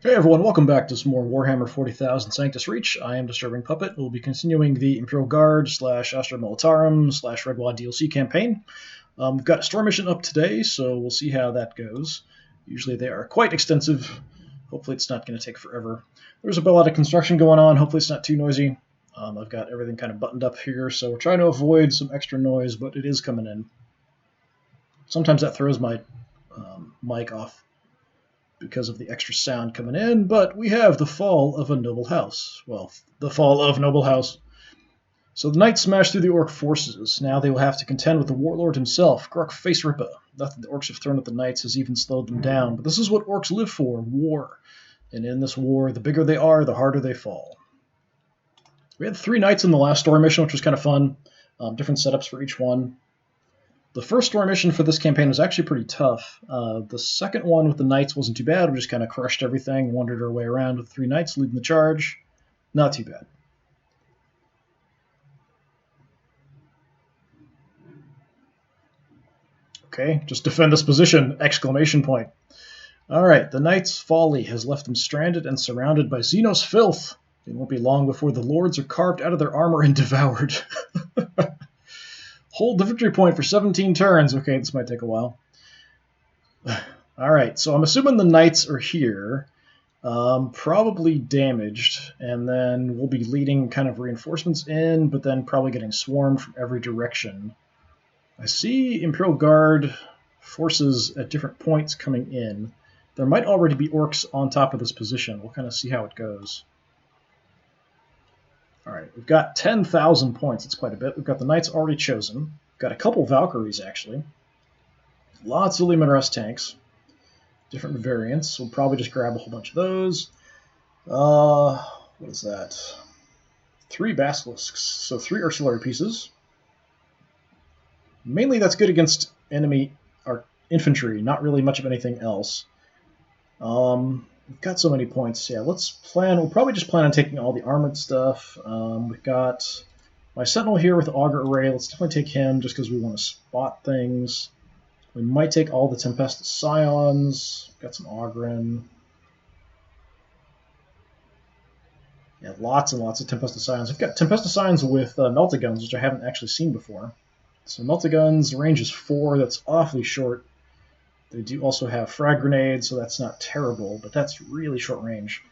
Hey everyone, welcome back to some more Warhammer 40,000 Sanctus Reach. I am DisturbingPuppet. We'll be continuing the Imperial Guard / Astra Militarum / Redwad DLC campaign. We've got a story mission up today, so we'll see how that goes. Usually they are quite extensive. Hopefully it's not going to take forever. There's a lot of construction going on. Hopefully it's not too noisy. I've got everything kind of buttoned up here, so we're trying to avoid some extra noise, but it is coming in. Sometimes that throws my mic off because of the extra sound coming in, but we have the fall of a noble house. Well, the fall of noble house. So the knights smash through the orc forces. Now they will have to contend with the warlord himself, Gruk Face Rippa. Nothing the orcs have thrown at the knights has even slowed them down, but this is what orcs live for, war. And in this war, the bigger they are, the harder they fall. We had 3 knights in the last story mission, which was kind of fun. Different setups for each one. The first story mission for this campaign was actually pretty tough. The second one with the knights wasn't too bad. We just kind of crushed everything, wandered our way around with 3 knights leading the charge. Not too bad. Okay, just defend this position! Exclamation point. Alright, the knight's folly has left them stranded and surrounded by Xenos filth. It won't be long before the lords are carved out of their armor and devoured. Hold the victory point for 17 turns. Okay, this might take a while. Alright, so I'm assuming the knights are here. Probably damaged, and then we'll be leading kind of reinforcements in, but then probably getting swarmed from every direction. I see Imperial Guard forces at different points coming in. There might already be orcs on top of this position. We'll kind of see how it goes. Alright, we've got 10,000 points. It's quite a bit. We've got the knights already chosen. We've got a couple Valkyries, actually. Lots of Lehman Russ tanks. Different variants. We'll probably just grab a whole bunch of those. What is that? 3 Basilisks. So 3 artillery pieces. Mainly that's good against enemy infantry, not really much of anything else. We've got so many points. Yeah, we'll probably just plan on taking all the armored stuff. We've got my Sentinel here with the Augur Array. Let's definitely take him just because we want to spot things. We might take all the Tempestus Scions. Got some Ogren. Yeah, lots and lots of Tempestus Scions. I've got Tempestus Scions with Meltaguns, which I haven't actually seen before. So Meltaguns, range is 4. That's awfully short. They do also have frag grenades, so that's not terrible, but that's really short range.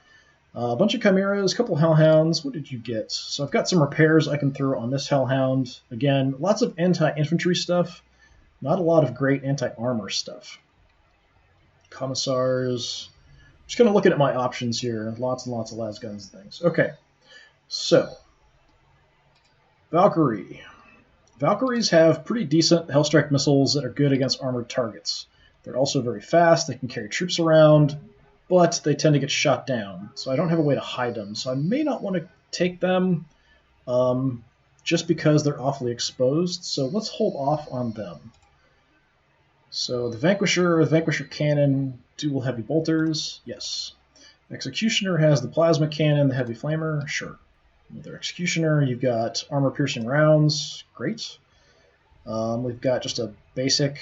A bunch of Chimeras, a couple Hellhounds. What did you get? So I've got some repairs I can throw on this Hellhound. Again, lots of anti-infantry stuff. Not a lot of great anti-armor stuff. Commissars. Just kind of looking at my options here. Lots and lots of las guns and things. Okay, so Valkyrie. Valkyries have pretty decent Hellstrike missiles that are good against armored targets. They're also very fast. They can carry troops around, but they tend to get shot down. So I don't have a way to hide them. So I may not want to take them just because they're awfully exposed. So let's hold off on them. So the Vanquisher Cannon, dual heavy bolters, yes. Executioner has the Plasma Cannon, the Heavy Flamer, sure. With their Executioner, you've got armor-piercing rounds, great. We've got just a basic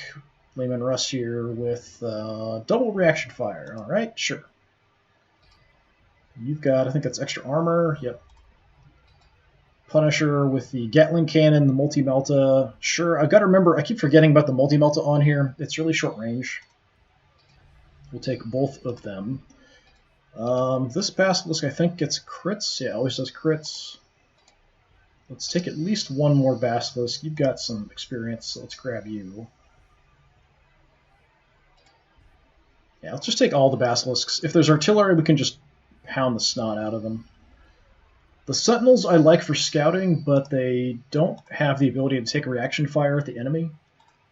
Lehman Russ here with double reaction fire, alright, sure. You've got, I think that's extra armor, yep. Punisher with the Gatling Cannon, the Multi-Melta. Sure, I've got to remember, I keep forgetting about the Multi-Melta on here. It's really short range. We'll take both of them. This Basilisk, I think, gets crits. Yeah, always does crits. Let's take at least one more Basilisk. You've got some experience, so let's grab you. Yeah, let's just take all the Basilisks. If there's artillery, we can just pound the snot out of them. The Sentinels I like for scouting, but they don't have the ability to take a reaction fire at the enemy.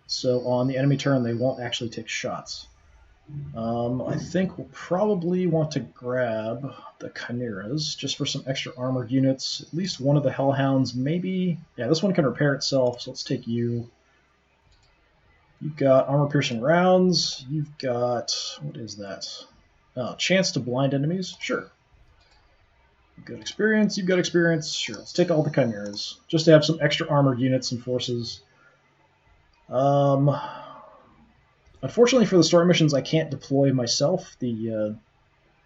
So on the enemy turn, they won't actually take shots. I think we'll probably want to grab the Chimeras just for some extra armored units. At least one of the Hellhounds, maybe. Yeah, this one can repair itself, so let's take you. You've got armor-piercing rounds. You've got, what is that? Oh, chance to blind enemies? Sure. You've got experience, you've got experience. Sure, let's take all the Chimeras, just to have some extra armored units and forces. Unfortunately for the story missions, I can't deploy myself. The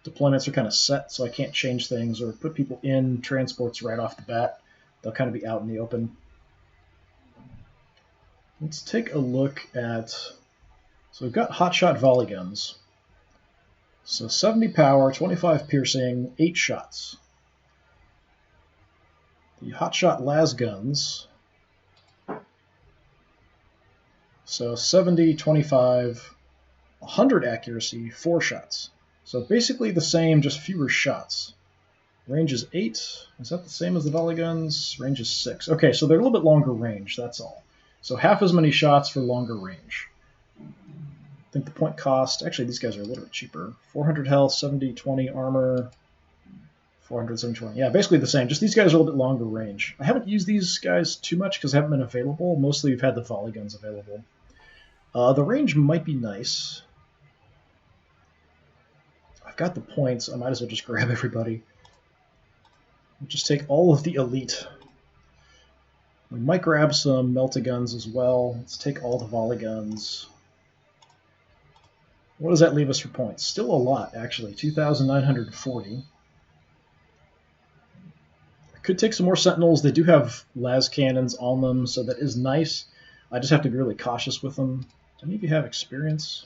deployments are kind of set, so I can't change things or put people in transports right off the bat. They'll kind of be out in the open. Let's take a look at... So we've got hotshot volley guns. So 70 power, 25 piercing, 8 shots. The hotshot las guns... So 70, 25, 100 accuracy, 4 shots. So basically the same, just fewer shots. Range is 8. Is that the same as the volley guns? Range is 6. Okay, so they're a little bit longer range, that's all. So half as many shots for longer range. I think the point cost... Actually, these guys are a little bit cheaper. 400 health, 70, 20 armor, 400, 70, 20. Yeah, basically the same. Just these guys are a little bit longer range. I haven't used these guys too much because they haven't been available. Mostly we've had the volley guns available. The range might be nice. I've got the points. I might as well just grab everybody. We'll just take all of the elite. We might grab some melta guns as well. Let's take all the volley guns. What does that leave us for points? Still a lot, actually. 2,940. I could take some more sentinels. They do have las cannons on them, so that is nice. I just have to be really cautious with them. Do any of you have experience?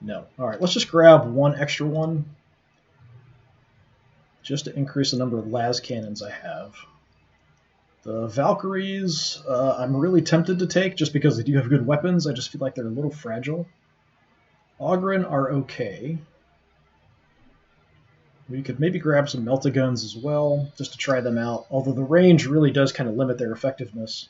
No. Alright, let's just grab one extra one, just to increase the number of las cannons I have. The Valkyries, I'm really tempted to take, just because they do have good weapons. I just feel like they're a little fragile. Ogryn are okay. We could maybe grab some melta guns as well, just to try them out, although the range really does kind of limit their effectiveness.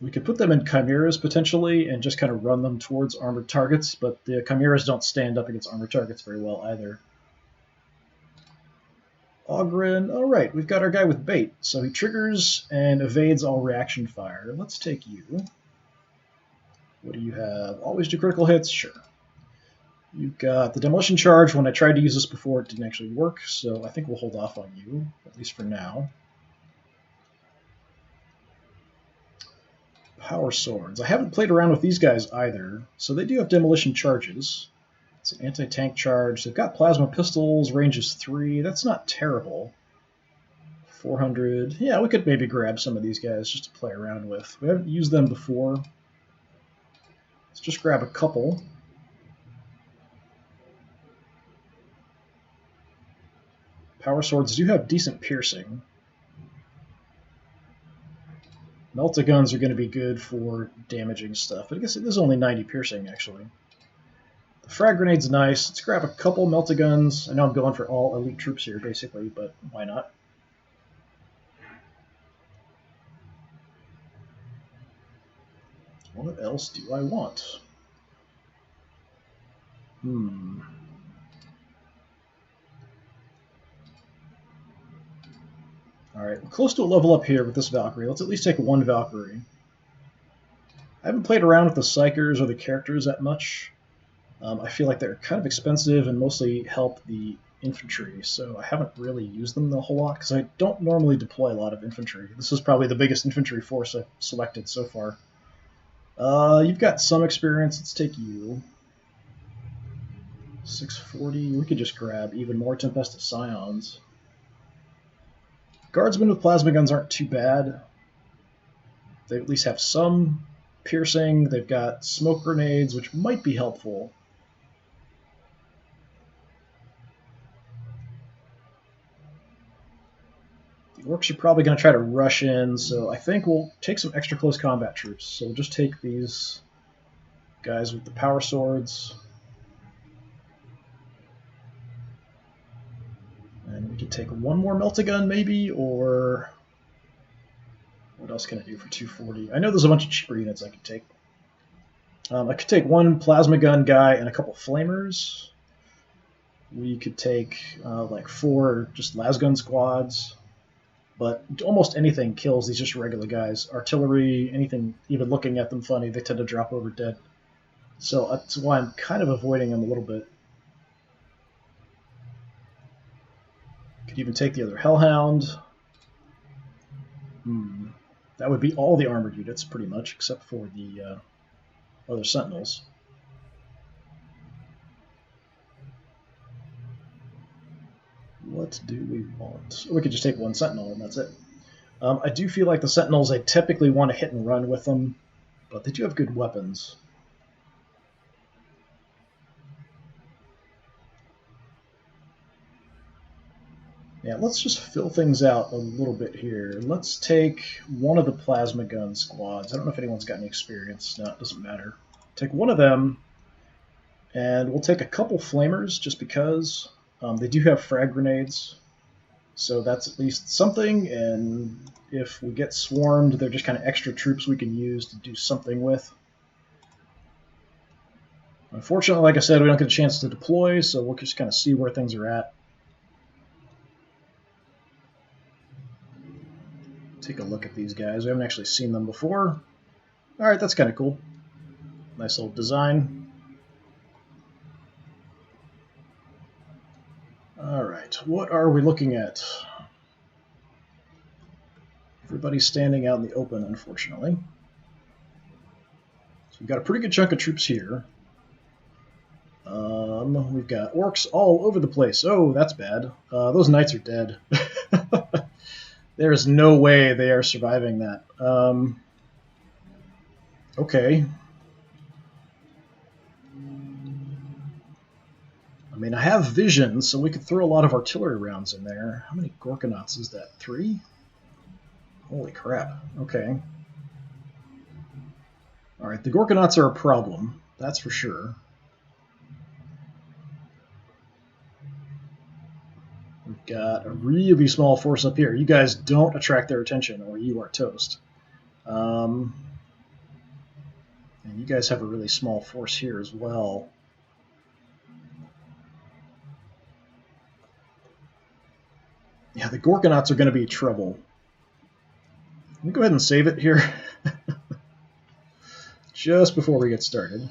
We could put them in chimeras, potentially, and just kind of run them towards armored targets, but the chimeras don't stand up against armored targets very well either. Ogryn, alright, we've got our guy with bait, so he triggers and evades all reaction fire. Let's take you. What do you have? Always do critical hits? Sure. You've got the demolition charge. When I tried to use this before, it didn't actually work, so I think we'll hold off on you, at least for now. Power swords. I haven't played around with these guys either, so they do have demolition charges. It's an anti-tank charge. They've got plasma pistols, range is 3. That's not terrible. 400. Yeah, we could maybe grab some of these guys just to play around with. We haven't used them before. Let's just grab a couple. Power swords do have decent piercing. Melta guns are going to be good for damaging stuff, but I guess it is only 90 piercing, actually. The frag grenade's nice. Let's grab a couple melta guns. I know I'm going for all elite troops here, basically, but why not? What else do I want? Alright, we're close to a level up here with this Valkyrie. Let's at least take one Valkyrie. I haven't played around with the Psychers or the characters that much. I feel like they're kind of expensive and mostly help the infantry, so I haven't really used them a whole lot, because I don't normally deploy a lot of infantry. This is probably the biggest infantry force I've selected so far. You've got some experience. Let's take you. 640. We could just grab even more Tempestus Scions. Guardsmen with plasma guns aren't too bad. They at least have some piercing. They've got smoke grenades, which might be helpful. The orcs are probably going to try to rush in, so I think we'll take some extra close combat troops. So we'll just take these guys with the power swords. And we could take one more melta gun, maybe, or what else can I do for 240? I know there's a bunch of cheaper units I could take. I could take one plasma gun guy and a couple flamers. We could take like 4 just lasgun squads, but almost anything kills these just regular guys. Artillery, anything, even looking at them funny, they tend to drop over dead. So that's why I'm kind of avoiding them a little bit. Could even take the other Hellhound. That would be all the armored units, pretty much, except for the other Sentinels. What do we want? We could just take one Sentinel and that's it. I do feel like the Sentinels, I typically want to hit and run with them, but they do have good weapons. Yeah, let's just fill things out a little bit here. Let's take one of the plasma gun squads. I don't know if anyone's got any experience. No, it doesn't matter. Take one of them, and we'll take a couple flamers just because they do have frag grenades. So that's at least something, and if we get swarmed, they're just kind of extra troops we can use to do something with. Unfortunately, like I said, we don't get a chance to deploy, so we'll just kind of see where things are at. Take a look at these guys. We haven't actually seen them before. Alright, that's kind of cool. Nice little design. Alright, what are we looking at? Everybody's standing out in the open, unfortunately. So we've got a pretty good chunk of troops here. We've got orcs all over the place. Oh, that's bad. Those knights are dead. There is no way they are surviving that. Okay. I mean, I have vision, so we could throw a lot of artillery rounds in there. How many Gorkonauts is that? 3? Holy crap. Okay. Alright, the Gorkonauts are a problem. That's for sure. We've got a really small force up here. You guys don't attract their attention, or you are toast. And you guys have a really small force here as well. Yeah, the Gorkonauts are going to be trouble. Let me go ahead and save it here. Just before we get started.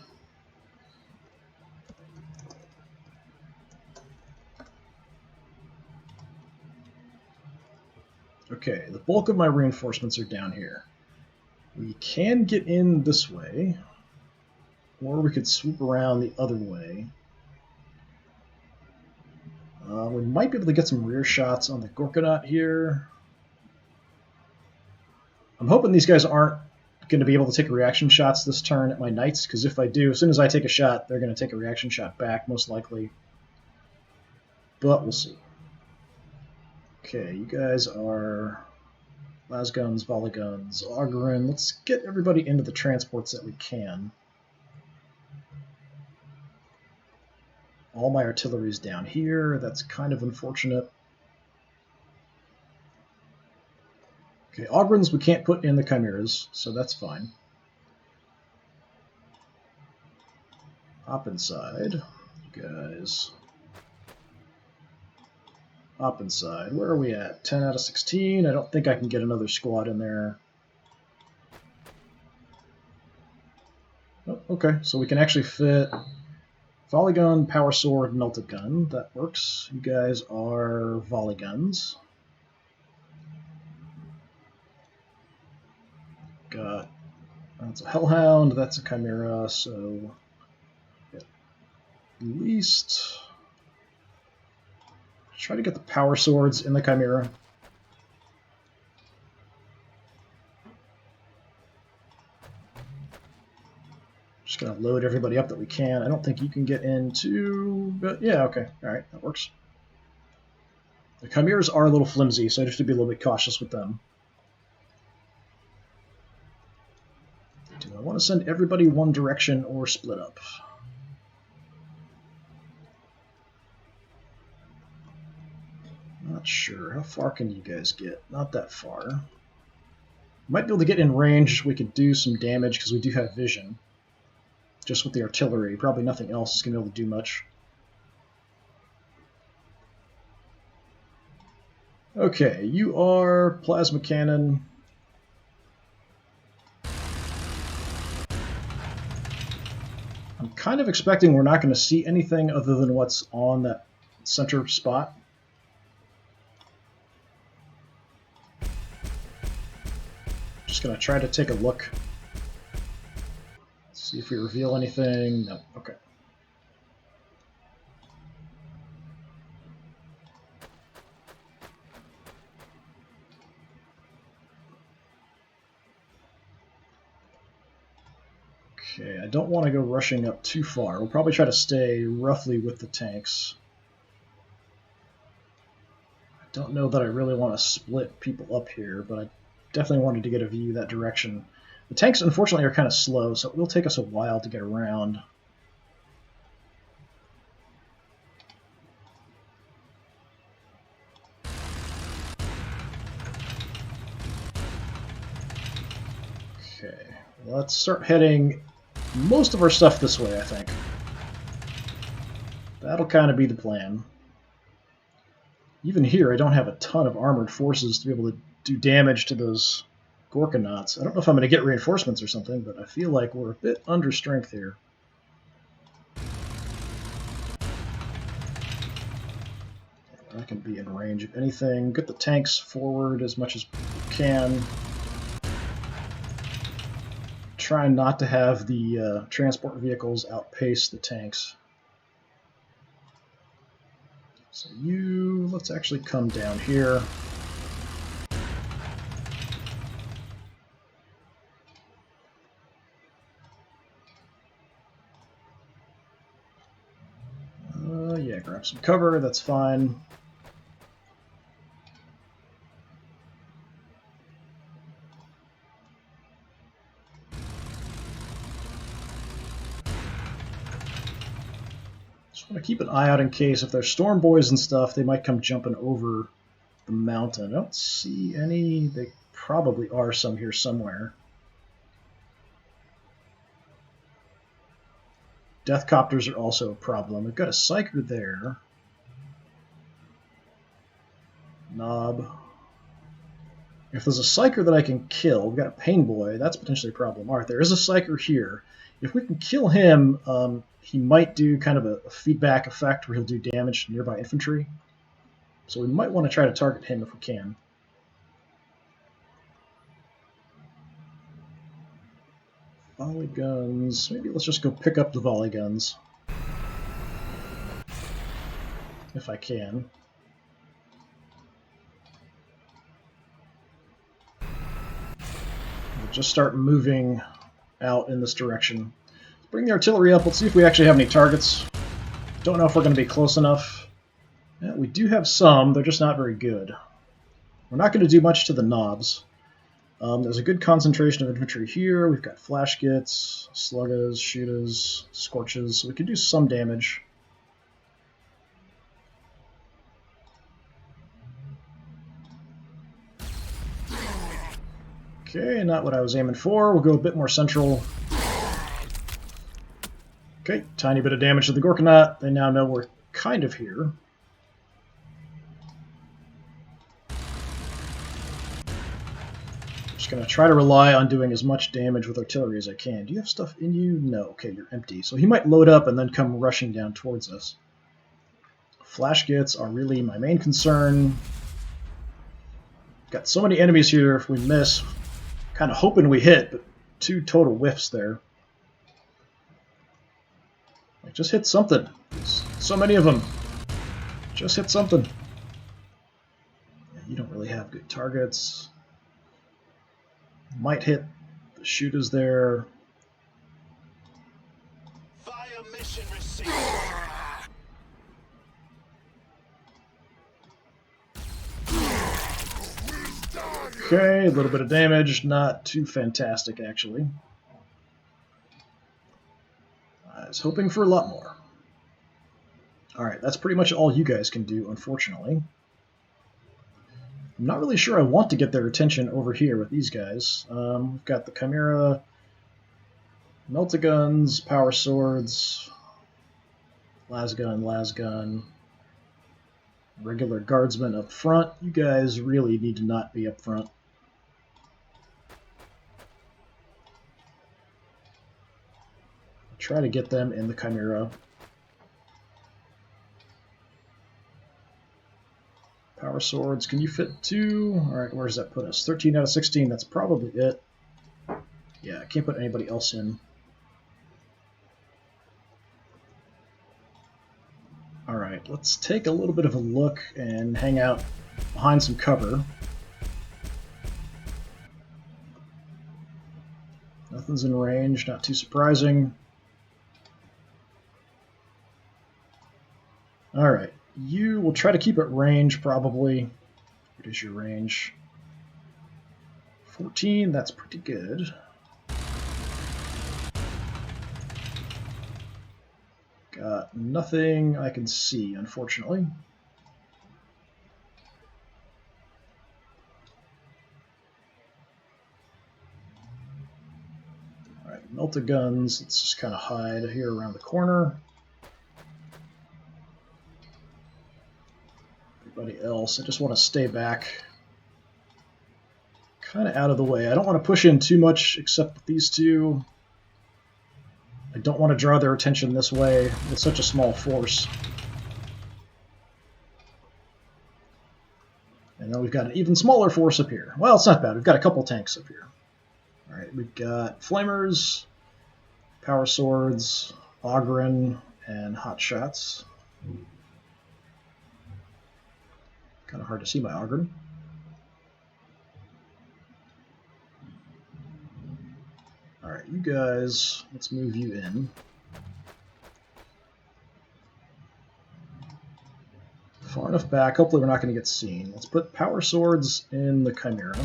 Okay, the bulk of my reinforcements are down here. We can get in this way, or we could swoop around the other way. We might be able to get some rear shots on the Gorkonaut here. I'm hoping these guys aren't going to be able to take reaction shots this turn at my knights, because if I do, as soon as I take a shot, they're going to take a reaction shot back, most likely. But we'll see. Okay, you guys are las guns, volley guns, augurin. Let's get everybody into the transports that we can. All my artillery's down here. That's kind of unfortunate. Okay, augurins we can't put in the chimeras, so that's fine. Hop inside. You guys. Hop inside. Where are we at? 10 out of 16. I don't think I can get another squad in there. Oh, okay, so we can actually fit volley gun, power sword, melted gun. That works. You guys are volley guns. Got that's a hellhound. That's a chimera. So at least try to get the power swords in the chimera. Just gonna load everybody up that we can. I don't think you can get into, but yeah, okay, all right, that works. The chimeras are a little flimsy, so I just have to be a little bit cautious with them. Do I want to send everybody one direction or split up? Not sure. How far can you guys get? Not that far. Might be able to get in range. We could do some damage because we do have vision. Just with the artillery. Probably nothing else is going to be able to do much. Okay, you are plasma cannon. I'm kind of expecting we're not going to see anything other than what's on that center spot. Just going to try to take a look. See if we reveal anything. No, okay. Okay, I don't want to go rushing up too far. We'll probably try to stay roughly with the tanks. I don't know that I really want to split people up here, but I definitely wanted to get a view that direction. The tanks, unfortunately, are kind of slow, so it will take us a while to get around. Okay, let's start heading most of our stuff this way, I think. That'll kind of be the plan. Even here, I don't have a ton of armored forces to be able to do damage to those Gorkanauts. I don't know if I'm going to get reinforcements or something, but I feel like we're a bit under strength here. I can be in range of anything. Get the tanks forward as much as we can. Try not to have the transport vehicles outpace the tanks. So let's actually come down here. Yeah, grab some cover, that's fine. Just want to keep an eye out in case if there's storm boys and stuff, they might come jumping over the mountain. I don't see any. They probably are some here somewhere. Death copters are also a problem. We've got a psyker there. Knob. If there's a psyker that I can kill, we've got a pain boy, that's potentially a problem. Alright, there is a psyker here. If we can kill him, he might do kind of a feedback effect where he'll do damage to nearby infantry. So we might want to try to target him if we can. Volley guns. Maybe let's just go pick up the volley guns. If I can. We'll just start moving out in this direction. Bring the artillery up. Let's see if we actually have any targets. Don't know if we're going to be close enough. Yeah, we do have some. They're just not very good. We're not going to do much to the knobs. There's a good concentration of infantry here. We've got flash gits, sluggas, shooters, scorches, so we can do some damage. Okay, not what I was aiming for. We'll go a bit more central. Okay, tiny bit of damage to the Gorkanaut. They now know we're kind of here. Going to try to rely on doing as much damage with artillery as I can. Do you have stuff in you? No. Okay, you're empty. So he might load up and then come rushing down towards us. Flash gits are really my main concern. Got so many enemies here, if we miss, kind of hoping we hit, but 2 total whiffs there. Like, just hit something. There's so many of them. Just hit something. Yeah, you don't really have good targets. Might hit the shooters there. Fire mission received. Okay, a little bit of damage, not too fantastic actually. I was hoping for a lot more. Alright, that's pretty much all you guys can do, unfortunately. I'm not really sure I want to get their attention over here with these guys. We've got the Chimera, Meltaguns, Power Swords, Lasgun, regular Guardsmen up front. You guys really need to not be up front. Try to get them in the Chimera. Power Swords, can you fit 2? Alright, where does that put us? 13 out of 16, that's probably it. Yeah, I can't put anybody else in. Alright, let's take a little bit of a look and hang out behind some cover. Nothing's in range, not too surprising. Alright, you will try to keep at range, probably. What is your range? 14, that's pretty good. Got nothing I can see, unfortunately. Alright, melted guns. Let's just kind of hide here around the corner. Everybody else, I just want to stay back. Kind of out of the way. I don't want to push in too much except with these two. I don't want to draw their attention this way with such a small force. And then we've got an even smaller force up here. Well, it's not bad. We've got a couple tanks up here. Alright, we've got flamers, power swords, Ogren, and hot shots. Kind of hard to see my Ogren. Alright, you guys, let's move you in. Far enough back, hopefully we're not going to get seen. Let's put power swords in the Chimera.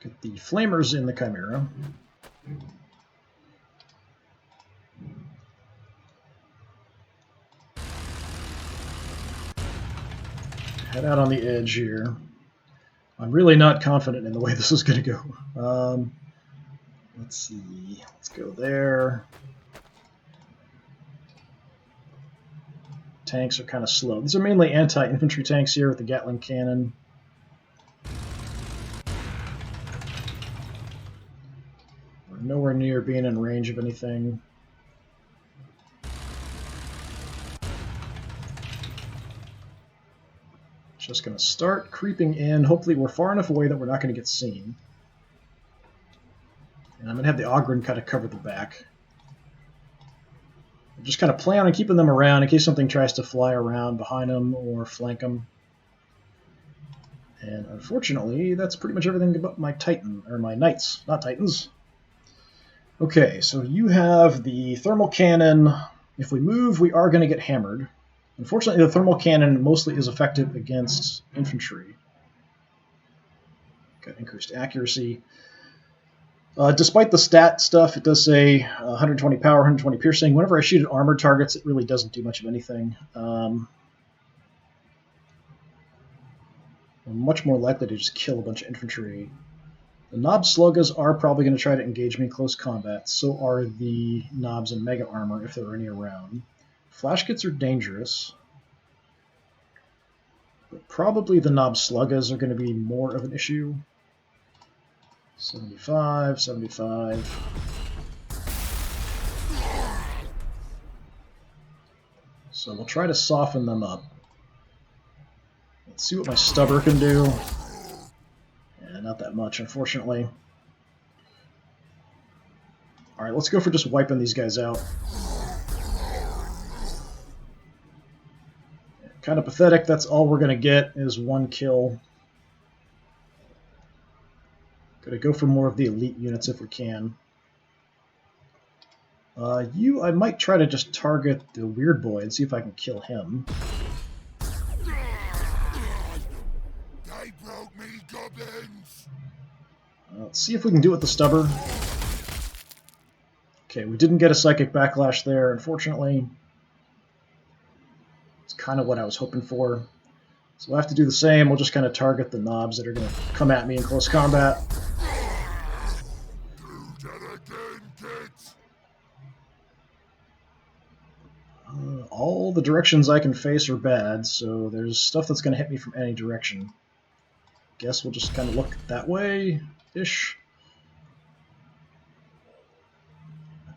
Get the flamers in the Chimera. Head out on the edge here. I'm really not confident in the way this is going to go. Let's see. Let's go there. Tanks are kind of slow. These are mainly anti-infantry tanks here with the Gatling cannon. We're nowhere near being in range of anything. Just going to start creeping in. Hopefully we're far enough away that we're not going to get seen. And I'm going to have the Ogren kind of cover the back. Just kind of plan on keeping them around in case something tries to fly around behind them or flank them. And unfortunately, that's pretty much everything about my Titan, or my Knights, not Titans. Okay, so you have the thermal cannon. If we move, we are going to get hammered. Unfortunately, the thermal cannon mostly is effective against infantry. Got increased accuracy. Despite the stat stuff, it does say 120 power, 120 piercing. Whenever I shoot at armored targets, it really doesn't do much of anything. I'm much more likely to just kill a bunch of infantry. The Nob Sluggas are probably going to try to engage me in close combat. So are the Nobs and Mega Armor, if there are any around. Flash kits are dangerous. But probably the Nob Sluggas are going to be more of an issue. 75, 75. So we'll try to soften them up. Let's see what my stubber can do. Yeah, not that much, unfortunately. Alright, let's go for just wiping these guys out. Kind of pathetic, that's all we're going to get is one kill. Gotta go for more of the elite units if we can. I might try to just target the weird boy and see if I can kill him. They broke me, goblins. Let's see if we can do it with the stubber. Okay, we didn't get a psychic backlash there, unfortunately. It's kind of what I was hoping for. So we'll have to do the same. We'll just kind of target the Nobs that are going to come at me in close combat. All the directions I can face are bad, so there's stuff that's going to hit me from any direction. Guess we'll just kind of look that way-ish.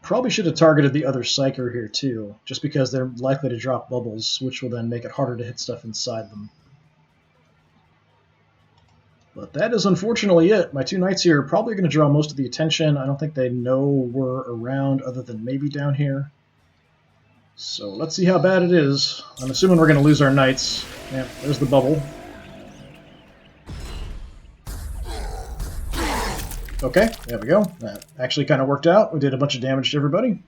Probably should have targeted the other Psyker here too, just because they're likely to drop bubbles, which will then make it harder to hit stuff inside them. But that is unfortunately it. My two Knights here are probably going to draw most of the attention. I don't think they know we're around other than maybe down here. So let's see how bad it is. I'm assuming we're going to lose our Knights. Yeah, there's the bubble. Okay, there we go. That actually kind of worked out. We did a bunch of damage to everybody.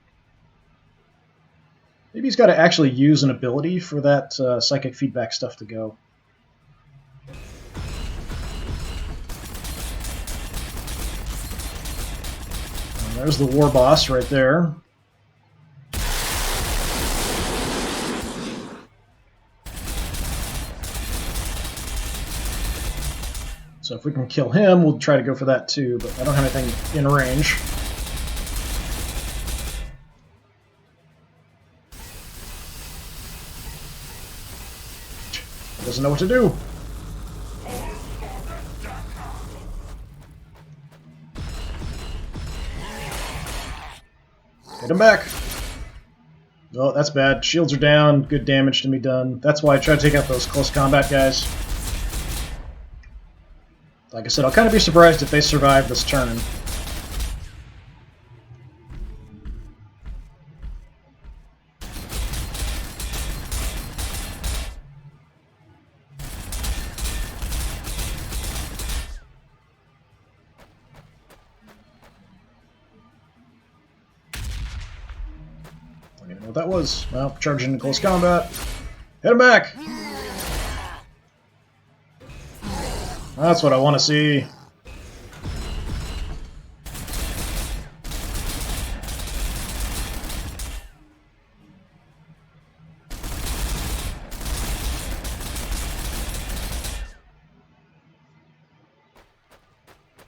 Maybe he's got to actually use an ability for that psychic feedback stuff to go. And there's the war boss right there. So if we can kill him, we'll try to go for that too, but I don't have anything in range. Doesn't know what to do. Get him back. Oh, that's bad. Shields are down. Good damage to be done. That's why I try to take out those close combat guys. Like I said, I'll kind of be surprised if they survive this turn. I don't even know what that was. Well, charging in close combat. Hit him back! That's what I want to see.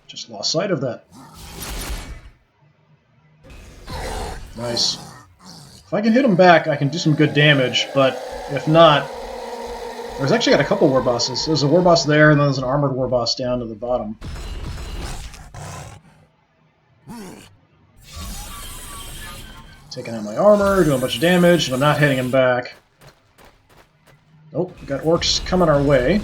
Just lost sight of that. Nice. If I can hit him back, I can do some good damage, but if not... There's actually got a couple war bosses. There's a war boss there, and then there's an armored war boss down to the bottom. Taking out my armor, doing a bunch of damage, and I'm not hitting him back. Oh, we got orcs coming our way.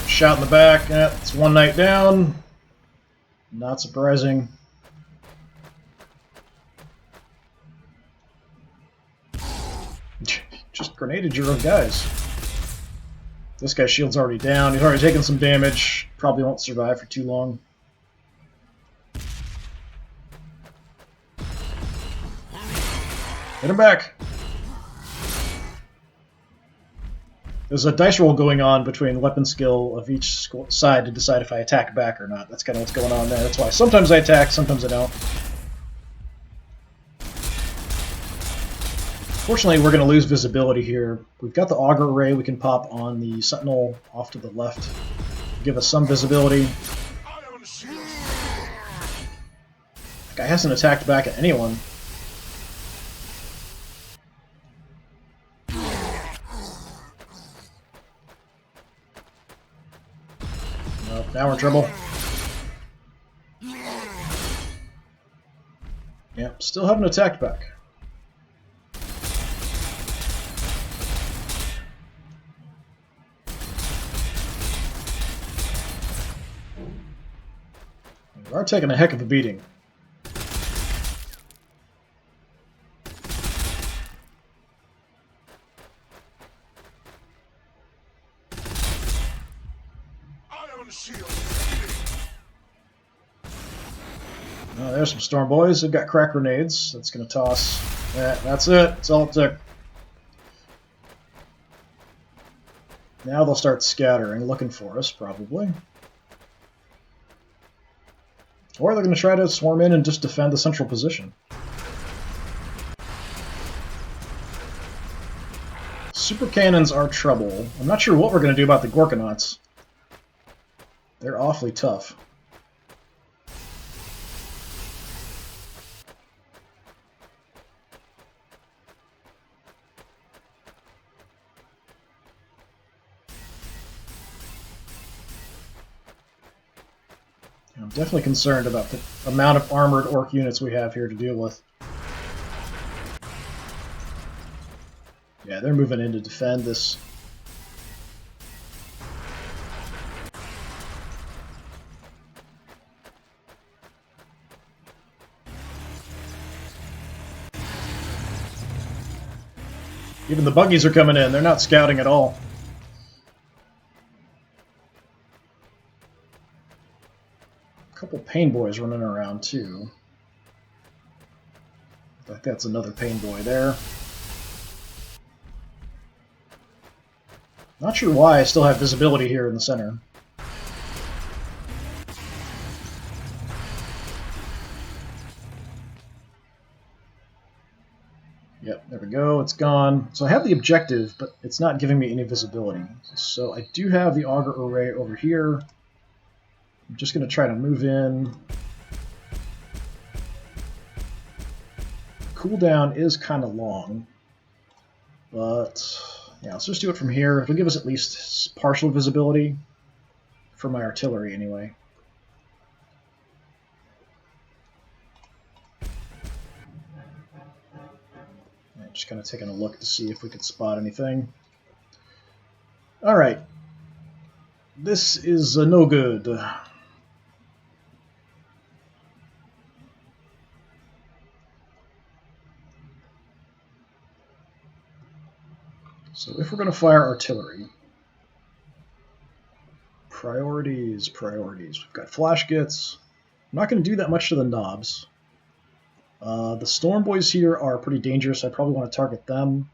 Shot in the back. It's one knight down. Not surprising. Just grenaded your own guys. This guy's shield's already down. He's already taken some damage. Probably won't survive for too long. Hit him back. There's a dice roll going on between weapon skill of each side to decide if I attack back or not. That's kind of what's going on there. That's why sometimes I attack, sometimes I don't. Fortunately, we're going to lose visibility here. We've got the auger array we can pop on the sentinel off to the left. Give us some visibility. That guy hasn't attacked back at anyone. Now we're in trouble. Yep, still haven't attacked back. We are taking a heck of a beating. Oh, there's some storm boys. They've got crack grenades. That's going to toss. Yeah, that's it. That's all it took. Now they'll start scattering, looking for us, probably. Or they're going to try to swarm in and just defend the central position. Super cannons are trouble. I'm not sure what we're going to do about the Gorkonauts. They're awfully tough. I'm definitely concerned about the amount of armored orc units we have here to deal with. Yeah, they're moving in to defend this. Even the buggies are coming in. They're not scouting at all. A couple pain boys running around, too. I think that's another pain boy there. Not sure why I still have visibility here in the center. Yep, there we go, it's gone. So I have the objective, but it's not giving me any visibility. So I do have the auger array over here. I'm just going to try to move in. Cooldown is kind of long, but yeah, let's just do it from here. It'll give us at least partial visibility for my artillery anyway. Just kind of taking a look to see if we could spot anything. Alright. This is no good. So if we're going to fire artillery, priorities. We've got flash gits. I'm not going to do that much to the knobs. The storm boys here are pretty dangerous. I probably want to target them.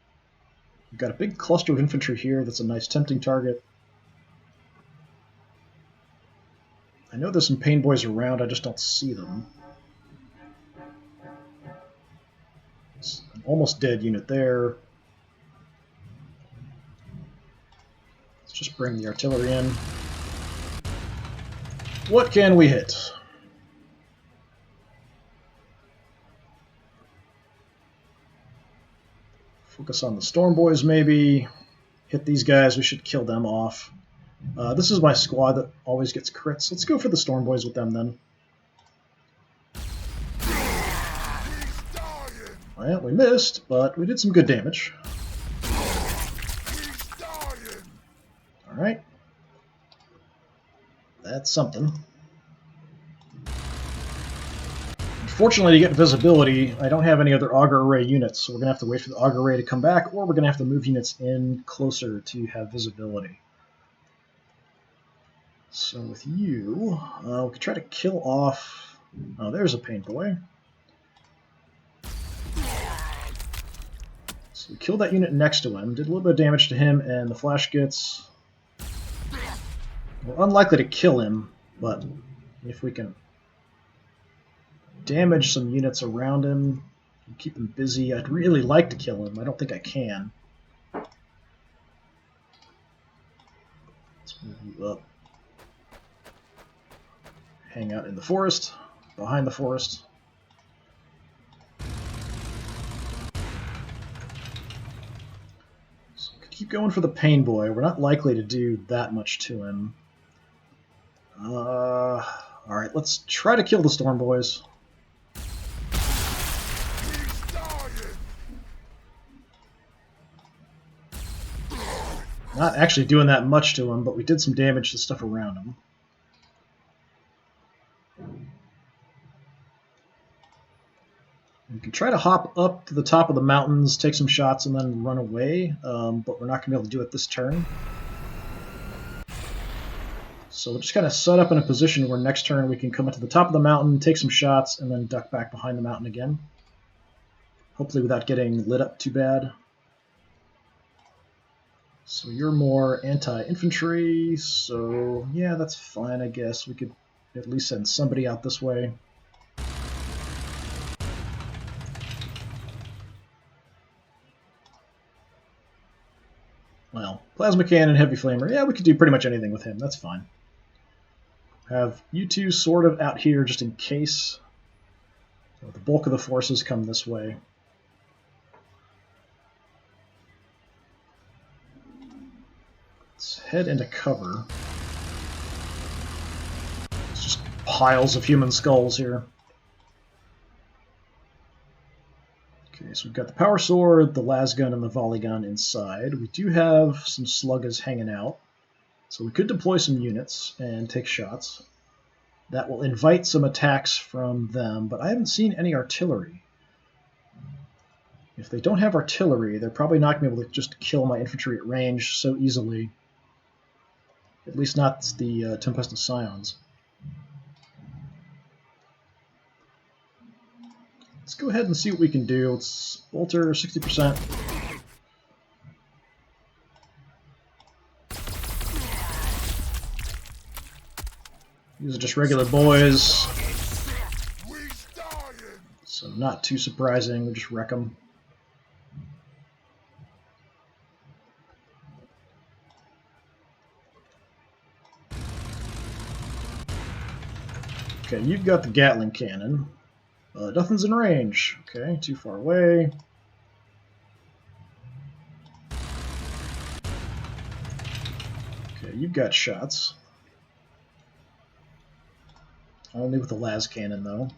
We've got a big cluster of infantry here that's a nice tempting target. I know there's some pain boys around, I just don't see them. It's an almost dead unit there. Let's just bring the artillery in. What can we hit? Focus on the storm boys, maybe. Hit these guys, we should kill them off. This is my squad that always gets crits. Let's go for the storm boys with them then. Well, we missed, but we did some good damage. Alright. That's something. Unfortunately, to get visibility, I don't have any other auger array units, so we're going to have to wait for the auger array to come back, or we're going to have to move units in closer to have visibility. So with you, we could try to kill off... Oh, there's a pain boy. So we killed that unit next to him, did a little bit of damage to him, and the flash gits. We're unlikely to kill him, but if we can damage some units around him and keep him busy, I'd really like to kill him. I don't think I can. Let's move you up. Hang out in the forest, behind the forest. So we could keep going for the pain boy. We're not likely to do that much to him. Alright, let's try to kill the storm boys. Not actually doing that much to him, but we did some damage to stuff around him. We can try to hop up to the top of the mountains, take some shots, and then run away, but we're not going to be able to do it this turn. So we'll just kind of set up in a position where next turn we can come up to the top of the mountain, take some shots, and then duck back behind the mountain again. Hopefully without getting lit up too bad. So you're more anti-infantry, so yeah, that's fine, I guess. We could at least send somebody out this way. Well, plasma cannon, heavy flamer, yeah, we could do pretty much anything with him, that's fine. Have you two sort of out here just in case. So the bulk of the forces come this way. Let's head into cover. It's just piles of human skulls here. Okay, so we've got the power sword, the las gun, and the volley gun inside. We do have some sluggas hanging out, so we could deploy some units and take shots. That will invite some attacks from them, but I haven't seen any artillery. If they don't have artillery, they're probably not going to be able to just kill my infantry at range so easily. At least not the Tempestus Scions. Let's go ahead and see what we can do. Let's Bolter 60%. These are just regular boys, so not too surprising. We'll just wreck them. Okay, you've got the Gatling cannon. Nothing's in range. Okay, too far away. Okay, you've got shots. Only with the las cannon, though.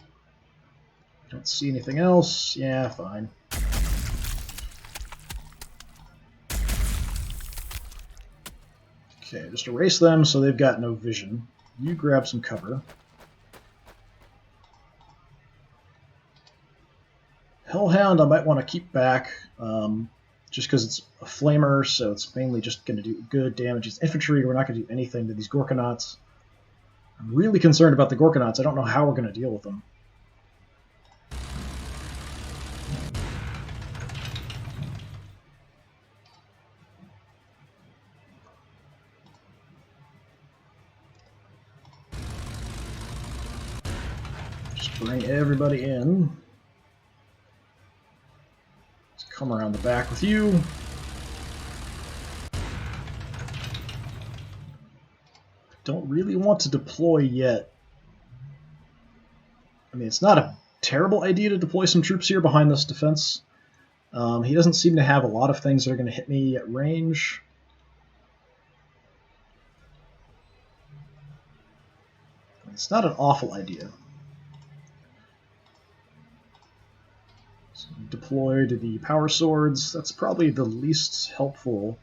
Don't see anything else. Yeah, fine. Okay, just erase them so they've got no vision. You grab some cover. Hellhound I might want to keep back, just because it's a flamer, so it's mainly just going to do good damage. It's infantry, we're not going to do anything to these Gorkonauts. I'm really concerned about the Gorkonauts. I don't know how we're going to deal with them. Just bring everybody in. Let's come around the back with you. Don't really want to deploy yet. I mean, it's not a terrible idea to deploy some troops here behind this defense. He doesn't seem to have a lot of things that are going to hit me at range. It's not an awful idea. So deploy to the power swords. That's probably the least helpful.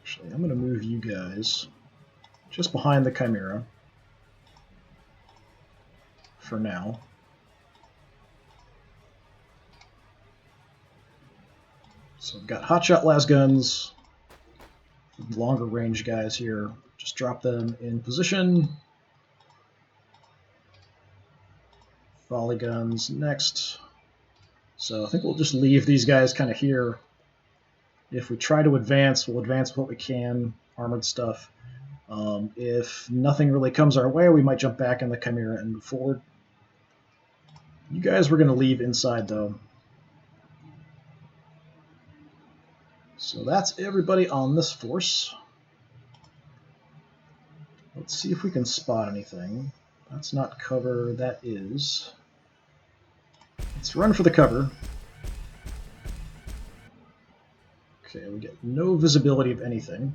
Actually, I'm going to move you guys just behind the Chimera for now. So we've got hotshot las guns, longer range guys here. Just drop them in position. Volley guns next. So I think we'll just leave these guys kind of here. If we try to advance, we'll advance with what we can, armored stuff. If nothing really comes our way, we might jump back in the Chimera and move forward. You guys we're going to leave inside, though. So that's everybody on this force. Let's see if we can spot anything. That's not cover, that is. Let's run for the cover. Okay, we get no visibility of anything.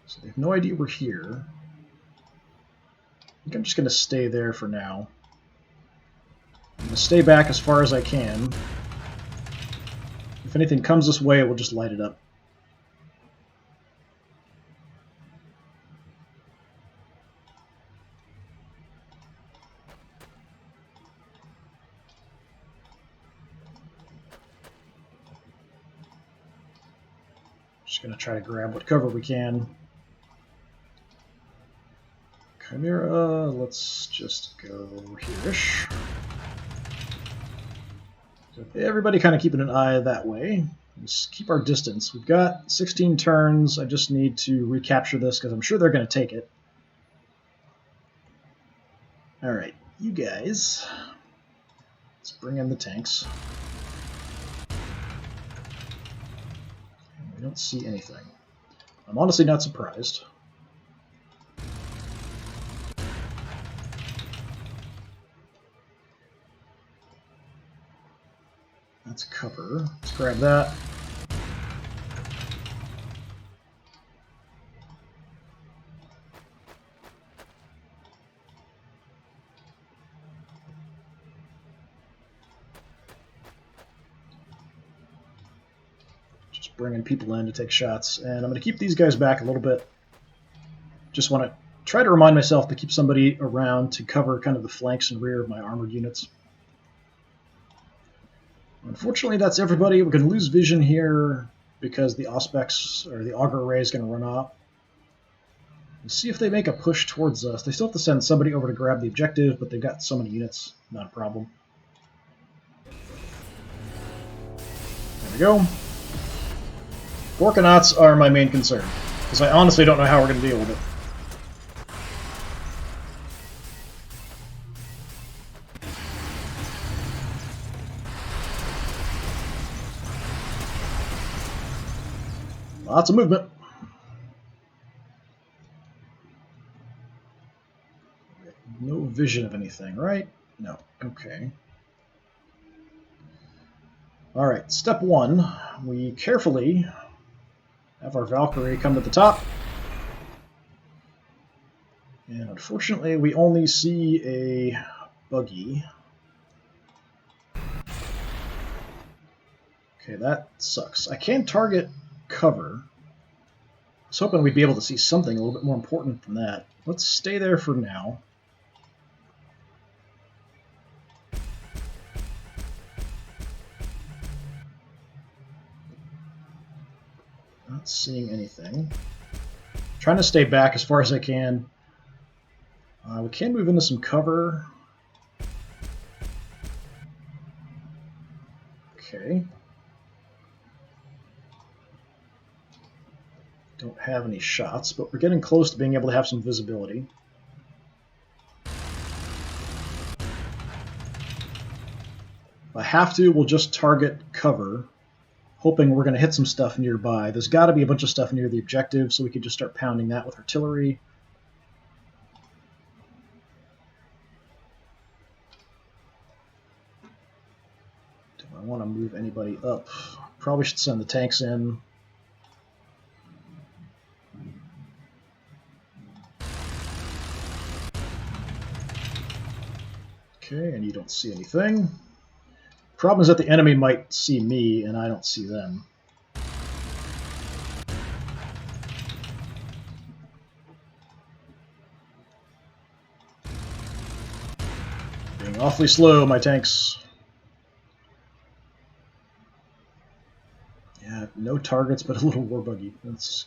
So they have no idea we're here. I think I'm just going to stay there for now. I'm going to stay back as far as I can. If anything comes this way, we'll just light it up. Just going to try to grab what cover we can. Chimera, let's just go here-ish. So everybody kind of keeping an eye that way. Let's keep our distance. We've got 16 turns. I just need to recapture this because I'm sure they're going to take it. Alright, you guys. Let's bring in the tanks. We don't see anything. I'm honestly not surprised. That's cover. Let's grab that. Just bringing people in to take shots. And I'm going to keep these guys back a little bit. Just want to try to remind myself to keep somebody around to cover kind of the flanks and rear of my armored units. Unfortunately, that's everybody. We're going to lose vision here because the Auspex, or the Auger Array, is going to run off. Let's see if they make a push towards us. They still have to send somebody over to grab the objective, but they've got so many units. Not a problem. There we go. Gorkanauts are my main concern, because I honestly don't know how we're going to deal with it. Lots of movement. No vision of anything, right? No. Okay. Alright, step one. We carefully have our Valkyrie come to the top. And unfortunately, we only see a buggy. Okay, that sucks. I can target cover. I was hoping we'd be able to see something a little bit more important than that. Let's stay there for now. Not seeing anything. Trying to stay back as far as I can. We can move into some cover. Okay. Don't have any shots, but we're getting close to being able to have some visibility. If I have to, we'll just target cover, hoping we're going to hit some stuff nearby. There's got to be a bunch of stuff near the objective, so we can just start pounding that with artillery. Do I want to move anybody up? Probably should send the tanks in. Okay, and you don't see anything. Problem is that the enemy might see me, and I don't see them. Being awfully slow, my tanks. Yeah, no targets, but a little war buggy. That's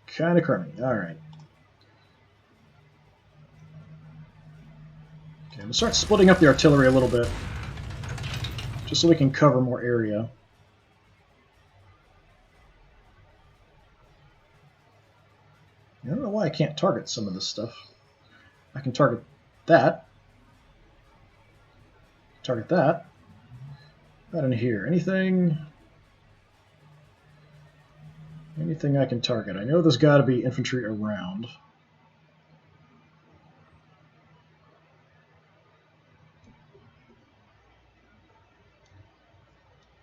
kind of crummy. Alright. Okay, I'm going to start splitting up the artillery a little bit, just so we can cover more area. I don't know why I can't target some of this stuff. I can target that. Target that. Not in here. Anything I can target? I know there's got to be infantry around.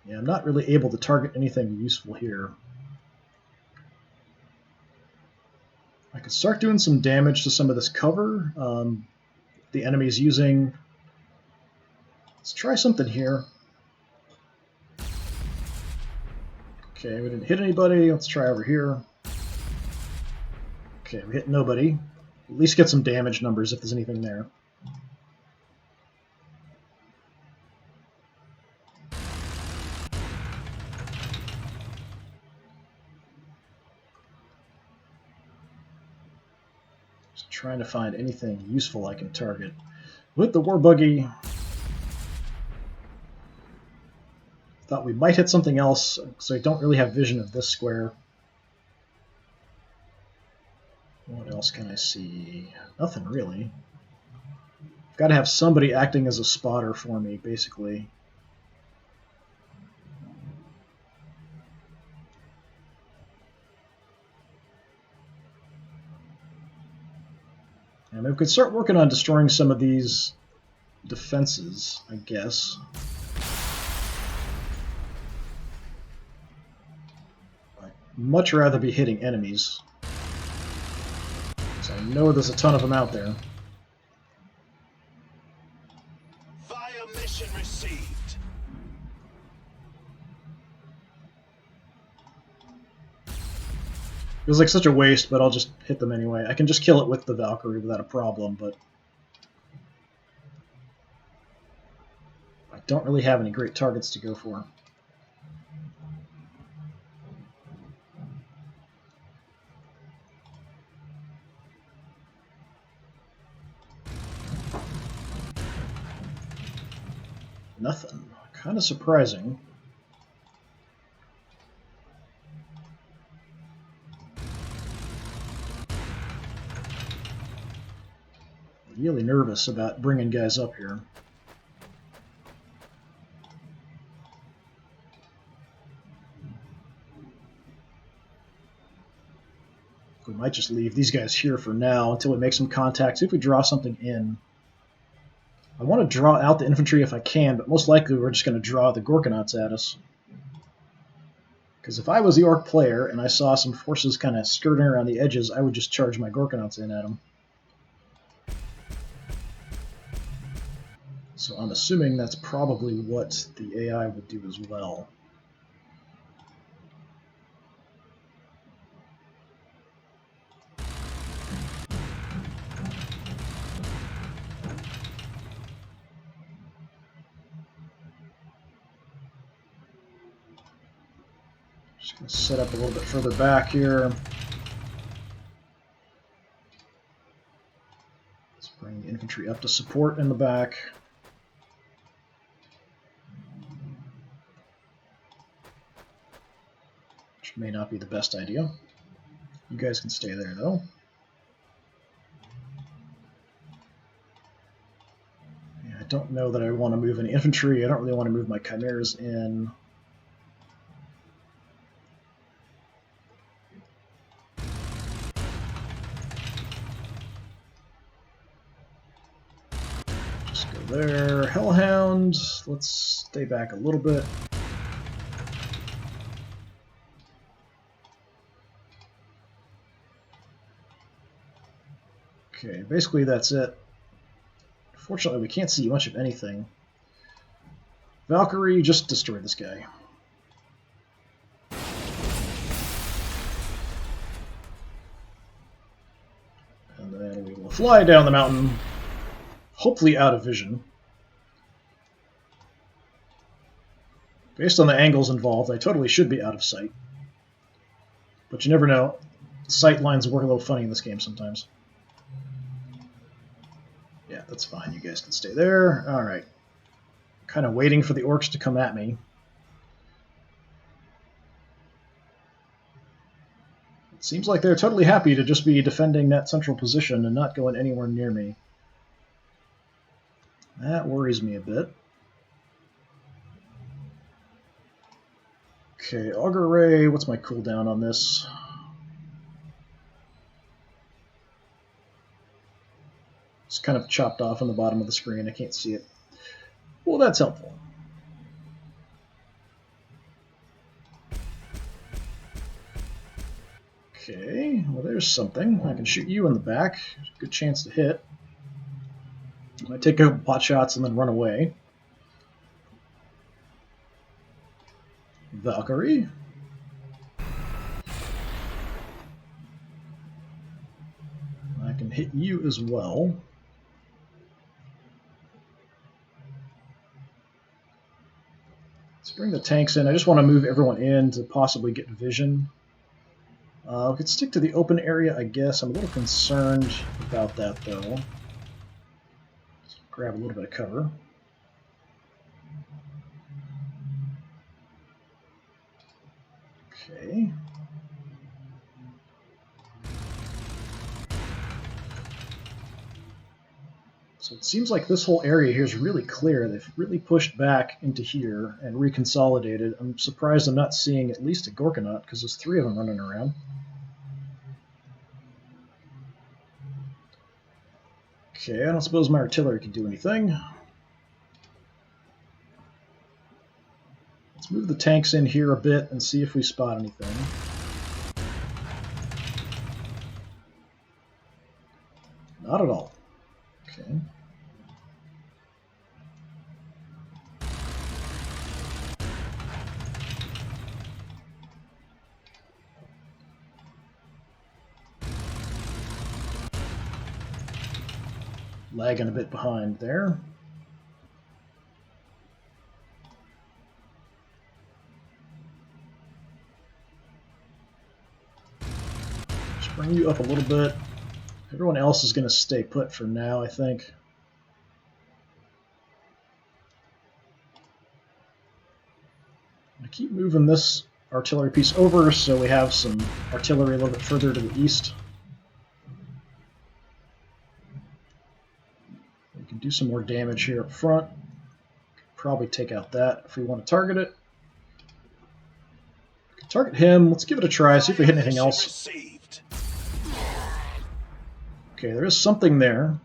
Yeah, I'm not really able to target anything useful here. I could start doing some damage to some of this cover the enemy's using. Let's try something here. Okay, we didn't hit anybody. Let's try over here. Okay, we hit nobody. At least get some damage numbers if there's anything there. Just trying to find anything useful I can target. With the war buggy, thought we might hit something else, so I don't really have vision of this square. What else can I see? Nothing really. I've got to have somebody acting as a spotter for me, basically. And we could start working on destroying some of these defenses, I guess. I'd much rather be hitting enemies. So I know there's a ton of them out there. Fire mission received. Feels like such a waste, but I'll just hit them anyway. I can just kill it with the Valkyrie without a problem, but I don't really have any great targets to go for. Nothing. Kind of surprising. Really nervous about bringing guys up here. We might just leave these guys here for now until we make some contact. See if we draw something in. I want to draw out the infantry if I can, but most likely we're just going to draw the Gorkonauts at us. Because if I was the Orc player and I saw some forces kind of skirting around the edges, I would just charge my Gorkonauts in at them. So I'm assuming that's probably what the AI would do as well. Just going to set up a little bit further back here. Let's bring the infantry up to support in the back. Which may not be the best idea. You guys can stay there, though. Yeah, I don't know that I want to move any infantry. I don't really want to move my chimeras in. Just go there. Hellhound. Let's stay back a little bit. Okay, basically that's it. Fortunately, we can't see much of anything. Valkyrie, just destroy this guy. And then we will fly down the mountain, hopefully out of vision. Based on the angles involved, I totally should be out of sight. But you never know. Sight lines work a little funny in this game sometimes. Yeah, that's fine. You guys can stay there. Alright. Kind of waiting for the orcs to come at me. It seems like they're totally happy to just be defending that central position and not going anywhere near me. That worries me a bit. Okay, Augur Ray, what's my cooldown on this? It's kind of chopped off on the bottom of the screen. I can't see it. Well, that's helpful. Okay, well there's something. I can shoot you in the back. Good chance to hit. I might take a couple pot shots and then run away. Valkyrie. I can hit you as well. Let's bring the tanks in. I just want to move everyone in to possibly get vision. We could stick to the open area, I guess. I'm a little concerned about that, though. Let's grab a little bit of cover. Okay. So it seems like this whole area here is really clear. They've really pushed back into here and reconsolidated. I'm surprised I'm not seeing at least a Gorkonaut, because there's 3 of them running around. Okay, I don't suppose my artillery can do anything. Let's move the tanks in here a bit and see if we spot anything. Not at all. Okay. Lagging a bit behind there. Just bring you up a little bit. Everyone else is going to stay put for now, I think. I keep moving this artillery piece over so we have some artillery a little bit further to the east. We can do some more damage here up front. Probably take out that if we want to target it. We can target him. Let's give it a try, see if we hit anything else. Okay, there is something there.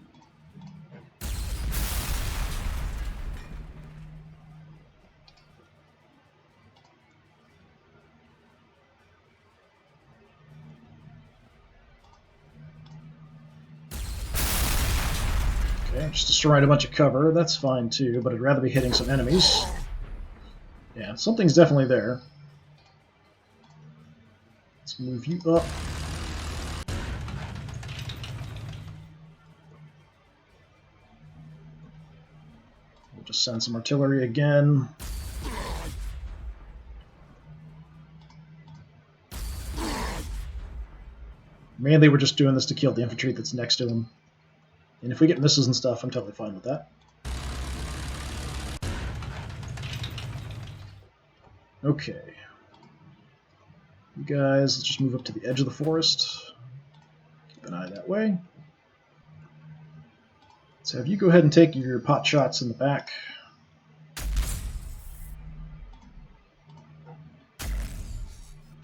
Okay, just destroying a bunch of cover. That's fine too, but I'd rather be hitting some enemies. Yeah, something's definitely there. Let's move you up. We'll just send some artillery again. Mainly we're just doing this to kill the infantry that's next to him. And if we get misses and stuff, I'm totally fine with that. Okay. You guys, let's just move up to the edge of the forest. Keep an eye that way. Let's have you go ahead and take your pot shots in the back.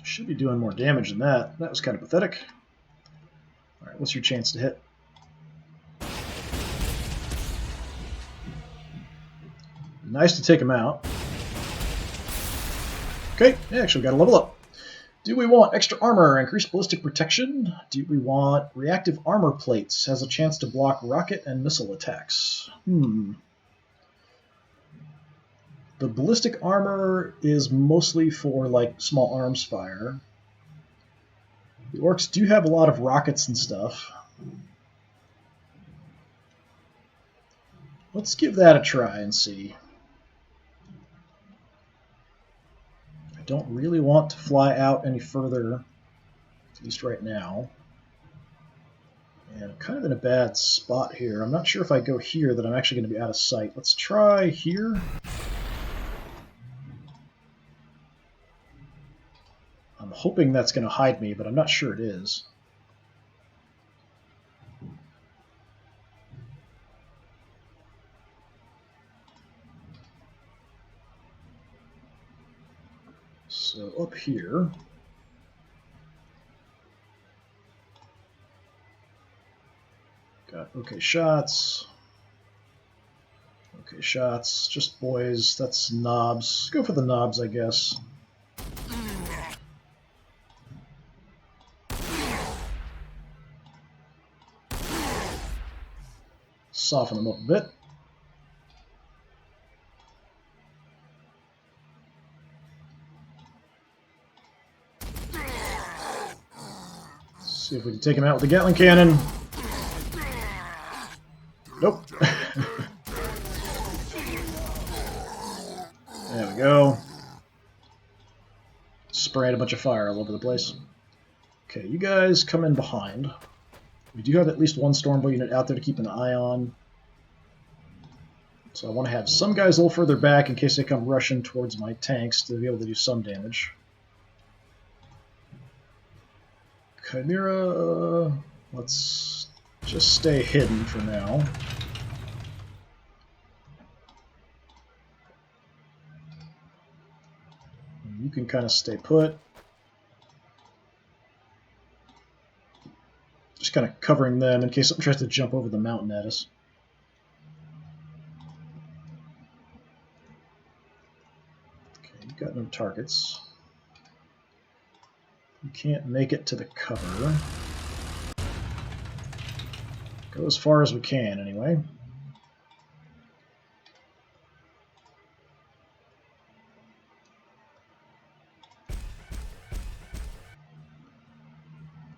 Should be doing more damage than that. That was kind of pathetic. Alright, what's your chance to hit? Nice to take him out. Okay, actually got a level up. Do we want extra armor, increased ballistic protection? Do we want reactive armor plates? Has a chance to block rocket and missile attacks. The ballistic armor is mostly for like small arms fire. The orcs do have a lot of rockets and stuff. Let's give that a try and see. I don't really want to fly out any further, at least right now. And I'm kind of in a bad spot here. I'm not sure if I go here that I'm actually going to be out of sight. Let's try here. I'm hoping that's going to hide me, but I'm not sure it is. So up here, got okay shots. Okay shots, just boys, that's knobs. Go for the knobs, I guess. Soften them up a bit. See if we can take him out with the Gatling cannon. Nope. There we go. Sprayed a bunch of fire all over the place. Okay, you guys come in behind. We do have at least one Stormbow unit out there to keep an eye on. So I want to have some guys a little further back in case they come rushing towards my tanks to be able to do some damage. Chimera, let's just stay hidden for now. You can kind of stay put. Just kind of covering them in case something tries to jump over the mountain at us. Okay, you've got no targets. You can't make it to the cover. Go as far as we can, anyway.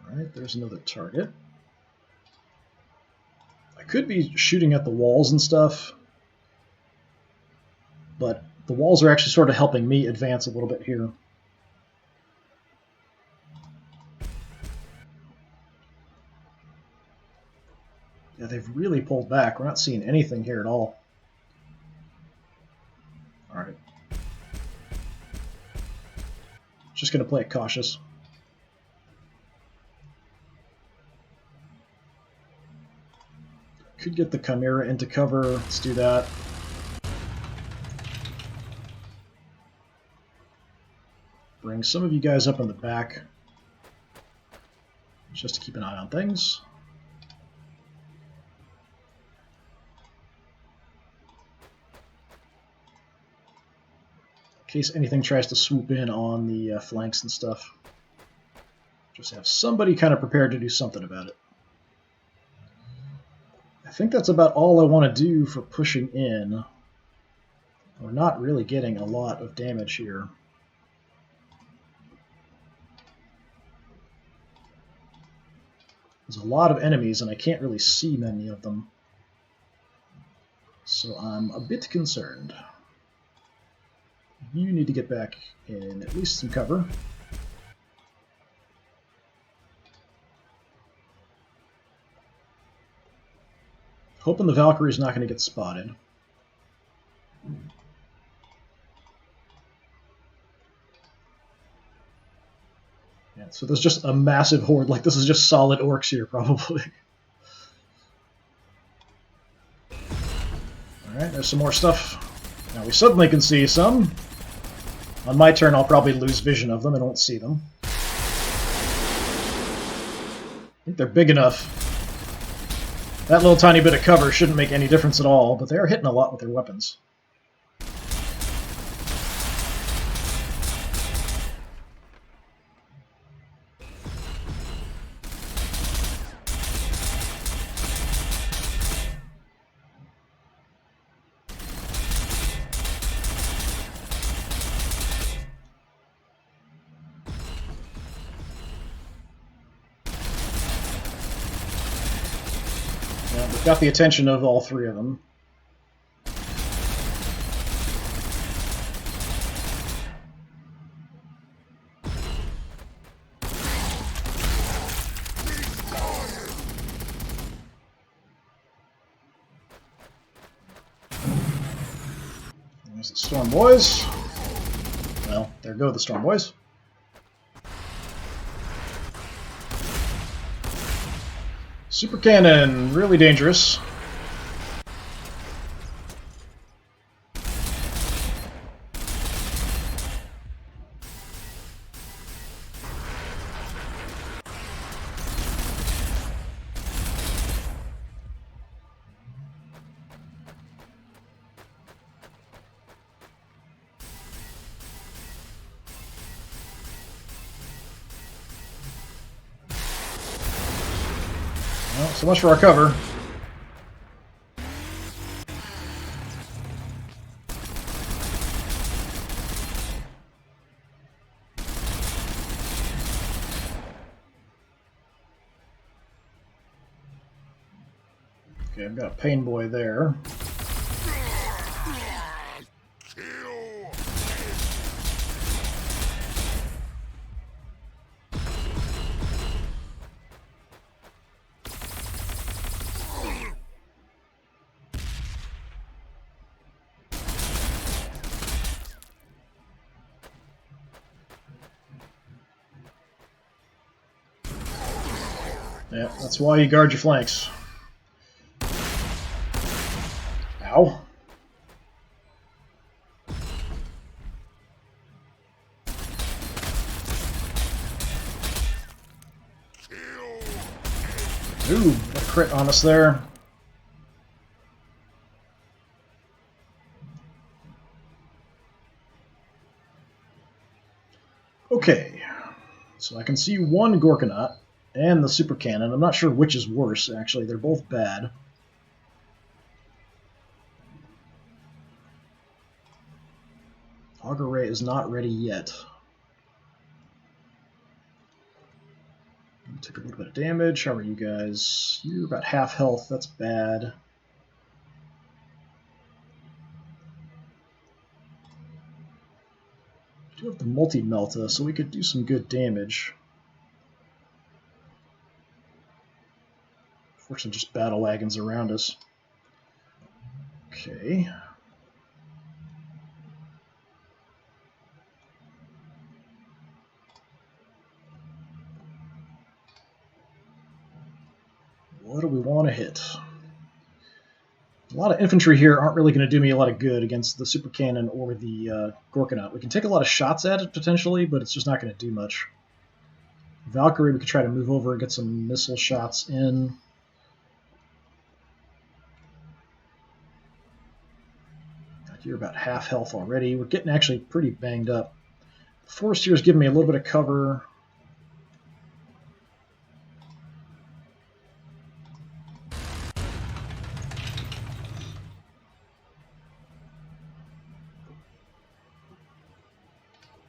Alright, there's another target. I Could be shooting at the walls and stuff, but the walls are actually sort of helping me advance a little bit here. Yeah, they've really pulled back. We're not seeing anything here at all. Alright. Just going to play it cautious. Could get the Chimera into cover. Let's do that. Bring some of you guys up in the back, just to keep an eye on things. In case anything tries to swoop in on the flanks and stuff. Just have somebody kind of prepared to do something about it. I think that's about all I want to do for pushing in. We're not really getting a lot of damage here. There's a lot of enemies, and I can't really see many of them. So I'm a bit concerned. You need to get back in at least some cover. Hoping the Valkyrie's not going to get spotted. Yeah, so there's just a massive horde. Like, this is just solid orcs here, probably. Alright, there's some more stuff. Now we suddenly can see some. On my turn, I'll probably lose vision of them. I don't see them. I think they're big enough. That little tiny bit of cover shouldn't make any difference at all, but they are hitting a lot with their weapons. We've got the attention of all three of them. There's the Storm Boys. Well, there go the Storm Boys. Super Cannon, really dangerous. Well, so much for our cover. Okay, I've got a Pain Boy there. Yeah, that's why you guard your flanks. Ow. Ooh, a crit on us there. Okay, so I can see one Gorkanaut and the Super Cannon. I'm not sure which is worse, actually. They're both bad. Auger Ray is not ready yet. Took a little bit of damage. How are you guys? You're about half health. That's bad. We do have the multi-melta, so we could do some good damage. Fortunately, just battle wagons around us. Okay. What do we want to hit? A lot of infantry here aren't really going to do me a lot of good against the super cannon or the Gorkanaut. We can take a lot of shots at it potentially, but it's just not going to do much. Valkyrie, we could try to move over and get some missile shots in. You're about half health already. We're getting actually pretty banged up. The forest here is giving me a little bit of cover.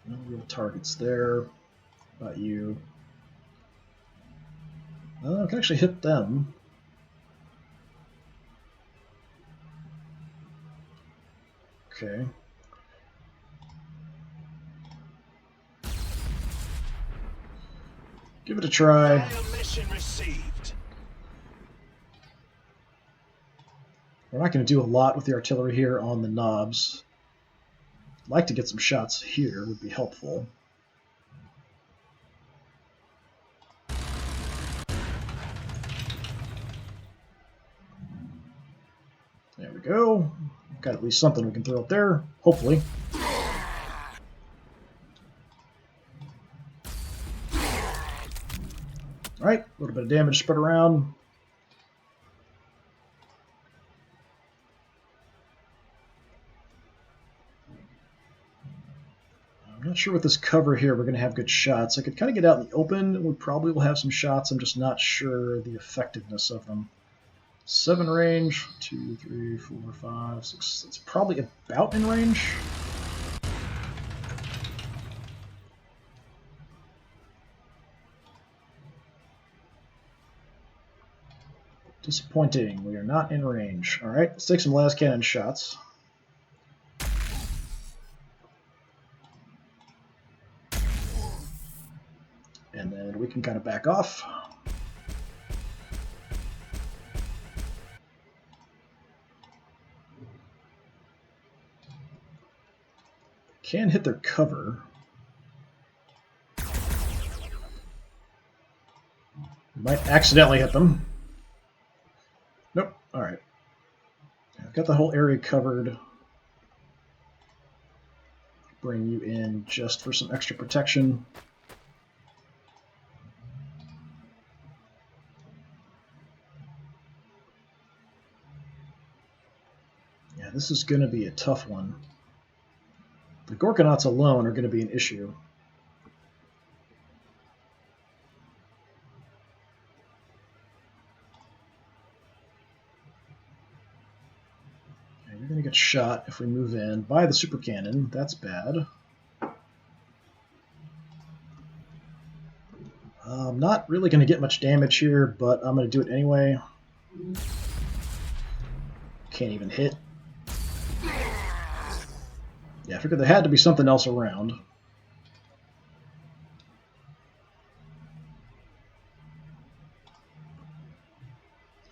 No real targets there. How about you? I can actually hit them. Okay. Give it a try. Mission received. We're not going to do a lot with the artillery here on the knobs. I'd like to get some shots here, would be helpful. There we go. Got at least something we can throw up there, hopefully. Alright, a little bit of damage spread around. I'm not sure with this cover here we're going to have good shots. I could kind of get out in the open. We probably will have some shots. I'm just not sure the effectiveness of them. 7 range, 2, 3, 4, 5, 6. It's probably about in range. Disappointing. We are not in range. All right, let's take some last cannon shots. And then we can kind of back off. Can hit their cover. Might accidentally hit them. Nope. All right. I've got the whole area covered. Bring you in just for some extra protection. Yeah, this is going to be a tough one. The Gorkanauts alone are going to be an issue. Okay, you're going to get shot if we move in by the super cannon. That's bad. I'm not really going to get much damage here, but I'm going to do it anyway. Can't even hit. Yeah, I figured there had to be something else around.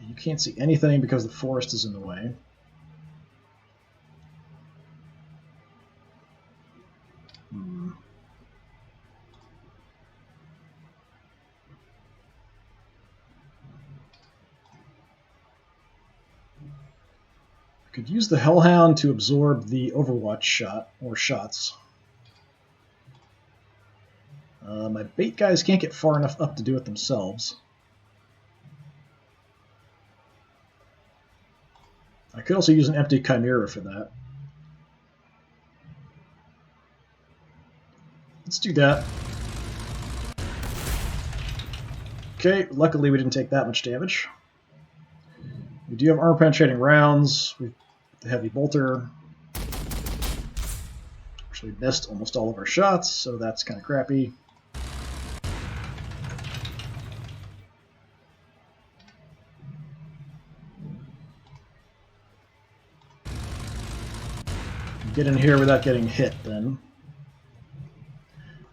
You can't see anything because the forest is in the way. Could use the Hellhound to absorb the Overwatch shot, or shots. My bait guys can't get far enough up to do it themselves. I could also use an empty Chimera for that. Let's do that. Okay, luckily we didn't take that much damage. We do have armor-penetrating rounds. We've the heavy bolter. Actually missed almost all of our shots, so that's kind of crappy. get in here without getting hit, then.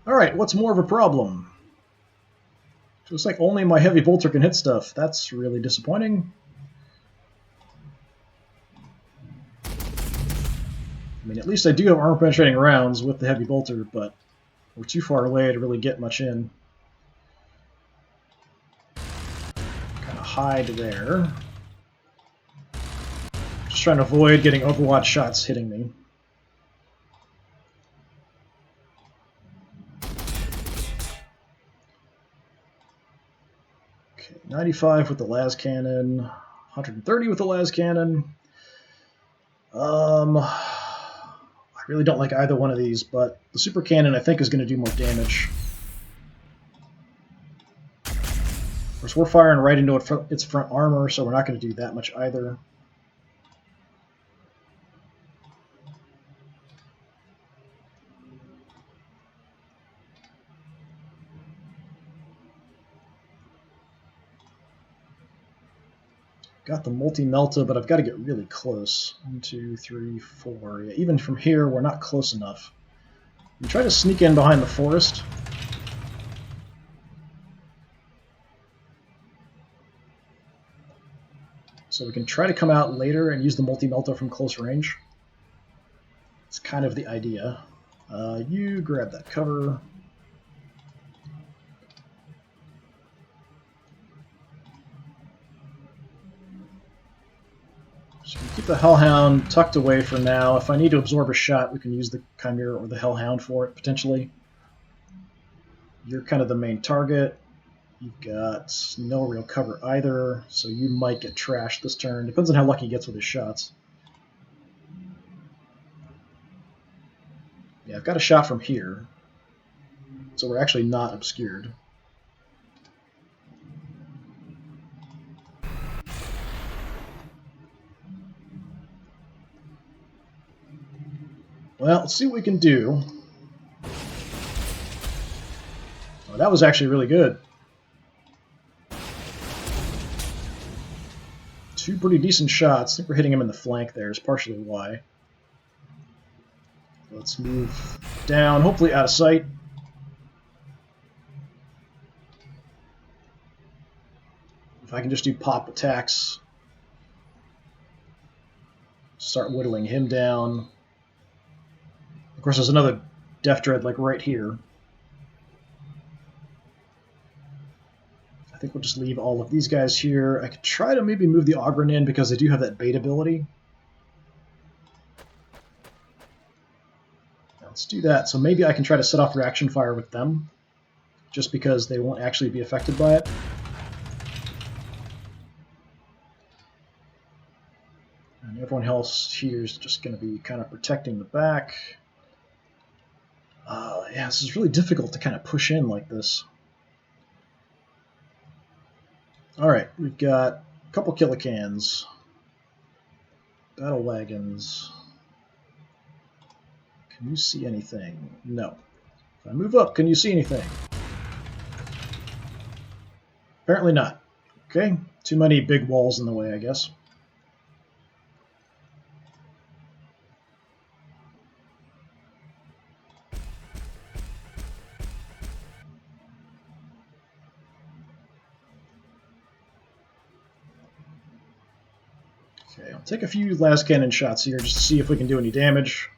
Alright, what's more of a problem? Looks like only my heavy bolter can hit stuff. That's really disappointing. I mean, at least I do have armor-penetrating rounds with the heavy bolter, but we're too far away to really get much in. Kind of hide there. Just trying to avoid getting Overwatch shots hitting me. Okay, 95 with the las cannon, 130 with the las cannon. I really don't like either one of these, but the super cannon I think is going to do more damage. Of course, we're firing right into its front armor, so we're not going to do that much either. Got the multi-melta, but I've got to get really close. 1, 2, 3, 4. Yeah, even from here, we're not close enough. We try to sneak in behind the forest. So we can try to come out later and use the multi-melta from close range. It's kind of the idea. You grab that cover. So we keep the Hellhound tucked away for now. If I need to absorb a shot, we can use the Chimera or the Hellhound for it, potentially. You're kind of the main target. You've got no real cover either, so you might get trashed this turn. Depends on how lucky he gets with his shots. Yeah, I've got a shot from here, so we're actually not obscured. Well, let's see what we can do. Oh, that was actually really good. 2 pretty decent shots. I think we're hitting him in the flank there is partially why. Let's move down, hopefully out of sight. If I can just do pop attacks. Start whittling him down. Of course, there's another Death Dread like right here. I think we'll just leave all of these guys here. I could try to maybe move the Ogryn in because they do have that bait ability. Now, let's do that. So maybe I can try to set off reaction fire with them, just because they won't actually be affected by it. And everyone else here is just going to be kind of protecting the back. Yeah, this is really difficult to kind of push in like this. Alright, we've got a couple killicans, battle wagons. Can you see anything? No. If I move up, can you see anything? Apparently not. Okay, too many big walls in the way, I guess. Okay, I'll take a few las cannon shots here just to see if we can do any damage.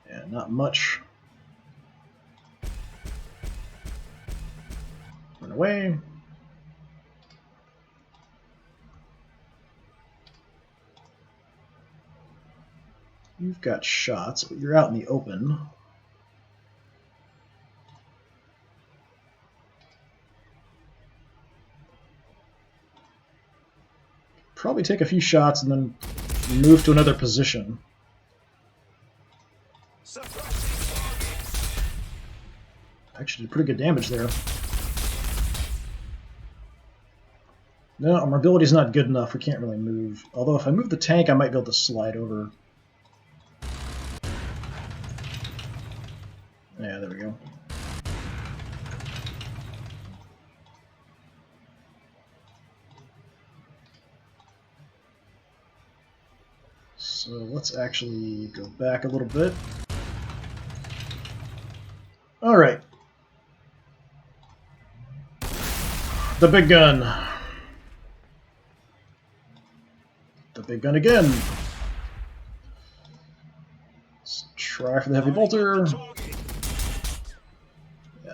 Yeah, not much. Run away. You've got shots, but you're out in the open. Probably take a few shots and then move to another position. Actually did pretty good damage there. No, our mobility's not good enough. We can't really move. Although if I move the tank, I might be able to slide over. Yeah, there we go. So let's actually go back a little bit. All right. The big gun. The big gun again. Let's try for the heavy bolter. Yeah.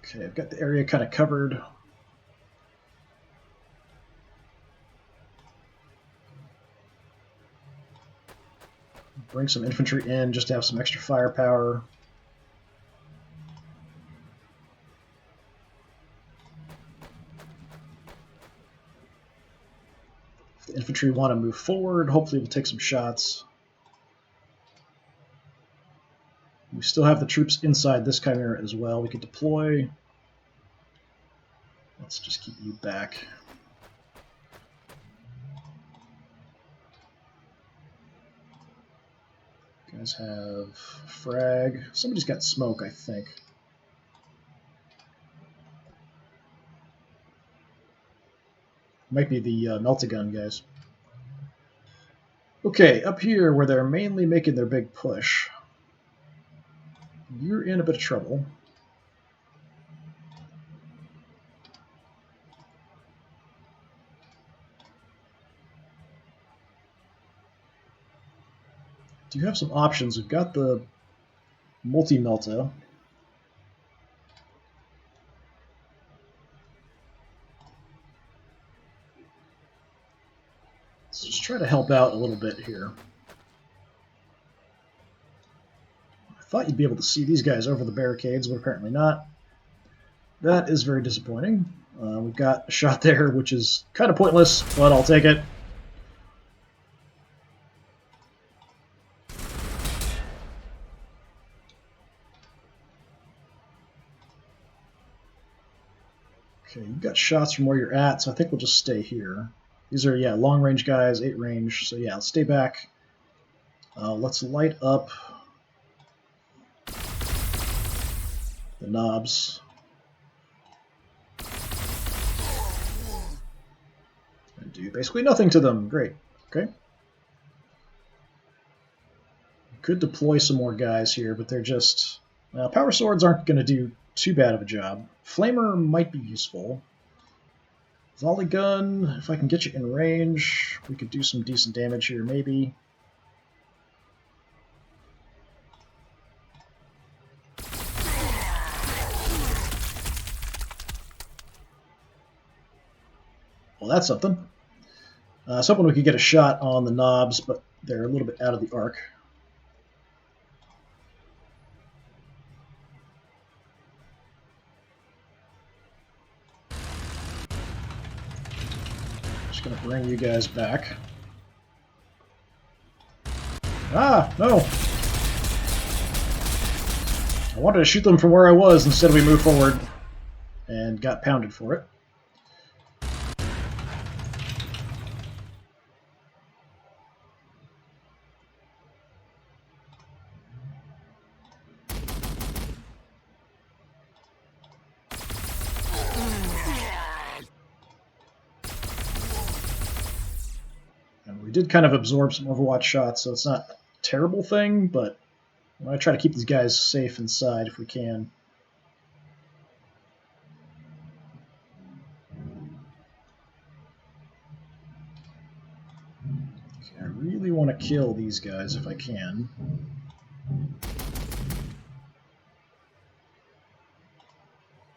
Okay, I've got the area kind of covered. Bring some infantry in just to have some extra firepower. If the infantry want to move forward, hopefully we'll take some shots. We still have the troops inside this chimera as well. We could deploy. Let's just keep you back. You guys have frag. Somebody's got smoke, I think. Might be the melt-a-gun guys. Okay, up here where they're mainly making their big push, you're in a bit of trouble. Do you have some options? We've got the multi-melta. Let's just try to help out a little bit here. I thought you'd be able to see these guys over the barricades, but apparently not. That is very disappointing. We've got a shot there, which is kind of pointless, but I'll take it. Okay, you've got shots from where you're at, so I think we'll just stay here. These are, yeah, long-range guys, 8 range, so yeah, let's stay back. Let's light up the knobs. And do basically nothing to them. Great. Okay. Could deploy some more guys here, but they're just... power swords aren't going to do too bad of a job. Flamer might be useful. Volley gun, if I can get you in range, we could do some decent damage here, maybe. Well, that's something. I was hoping we could get a shot on the knobs, but they're a little bit out of the arc. Just going to bring you guys back. Ah, no! I wanted to shoot them from where I was, instead we moved forward and got pounded for it. We did kind of absorb some Overwatch shots, so it's not a terrible thing, but I want to try to keep these guys safe inside if we can. Okay, I really want to kill these guys if I can.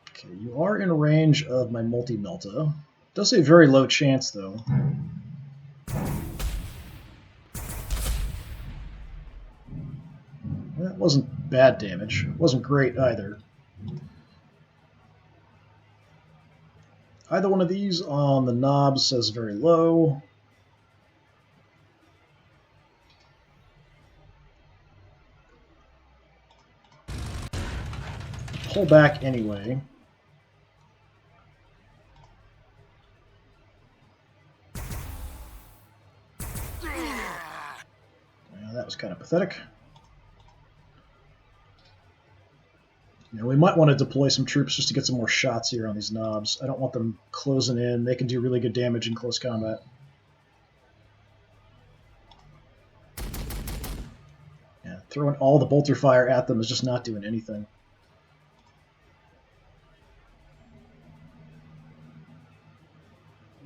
Okay, you are in range of my multi-melta. Does say very low chance, though. That wasn't bad damage. It wasn't great either. Either one of these on the knob says very low. Pull back anyway. Well, that was kind of pathetic. You know, we might want to deploy some troops just to get some more shots here on these knobs. I don't want them closing in. They can do really good damage in close combat. Yeah, throwing all the bolter fire at them is just not doing anything.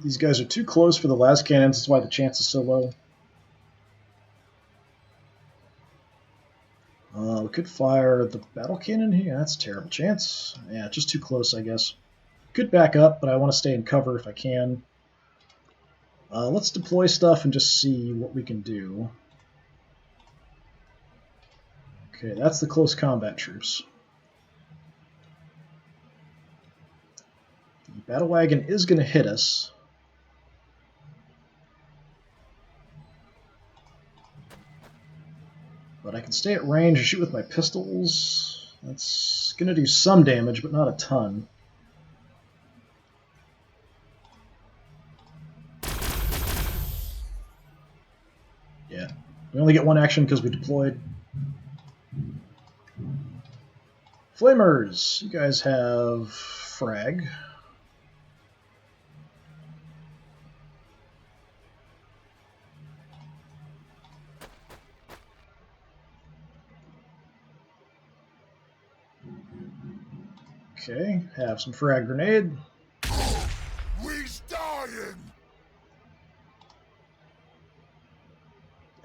These guys are too close for the las cannons. That's why the chance is so low. We could fire the battle cannon here. That's a terrible chance. Yeah, just too close, I guess. Could back up, but I want to stay in cover if I can. Let's deploy stuff and just see what we can do. Okay, that's the close combat troops. The battle wagon is going to hit us. But I can stay at range and shoot with my pistols. That's going to do some damage, but not a ton. Yeah, we only get one action because we deployed. Flamers, you guys have frag. Okay, have some frag grenade. We's dying.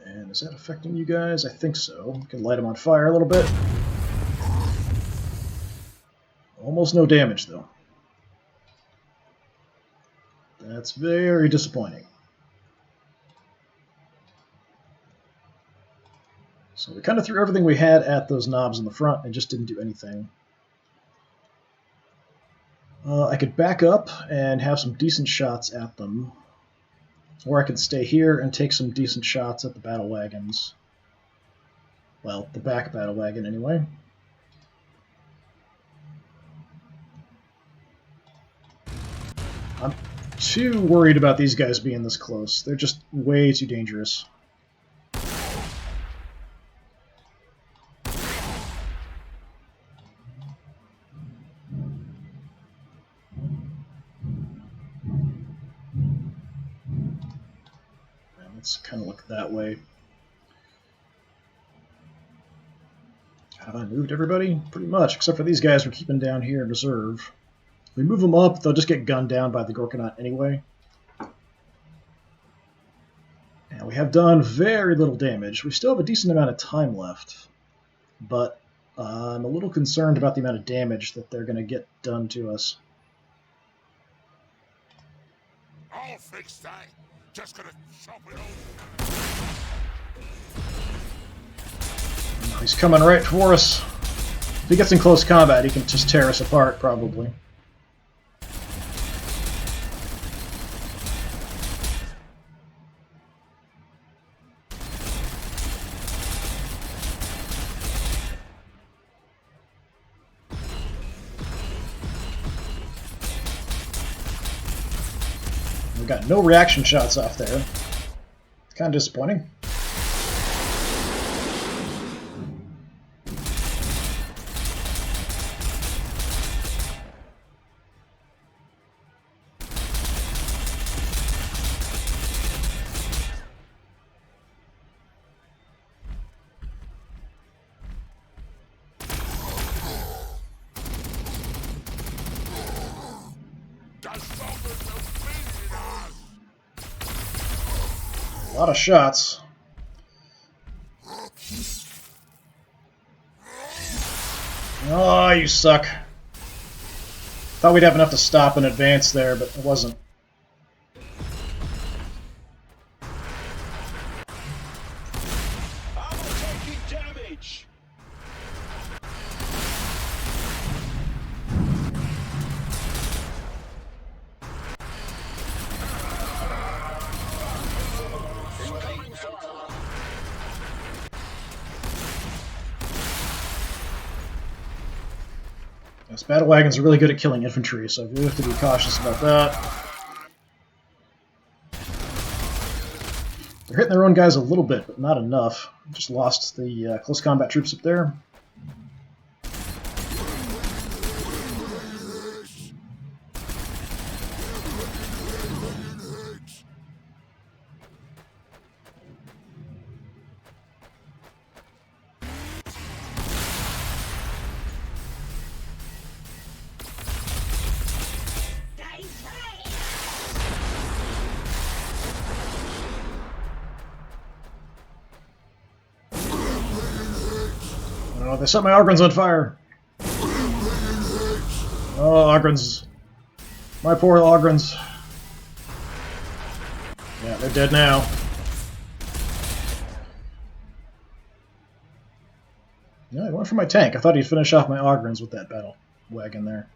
And is that affecting you guys? I think so. We can light them on fire a little bit. Almost no damage, though. That's very disappointing. So we kind of threw everything we had at those knobs in the front and just didn't do anything. I could back up and have some decent shots at them. Or I could stay here and take some decent shots at the battle wagons. Well, the back battle wagon, anyway. I'm too worried about these guys being this close. They're just way too dangerous. Let's kind of look that way. Have I moved everybody? Pretty much, except for these guys we're keeping down here in reserve. If we move them up, they'll just get gunned down by the Gorkanaut anyway. And we have done very little damage. We still have a decent amount of time left, but I'm a little concerned about the amount of damage that they're going to get done to us. I'll fix that. Just gonna chop it over. He's coming right for us. If he gets in close combat, he can just tear us apart, probably. We got no reaction shots off there. It's kind of disappointing. A lot of shots. Oh, you suck. Thought we'd have enough to stop and advance there, but it wasn't. I'm taking damage. Yes, battle wagons are really good at killing infantry, so we have to be cautious about that. They're hitting their own guys a little bit, but not enough. Just lost the close combat troops up there. Oh, they set my Ogrins on fire! Oh, Ogrins. My poor Ogrins. Yeah, they're dead now. Yeah, I went for my tank. I thought he'd finish off my Ogrins with that battle wagon there.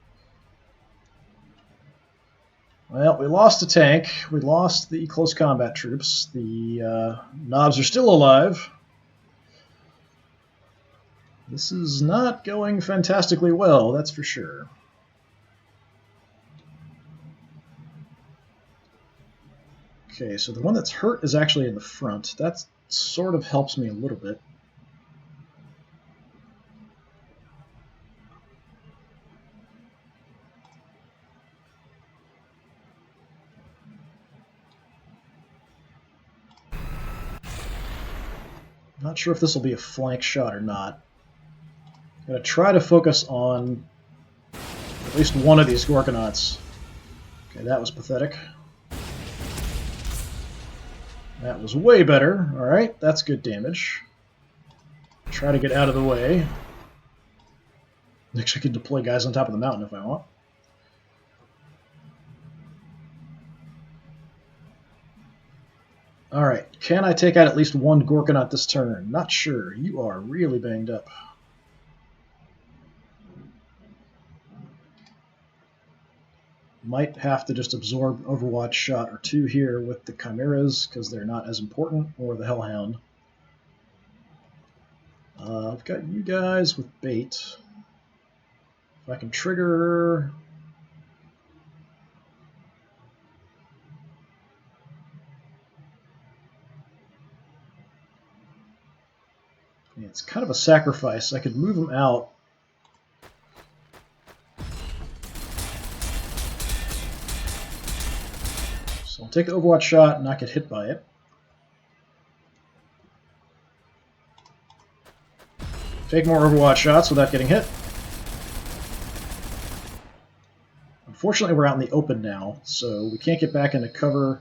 Well, we lost the tank. We lost the close combat troops. The knobs are still alive. This is not going fantastically well, that's for sure. Okay, so the one that's hurt is actually in the front. That sort of helps me a little bit. Not sure if this will be a flank shot or not. I'm going to try to focus on at least one of these Gorgonauts. Okay, that was pathetic. That was way better. Alright, that's good damage. Try to get out of the way. Actually, I could deploy guys on top of the mountain if I want. Alright, can I take out at least one Gorgonaut this turn? Not sure. You are really banged up. Might have to just absorb Overwatch shot or two here with the Chimeras, because they're not as important, or the Hellhound. I've got you guys with bait. If I can trigger... Yeah, it's kind of a sacrifice. I could move them out. So I'll take the Overwatch shot and not get hit by it. Take more Overwatch shots without getting hit. Unfortunately, we're out in the open now, so we can't get back into cover.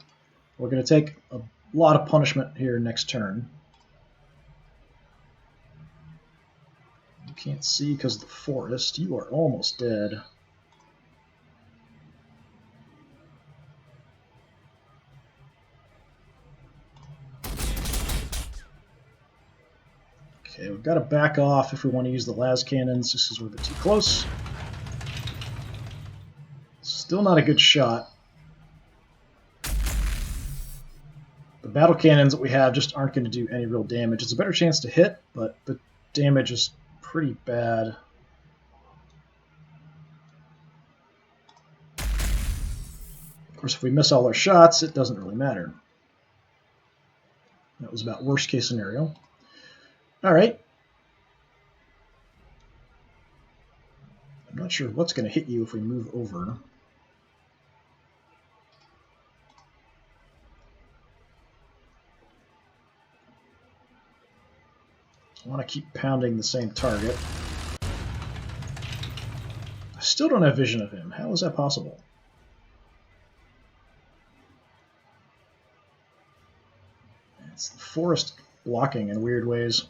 We're going to take a lot of punishment here next turn. You can't see because of the forest. You are almost dead. Okay, we've got to back off if we want to use the las cannons. This is a bit too close. Still not a good shot. The battle cannons that we have just aren't going to do any real damage. It's a better chance to hit, but the damage is pretty bad. Of course, if we miss all our shots, it doesn't really matter. That was about worst case scenario. All right. I'm not sure what's going to hit you if we move over. I want to keep pounding the same target. I still don't have vision of him. How is that possible? It's the forest blocking in weird ways.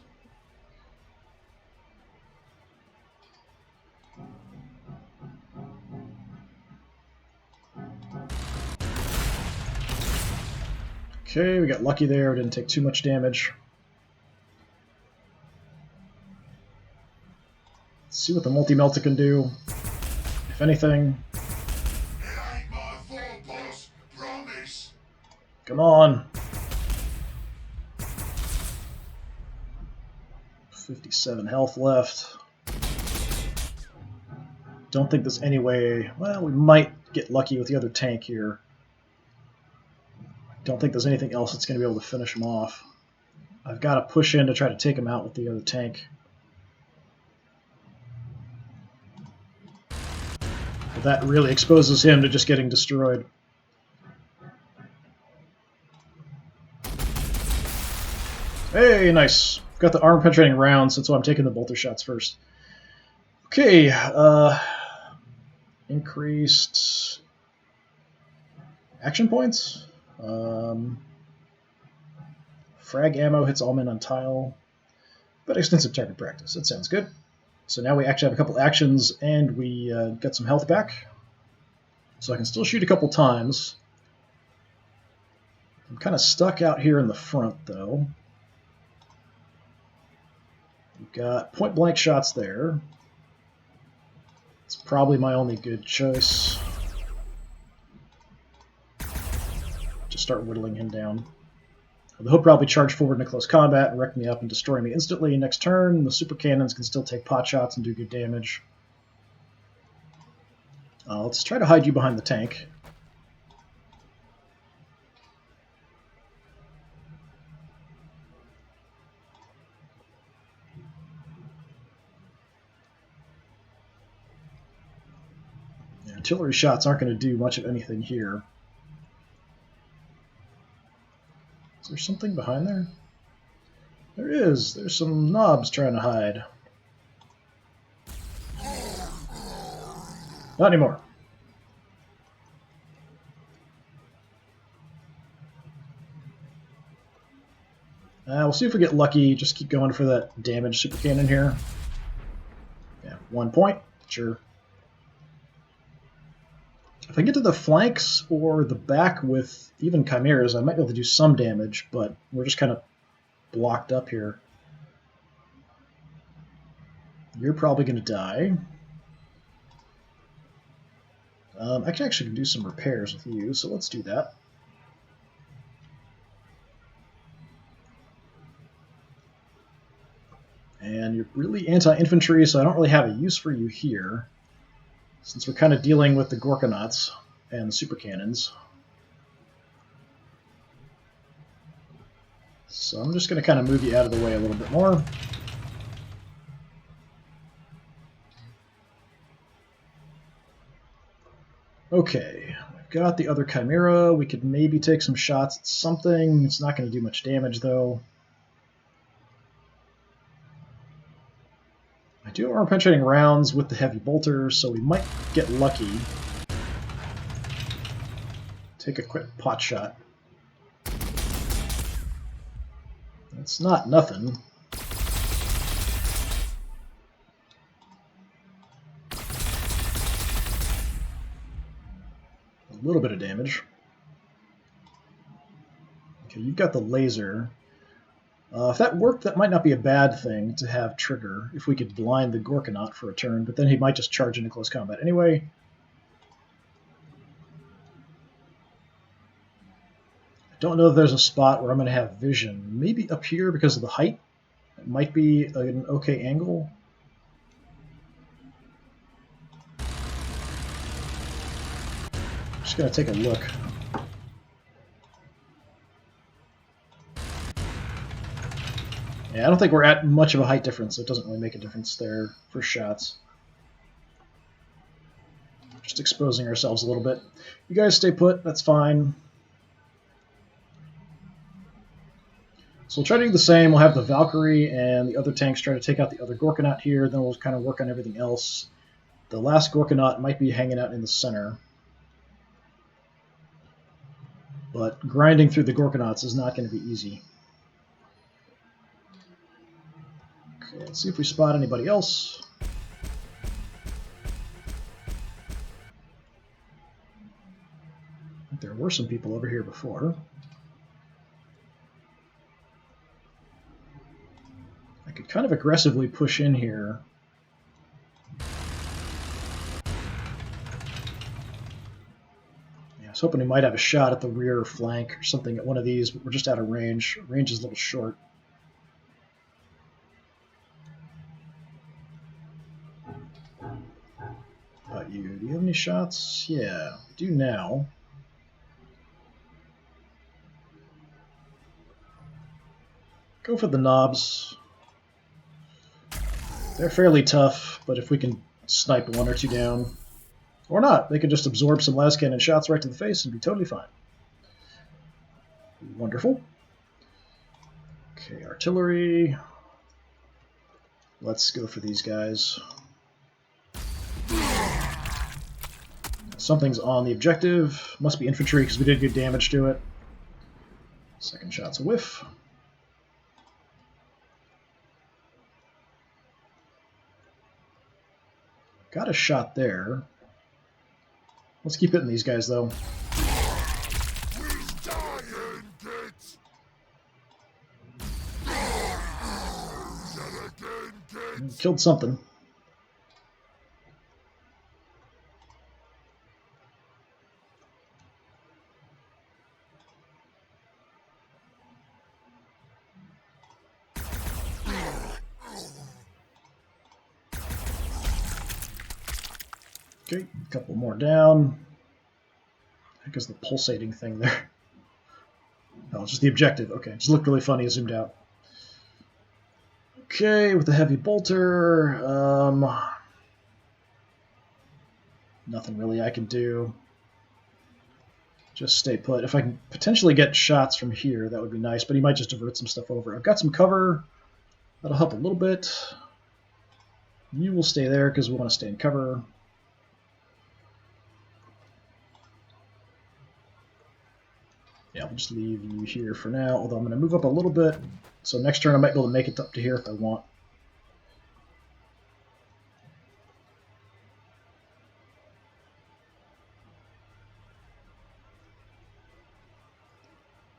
Okay, we got lucky there. We didn't take too much damage. Let's see what the multi-melta can do, if anything. Come on. 57 health left. Don't think there's any way... Well, we might get lucky with the other tank here. Don't think there's anything else that's going to be able to finish him off. I've got to push in to try to take him out with the other tank. But that really exposes him to just getting destroyed. Hey, nice. Got the armor-penetrating rounds, so I'm taking the bolter shots first. Okay, increased action points. Frag ammo hits all men on tile. But extensive target practice, that sounds good. So now we actually have a couple actions, and we get some health back. So I can still shoot a couple times. I'm kind of stuck out here in the front, though. We've got point-blank shots there. It's probably my only good choice. Just start whittling him down. He'll probably charge forward into close combat and wreck me up and destroy me instantly. Next turn, the super cannons can still take pot shots and do good damage. Let's try to hide you behind the tank. Yeah, artillery shots aren't going to do much of anything here. Is there something behind there? There is. There's some knobs trying to hide. Not anymore. We'll see if we get lucky. Just keep going for that damage super cannon here. Yeah, 1 point. Sure. If I get to the flanks or the back with even chimeras, I might be able to do some damage, but we're just kind of blocked up here. You're probably going to die. I can actually do some repairs with you, so let's do that. And you're really anti-infantry, so I don't really have a use for you here, since we're kind of dealing with the Gorkonauts and the super cannons. So I'm just going to kind of move you out of the way a little bit more. Okay, we've got the other Chimera. We could maybe take some shots at something. It's not going to do much damage, though. I do have armor penetrating rounds with the heavy bolters, so we might get lucky. Take a quick pot shot. It's not nothing. A little bit of damage. Okay, you've got the laser. If that worked, that might not be a bad thing to have trigger, if we could blind the Gorkonaut for a turn, but then he might just charge into close combat anyway. I don't know if there's a spot where I'm going to have vision. Maybe up here because of the height. It might be an okay angle. Just going to take a look. Yeah, I don't think we're at much of a height difference, so it doesn't really make a difference there for shots. Just exposing ourselves a little bit. You guys stay put, that's fine. So we'll try to do the same. We'll have the Valkyrie and the other tanks try to take out the other Gorkonaut here, then we'll kind of work on everything else. The last Gorkonaut might be hanging out in the center. But grinding through the Gorkonauts is not going to be easy. Okay, let's see if we spot anybody else. I think there were some people over here before. I could kind of aggressively push in here. Yeah, I was hoping we might have a shot at the rear flank or something at one of these, but we're just out of range. Range is a little short. Do you have any shots? Yeah, we do now. Go for the knobs. They're fairly tough, but if we can snipe one or two down, or not, they can just absorb some las cannon shots right to the face and be totally fine. Wonderful. Okay, artillery. Let's go for these guys. Something's on the objective. Must be infantry because we did good damage to it. Second shot's a whiff. Got a shot there. Let's keep hitting these guys, though. Killed something. Okay, a couple more down. I think it's the pulsating thing there. Oh, it's just the objective. Okay, just looked really funny zoomed out. Okay, with the heavy bolter, nothing really I can do. Just stay put. If I can potentially get shots from here, that would be nice, but he might just divert some stuff over. I've got some cover. That'll help a little bit. You will stay there because we want to stay in cover. Yeah, we'll just leave you here for now, although I'm going to move up a little bit. So next turn I might be able to make it up to here if I want.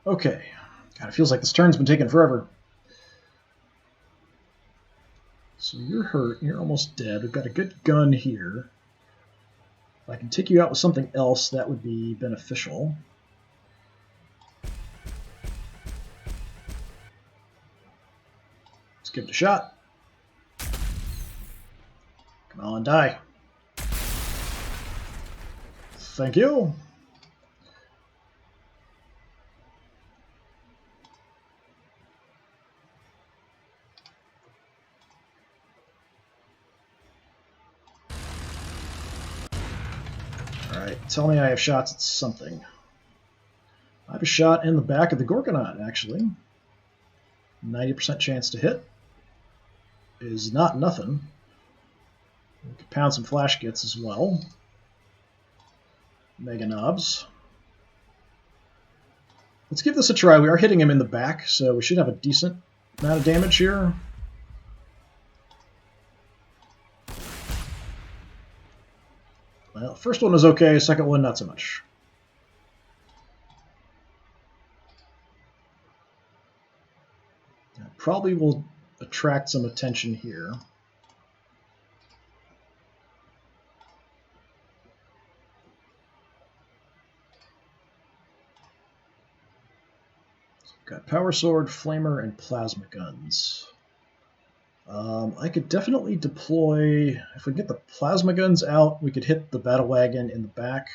Okay. God, it feels like this turn's been taking forever. So you're hurt. You're almost dead. We've got a good gun here. If I can take you out with something else, that would be beneficial. Let's give it a shot. Come on, die. Thank you. Alright, tell me I have shots at something. I have a shot in the back of the Gorgonaut, actually. 90% chance to hit. Is not nothing. We could pound some flash gets as well. Mega knobs. Let's give this a try. We are hitting him in the back, so we should have a decent amount of damage here. Well, first one was okay, second one not so much. That probably will attract some attention here. Got Power Sword, Flamer, and Plasma Guns. I could definitely deploy... If we get the Plasma Guns out, we could hit the Battle Wagon in the back.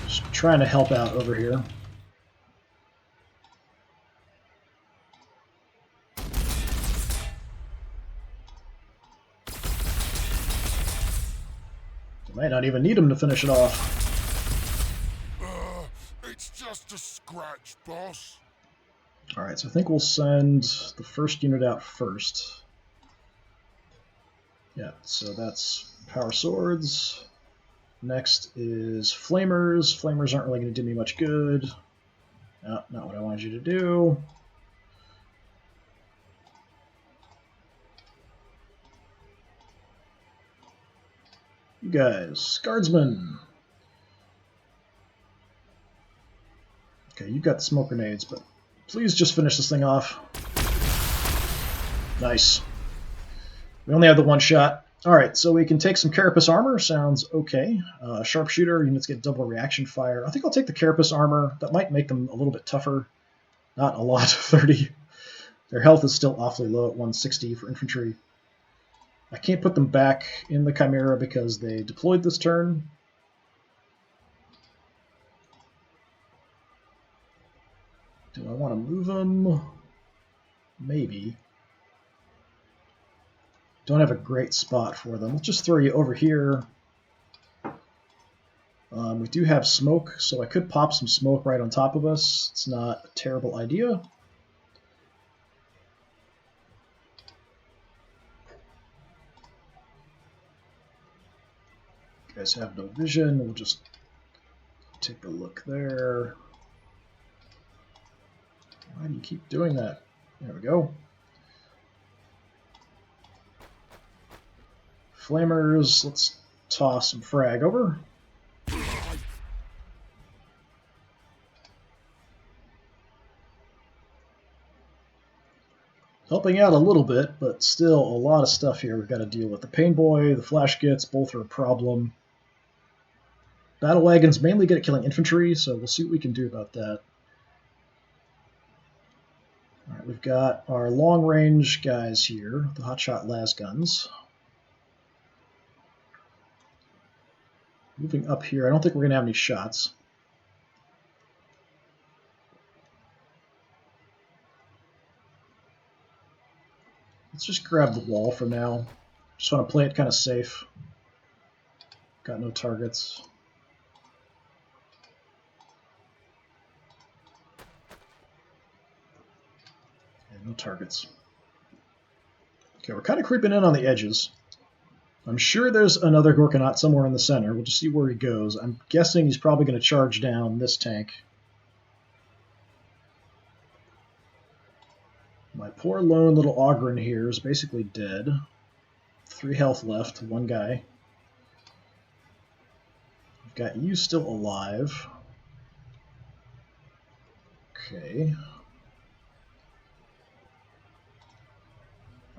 Just trying to help out over here. Might not even need him to finish it off. It's just a scratch, boss. Alright, so I think we'll send the first unit out first. Yeah, so that's Power Swords. Next is Flamers. Flamers aren't really going to do me much good. No, not what I wanted you to do. You guys, Guardsmen. Okay, you got the smoke grenades, but please just finish this thing off. Nice. We only have the one shot. Alright, so we can take some Carapace armor. Sounds okay. Sharpshooter, units get double reaction fire. I think I'll take the Carapace armor. That might make them a little bit tougher. Not a lot, 30. Their health is still awfully low at 160 for infantry. I can't put them back in the Chimera because they deployed this turn. Do I want to move them? Maybe. Don't have a great spot for them. Let's just throw you over here. We do have smoke, so I could pop some smoke right on top of us. It's not a terrible idea. You guys have no vision. We'll just take a look there. Why do you keep doing that? There we go. Flamers, let's toss some frag over. Helping out a little bit, but still a lot of stuff here we've got to deal with. The Pain Boy, the Flash Gits, both are a problem. Battle Wagons mainly good at killing infantry, so we'll see what we can do about that. Alright, we've got our long-range guys here, the Hotshot las guns. Moving up here, I don't think we're going to have any shots. Let's just grab the wall for now. Just want to play it kind of safe. Got no targets. And no targets. Okay, we're kind of creeping in on the edges. I'm sure there's another Gorkanaut somewhere in the center. We'll just see where he goes. I'm guessing he's probably going to charge down this tank. My poor lone little Ogren here is basically dead. 3 health left, 1 guy. I've got you still alive. Okay.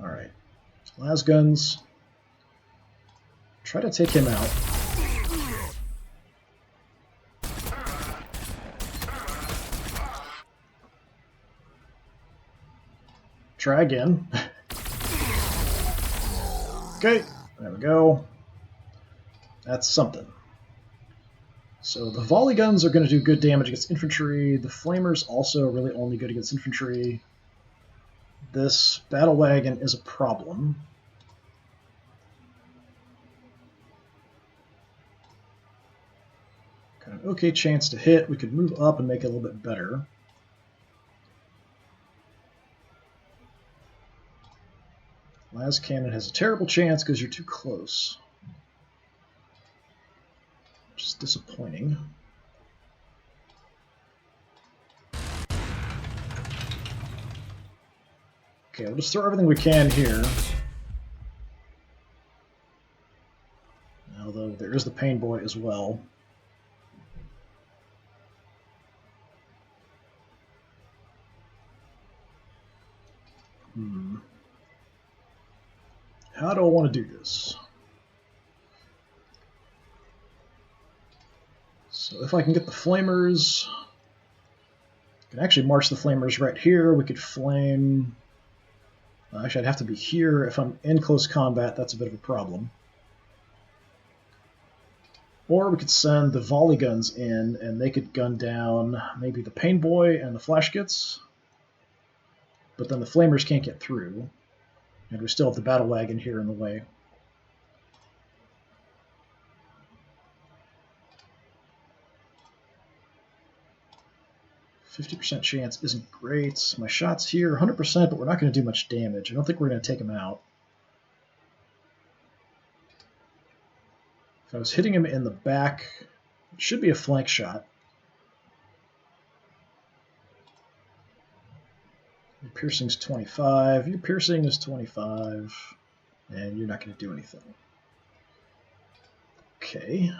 Alright. Las guns. Try to take him out. Try again. Okay, there we go. That's something. So the volley guns are going to do good damage against infantry. The flamers also really only good against infantry. This battle wagon is a problem. Got an okay chance to hit. We could move up and make it a little bit better. Las Cannon has a terrible chance because you're too close. Which is disappointing. Okay, we'll just throw everything we can here. Although there is the Pain Boy as well. How do I want to do this? So if I can get the flamers, I can actually march the flamers right here. We could flame. Actually, I'd have to be here. If I'm in close combat, that's a bit of a problem. Or we could send the volley guns in, and they could gun down maybe the Pain Boy and the Flash Gits. But then the flamers can't get through. And we still have the battle wagon here in the way. %50 chance isn't great. My shot's here, 100%, but we're not going to do much damage. I don't think we're going to take him out. If I was hitting him in the back, it should be a flank shot. Your piercing's 25, your piercing is 25, and you're not going to do anything. Okay.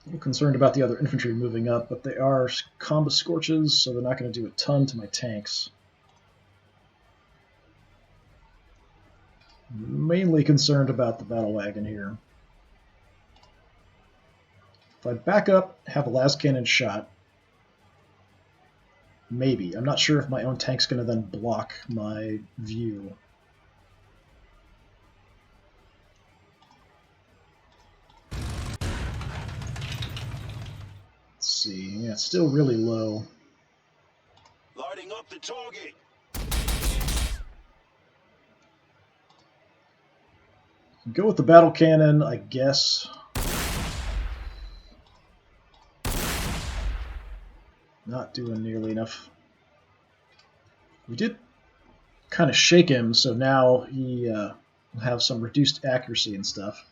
A little concerned about the other infantry moving up, but they are combo scorches, so they're not going to do a ton to my tanks. Mainly concerned about the battle wagon here. If I back up, have a las cannon shot, maybe. I'm not sure if my own tank's going to then block my view. See, yeah, it's still really low. Lighting up the target. Go with the battle cannon, I guess. Not doing nearly enough. We did kind of shake him, so now he will have some reduced accuracy and stuff.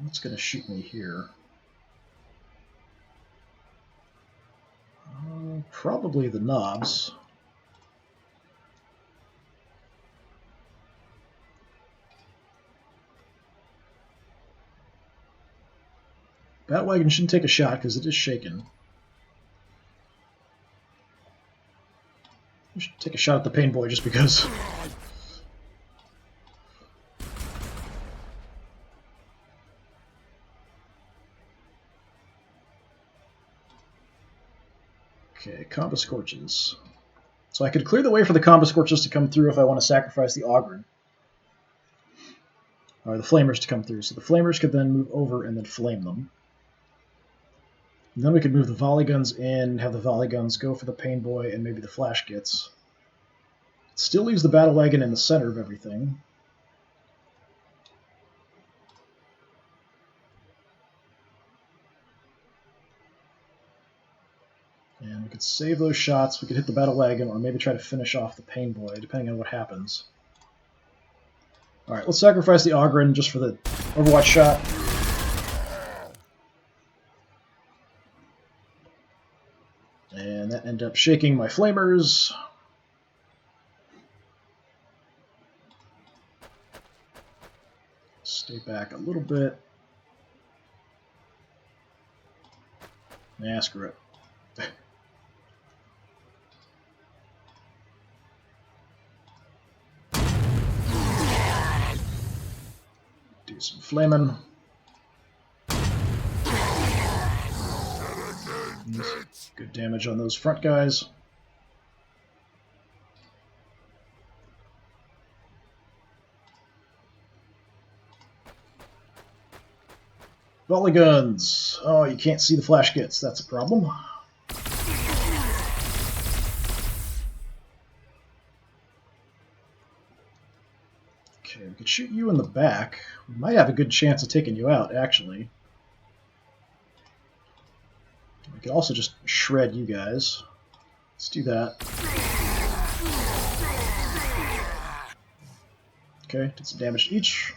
What's going to shoot me here? Probably the knobs. Batwagon shouldn't take a shot because it is shaken. We should take a shot at the Pain Boy just because. Okay, Combo Scorches. So I could clear the way for the Combo Scorches to come through if I want to sacrifice the Augurin. Or the Flamers to come through. So the Flamers could then move over and then flame them. And then we could move the Volley Guns in, have the Volley Guns go for the Pain Boy and maybe the Flash Gits. It still leaves the Battle Wagon in the center of everything. And we could save those shots, we could hit the Battle Wagon, or maybe try to finish off the Pain Boy, depending on what happens. Alright, let's sacrifice the Augurin just for the Overwatch shot. And that ended up shaking my Flamers. Stay back a little bit. Nah, screw it. Do some flaming. Good damage on those front guys. Volley guns. Oh, you can't see the Flash Gits. That's a problem. Okay, we could shoot you in the back. We might have a good chance of taking you out, actually. We could also just shred you guys. Let's do that. Okay, did some damage to each.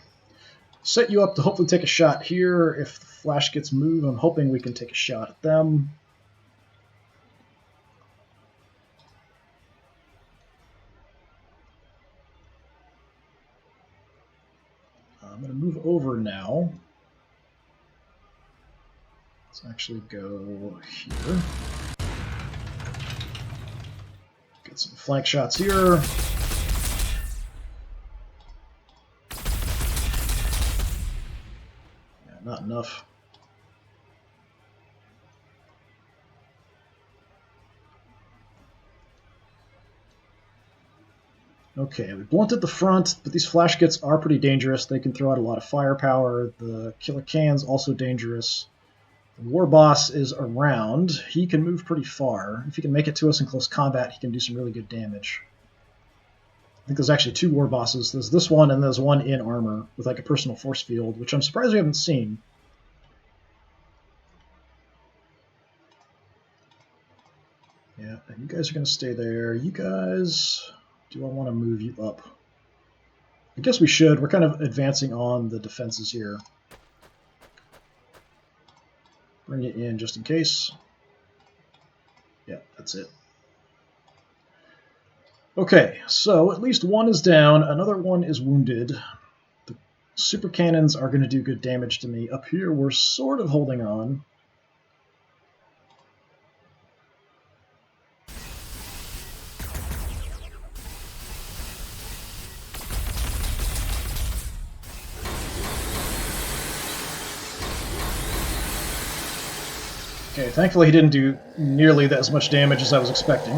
Set you up to hopefully take a shot here. If the Flash Gits move, I'm hoping we can take a shot at them. I'm going to move over now. Let's actually go here. Get some flank shots here. Yeah, not enough. Okay, we blunted the front, but these Flash Gits are pretty dangerous. They can throw out a lot of firepower. The Killer Can's also dangerous. The War Boss is around. He can move pretty far. If he can make it to us in close combat, he can do some really good damage. I think there's actually two War Bosses. There's this one, and there's one in armor with like a personal force field, which I'm surprised we haven't seen. Yeah, and you guys are going to stay there. You guys... Do I want to move you up? I guess we should. We're kind of advancing on the defenses here. Bring it in just in case. Yeah, that's it. Okay, so at least one is down. Another one is wounded. The super cannons are going to do good damage to me. Up here, we're sort of holding on. Okay, thankfully he didn't do nearly as much damage as I was expecting.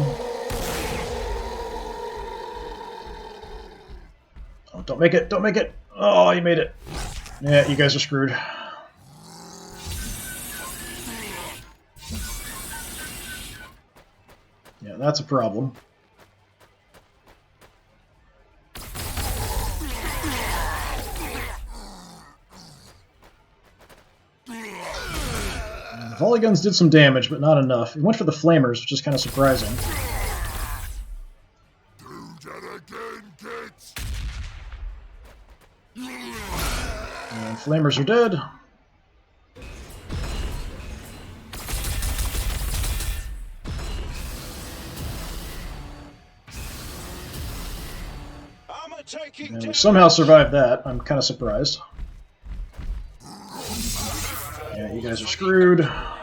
Oh, don't make it! Don't make it! Oh, you made it! Yeah, you guys are screwed. Yeah, that's a problem. Volley guns did some damage, but not enough. It went for the flamers, which is kind of surprising. Do that again, kids. And flamers are dead. And we somehow survived that. I'm kind of surprised. Yeah, you guys are screwed. Yeah,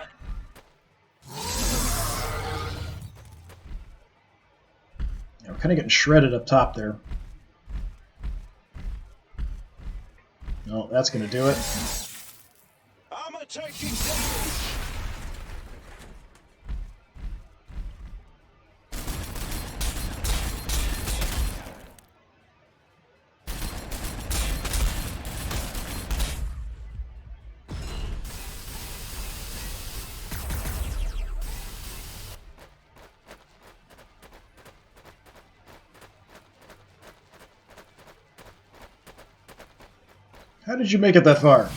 we're kind of getting shredded up top there. No, that's going to do it. I'm taking damage. How did you make it that far?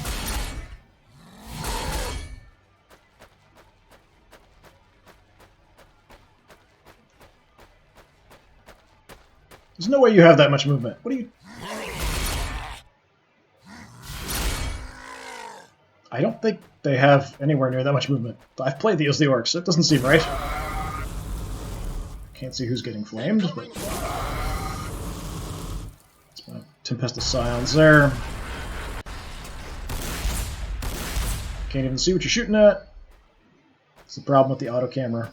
There's no way you have that much movement. What are you... I don't think they have anywhere near that much movement. I've played the orcs. It doesn't seem right. Can't see who's getting flamed, but... It's my Tempestus Scions there. Can't even see what you're shooting at. It's the problem with the auto camera.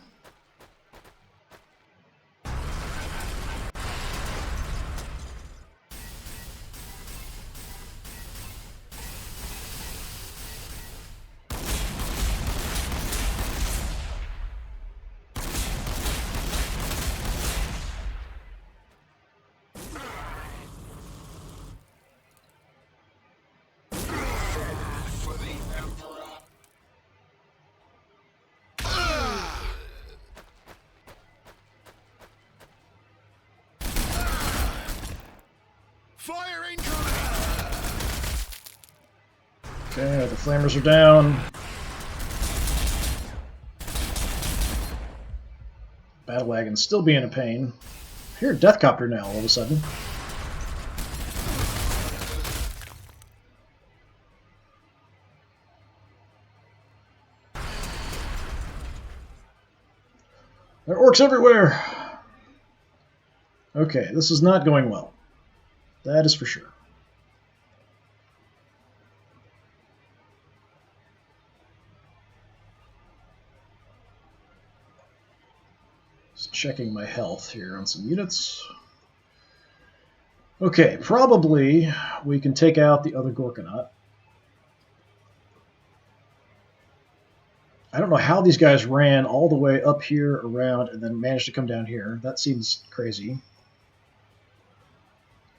Fire incoming! Okay, the flamers are down. Battle wagon's still being a pain. I hear Deathcopter now all of a sudden. There are orcs everywhere! Okay, this is not going well. That is for sure. Just checking my health here on some units. Okay, probably we can take out the other Gorkanaut. I don't know how these guys ran all the way up here around and then managed to come down here. That seems crazy.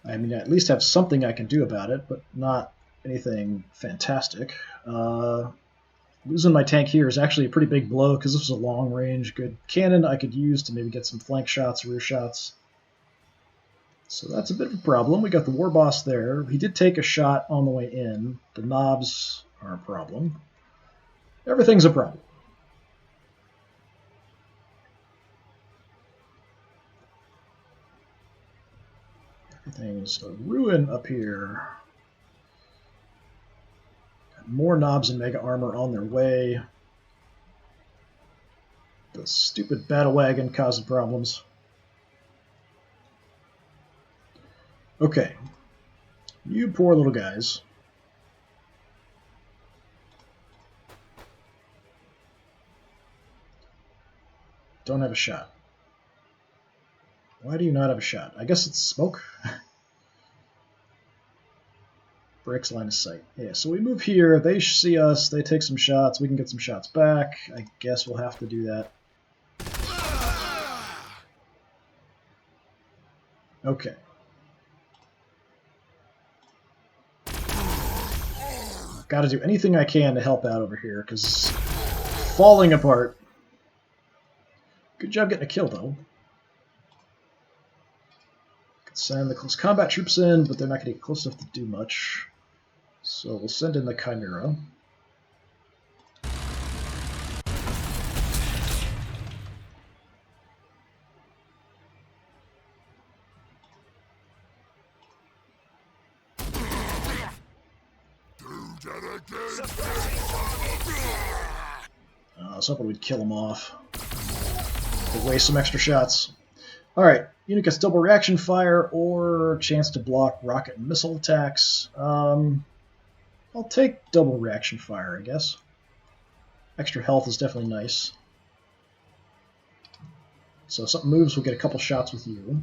I mean, I at least have something I can do about it, but not anything fantastic. Losing my tank here is actually a pretty big blow because this was a long-range good cannon I could use to maybe get some flank shots, rear shots. So that's a bit of a problem. We got the war boss there. He did take a shot on the way in. The knobs are a problem. Everything's a problem. Everything's a ruin up here. Got more knobs and mega armor on their way. The stupid battle wagon causing problems. Okay. You poor little guys. Don't have a shot. Why do you not have a shot? I guess it's smoke. Breaks line of sight. Yeah, so we move here. They see us. They take some shots. We can get some shots back. I guess we'll have to do that. Okay. Got to do anything I can to help out over here, because it's falling apart. Good job getting a kill, though. Could send the close combat troops in, but they're not going to get close enough to do much. So we'll send in the Chimera. I was hoping we'd kill him off. To waste some extra shots. Alright, unit gets double reaction fire or chance to block rocket and missile attacks. I'll take double reaction fire, I guess. Extra health is definitely nice. So if something moves, we'll get a couple shots with you.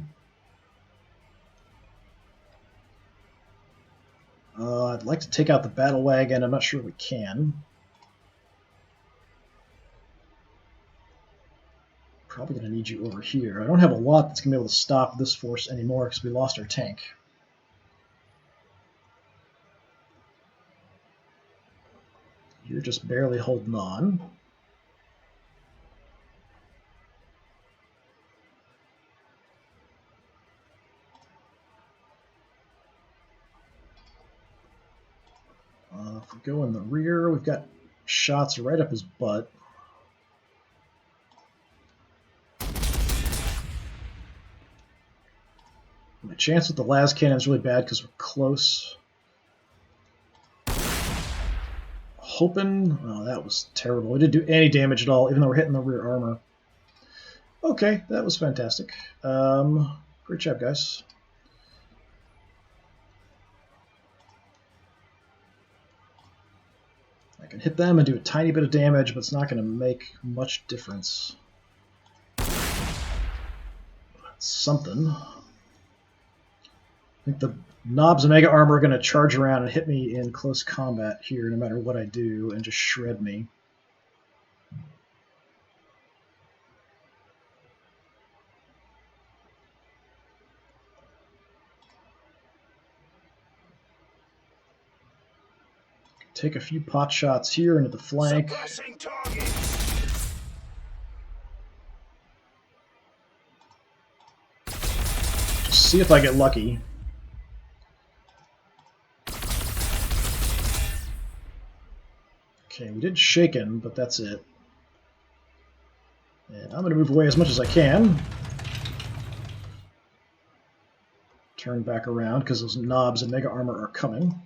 I'd like to take out the battle wagon. I'm not sure we can. Probably going to need you over here. I don't have a lot that's going to be able to stop this force anymore because we lost our tank. You're just barely holding on. If we go in the rear, we've got shots right up his butt. My chance with the las cannon is really bad because we're close. Hoping... Oh, that was terrible. We didn't do any damage at all, even though we're hitting the rear armor. Okay, that was fantastic. Great job, guys. I can hit them and do a tiny bit of damage, but it's not going to make much difference. That's something. I think the knobs and mega armor are going to charge around and hit me in close combat here, no matter what I do, and just shred me. Take a few pot shots here into the flank. Just see if I get lucky. Okay, we did shaken, but that's it. And I'm going to move away as much as I can. Turn back around because those knobs and mega armor are coming.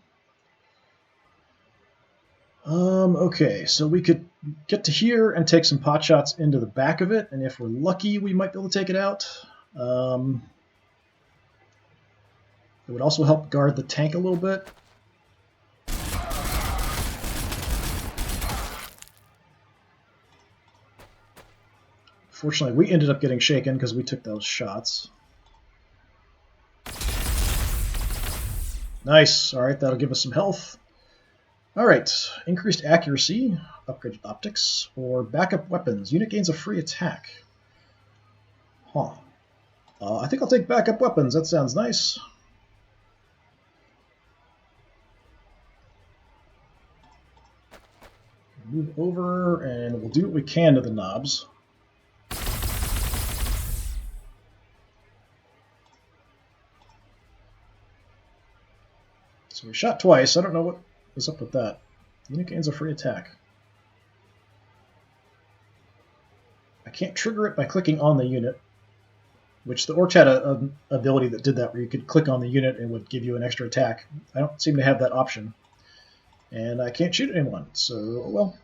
Okay, so we could get to here and take some pot shots into the back of it, and if we're lucky, we might be able to take it out. It would also help guard the tank a little bit. Fortunately, we ended up getting shaken because we took those shots. Nice. All right, that'll give us some health. All right, increased accuracy, upgraded optics, or backup weapons. Unit gains a free attack. Huh. I think I'll take backup weapons. That sounds nice. Move over, and we'll do what we can to the knobs. So we shot twice. I don't know what was up with that. Unit gains a free attack. I can't trigger it by clicking on the unit, which the orcs had an ability that did that, where you could click on the unit and it would give you an extra attack. I don't seem to have that option. And I can't shoot anyone, so, well.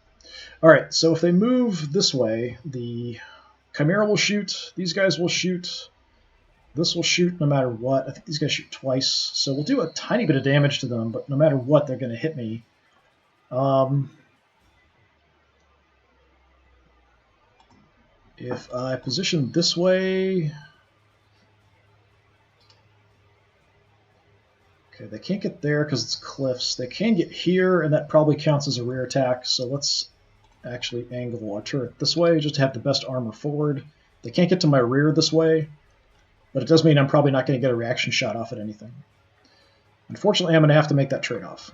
Alright, so if they move this way, the Chimera will shoot, these guys will shoot, this will shoot no matter what. I think these guys shoot twice, so we'll do a tiny bit of damage to them, but no matter what, they're going to hit me. If I position this way... Okay, they can't get there because it's cliffs. They can get here, and that probably counts as a rear attack, so let's actually angle our turret this way just to have the best armor forward. They can't get to my rear this way, but it does mean I'm probably not going to get a reaction shot off at anything. Unfortunately, I'm going to have to make that trade-off.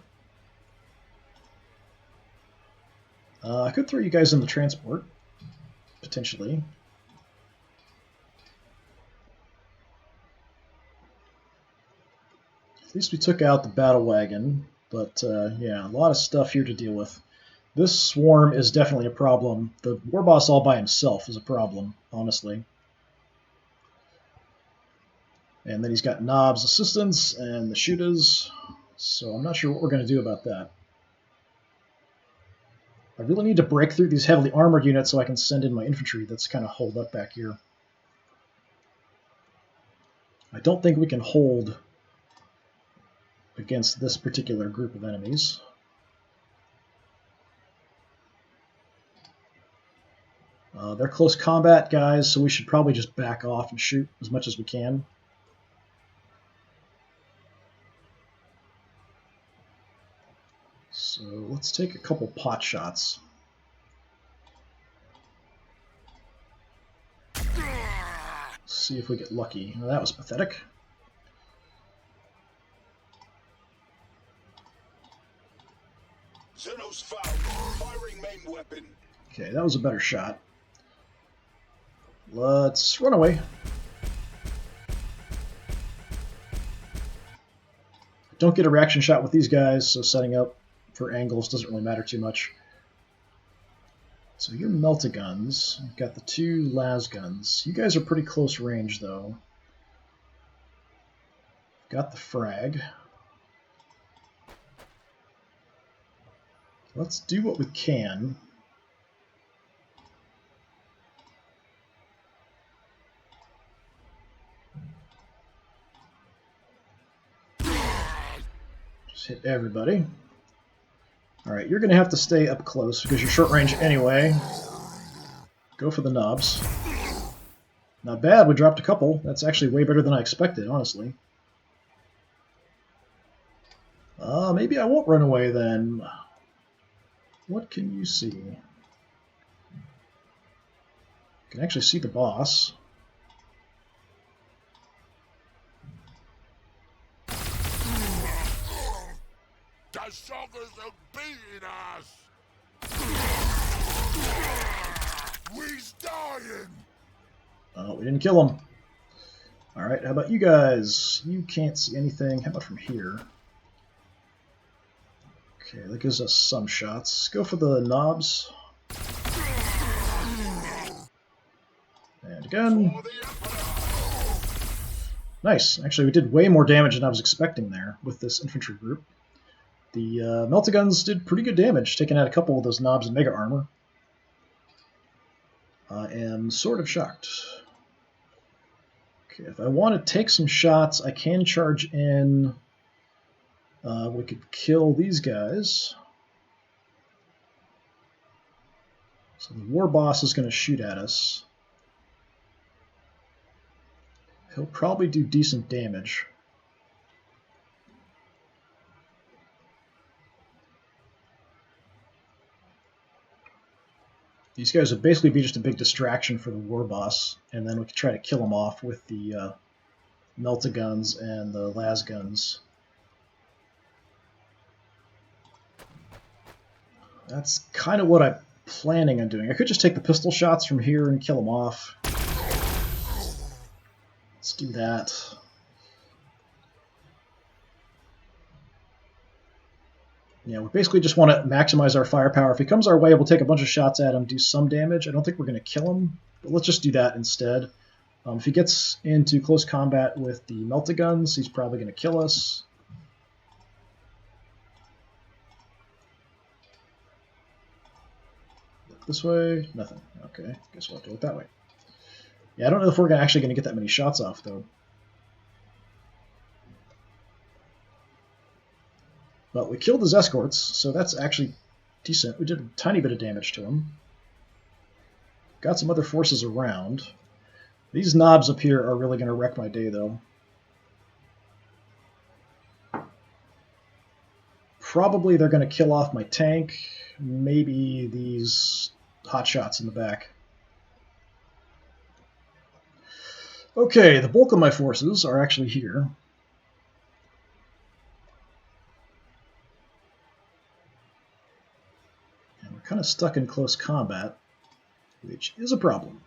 I could throw you guys in the transport, potentially. At least we took out the battle wagon, but yeah, a lot of stuff here to deal with. This swarm is definitely a problem. The war boss all by himself is a problem, honestly. And then he's got Knob's assistants and the shooters, so I'm not sure what we're going to do about that. I really need to break through these heavily armored units so I can send in my infantry that's kind of holed up back here. I don't think we can hold against this particular group of enemies. They're close combat guys, so we should probably just back off and shoot as much as we can. So let's take a couple pot shots. See if we get lucky. Well, that was pathetic. Xenos found. Firing main weapon. Okay, that was a better shot. Let's run away. Don't get a reaction shot with these guys, so setting up for angles doesn't really matter too much. So your Meltaguns, you've got the two las guns. You guys are pretty close range, though. Got the frag. Let's do what we can. Just hit everybody. Alright, you're going to have to stay up close because you're short range anyway. Go for the knobs. Not bad, we dropped a couple. That's actually way better than I expected, honestly. Maybe I won't run away then. What can you see? You can actually see the boss. The suckers are beating us! We's dying! Oh, we didn't kill him. Alright, how about you guys? You can't see anything. How about from here? Okay, that gives us some shots. Go for the knobs. And again. Nice. Actually, we did way more damage than I was expecting there with this infantry group. The Meltaguns did pretty good damage, taking out a couple of those knobs and mega armor. I am sort of shocked. Okay, if I want to take some shots, I can charge in. We could kill these guys. So the war boss is going to shoot at us. He'll probably do decent damage. These guys would basically be just a big distraction for the war boss, and then we could try to kill him off with the Meltaguns and the las guns. That's kind of what I'm planning on doing. I could just take the pistol shots from here and kill him off. Let's do that. Yeah, we basically just want to maximize our firepower. If he comes our way, we'll take a bunch of shots at him, do some damage. I don't think we're going to kill him, but let's just do that instead. If he gets into close combat with the Meltaguns, he's probably going to kill us. Look this way, nothing. Okay, guess we'll have to look that way. Yeah, I don't know if we're actually going to get that many shots off, though. But we killed his escorts, so that's actually decent. We did a tiny bit of damage to him. Got some other forces around. These knobs up here are really going to wreck my day, though. Probably they're going to kill off my tank. Maybe these hotshots in the back. Okay, the bulk of my forces are actually here. Kind of stuck in close combat, which is a problem.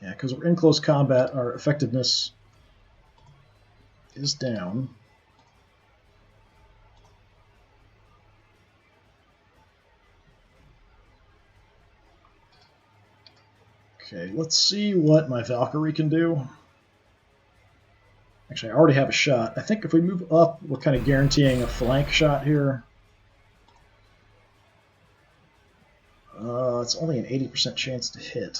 Yeah, because we're in close combat, our effectiveness is down. Okay, let's see what my Valkyrie can do. Actually, I already have a shot. I think if we move up, we're kind of guaranteeing a flank shot here. It's only an 80% chance to hit.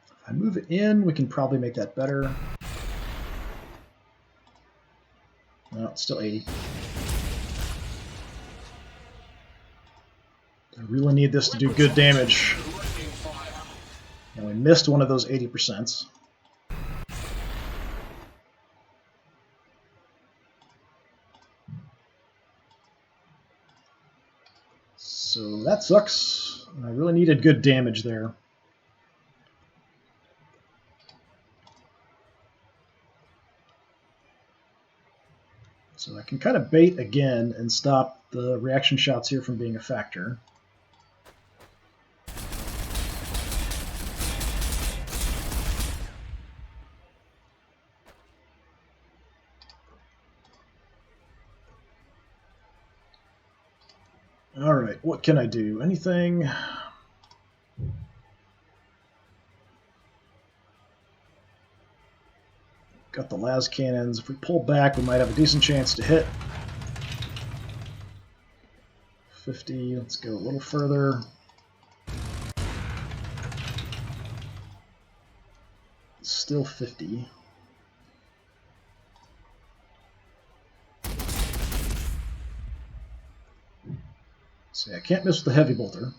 If I move it in, we can probably make that better. No, it's still 80. I really need this to do good damage. And we missed one of those 80%. So that sucks. I really needed good damage there. So I can kind of bait again and stop the reaction shots here from being a factor. Alright, what can I do? Anything? Got the las cannons. If we pull back, we might have a decent chance to hit. 50, let's go a little further. Still 50. See, I can't miss with the heavy bolter.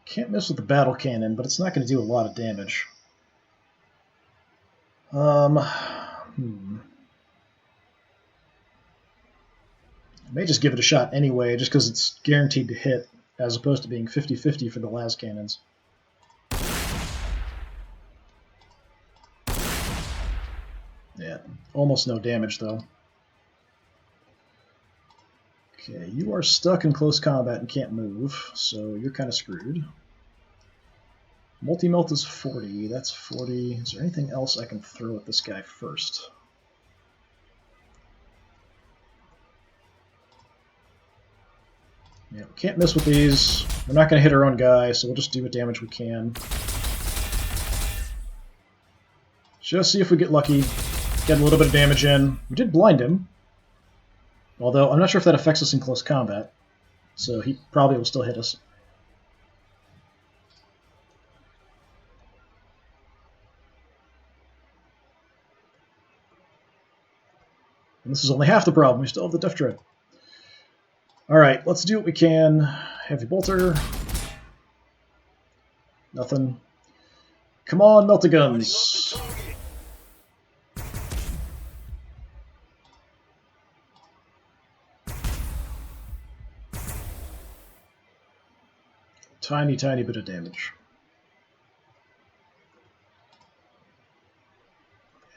Can't miss with the battle cannon, but it's not going to do a lot of damage. I may just give it a shot anyway, just because it's guaranteed to hit, as opposed to being 50-50 for the las cannons. Yeah, almost no damage, though. Okay, you are stuck in close combat and can't move, so you're kind of screwed. Multi-melt is 40, that's 40. Is there anything else I can throw at this guy first? Yeah, we can't miss with these. We're not going to hit our own guy, so we'll just do what damage we can. Just see if we get lucky. Get a little bit of damage in. We did blind him. Although, I'm not sure if that affects us in close combat. So he probably will still hit us. And this is only half the problem. We still have the Death Dread. Alright, let's do what we can. Heavy bolter. Nothing. Come on, melt-a-guns. Tiny, tiny bit of damage.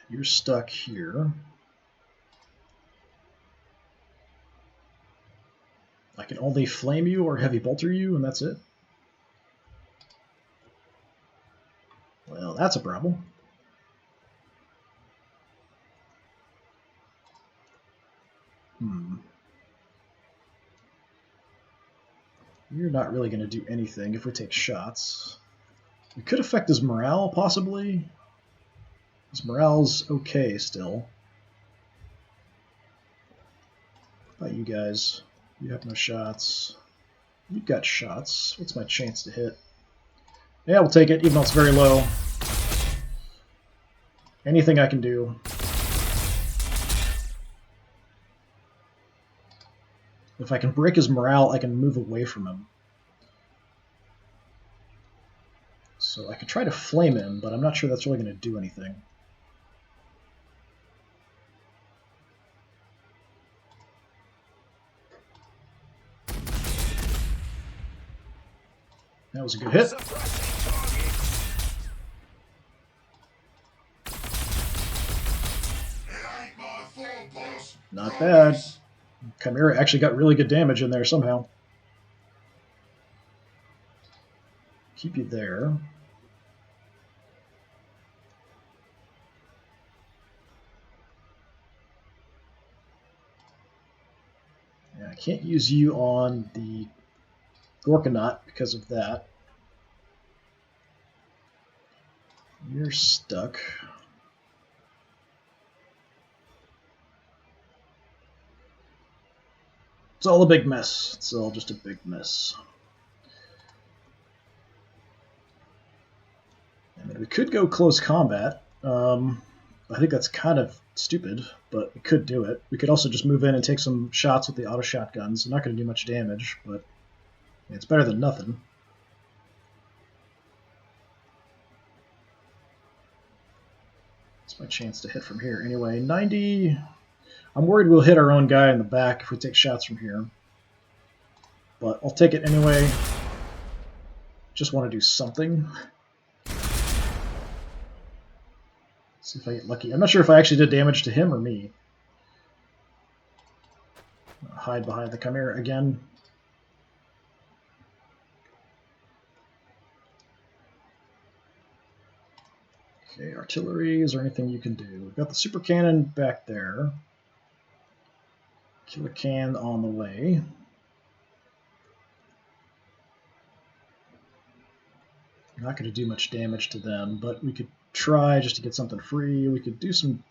You're stuck here. I can only flame you or heavy bolter you, and that's it. Well, that's a problem. You're not really going to do anything if we take shots. We could affect his morale, possibly. His morale's okay still. How about you guys? You have no shots. You've got shots. What's my chance to hit? Yeah, we'll take it, even though it's very low. Anything I can do. If I can break his morale, I can move away from him. So I could try to flame him, but I'm not sure that's really going to do anything. That was a good hit. Not bad. Chimera actually got really good damage in there somehow. Keep you there. Yeah, I can't use you on the Gorkanaut because of that. You're stuck. It's all a big mess. It's all just a big mess. I mean, we could go close combat. I think that's kind of stupid, but we could do it. We could also just move in and take some shots with the auto shotguns. Not going to do much damage, but it's better than nothing. It's my chance to hit from here. Anyway, 90... I'm worried we'll hit our own guy in the back if we take shots from here. But I'll take it anyway. Just want to do something. See if I get lucky. I'm not sure if I actually did damage to him or me. I'll hide behind the Chimera again. Okay, artillery. Is there anything you can do? We've got the super cannon back there. Killer can on the way. Not going to do much damage to them, but we could try just to get something free. We could do some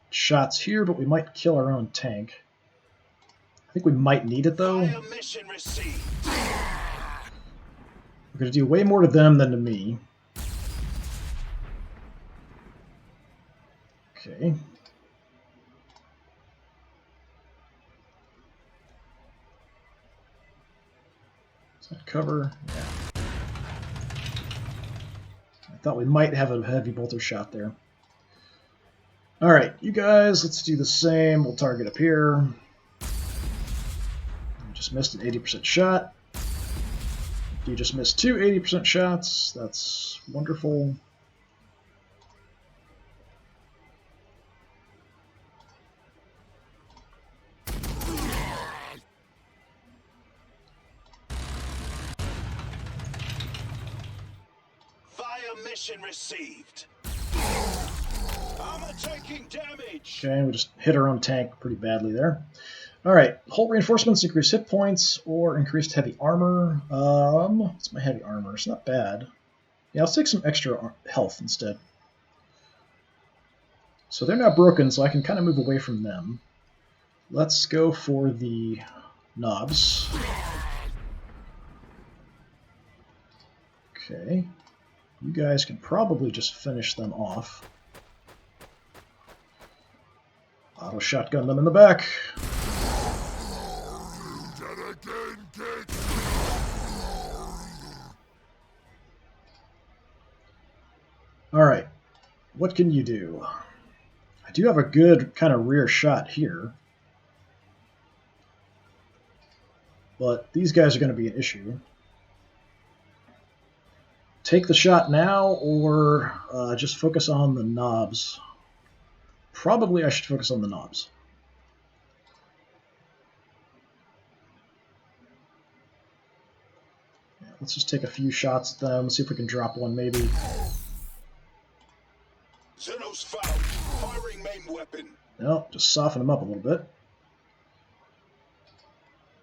shots here, but we might kill our own tank. I think we might need it, though. Fire mission received. We're going to do way more to them than to me. Okay. Is that cover? Yeah. I thought we might have a heavy bolter shot there. Alright, you guys, let's do the same. We'll target up here. You just missed an 80% shot. You just missed two 80% shots. That's wonderful. Mission received. Armor taking damage. Okay, we just hit our own tank pretty badly there. Alright, hull reinforcements, increased hit points, or increased heavy armor. What's my heavy armor? It's not bad. Yeah, let's take some extra health instead. So they're now broken, so I can kind of move away from them. Let's go for the knobs. Okay. You guys can probably just finish them off. Auto shotgun them in the back. Alright, what can you do? I do have a good kind of rear shot here. But these guys are going to be an issue. Take the shot now, or just focus on the knobs. Probably I should focus on the knobs. Yeah, let's just take a few shots at them, see if we can drop one maybe. Xenos found. Firing main weapon. No, just soften them up a little bit.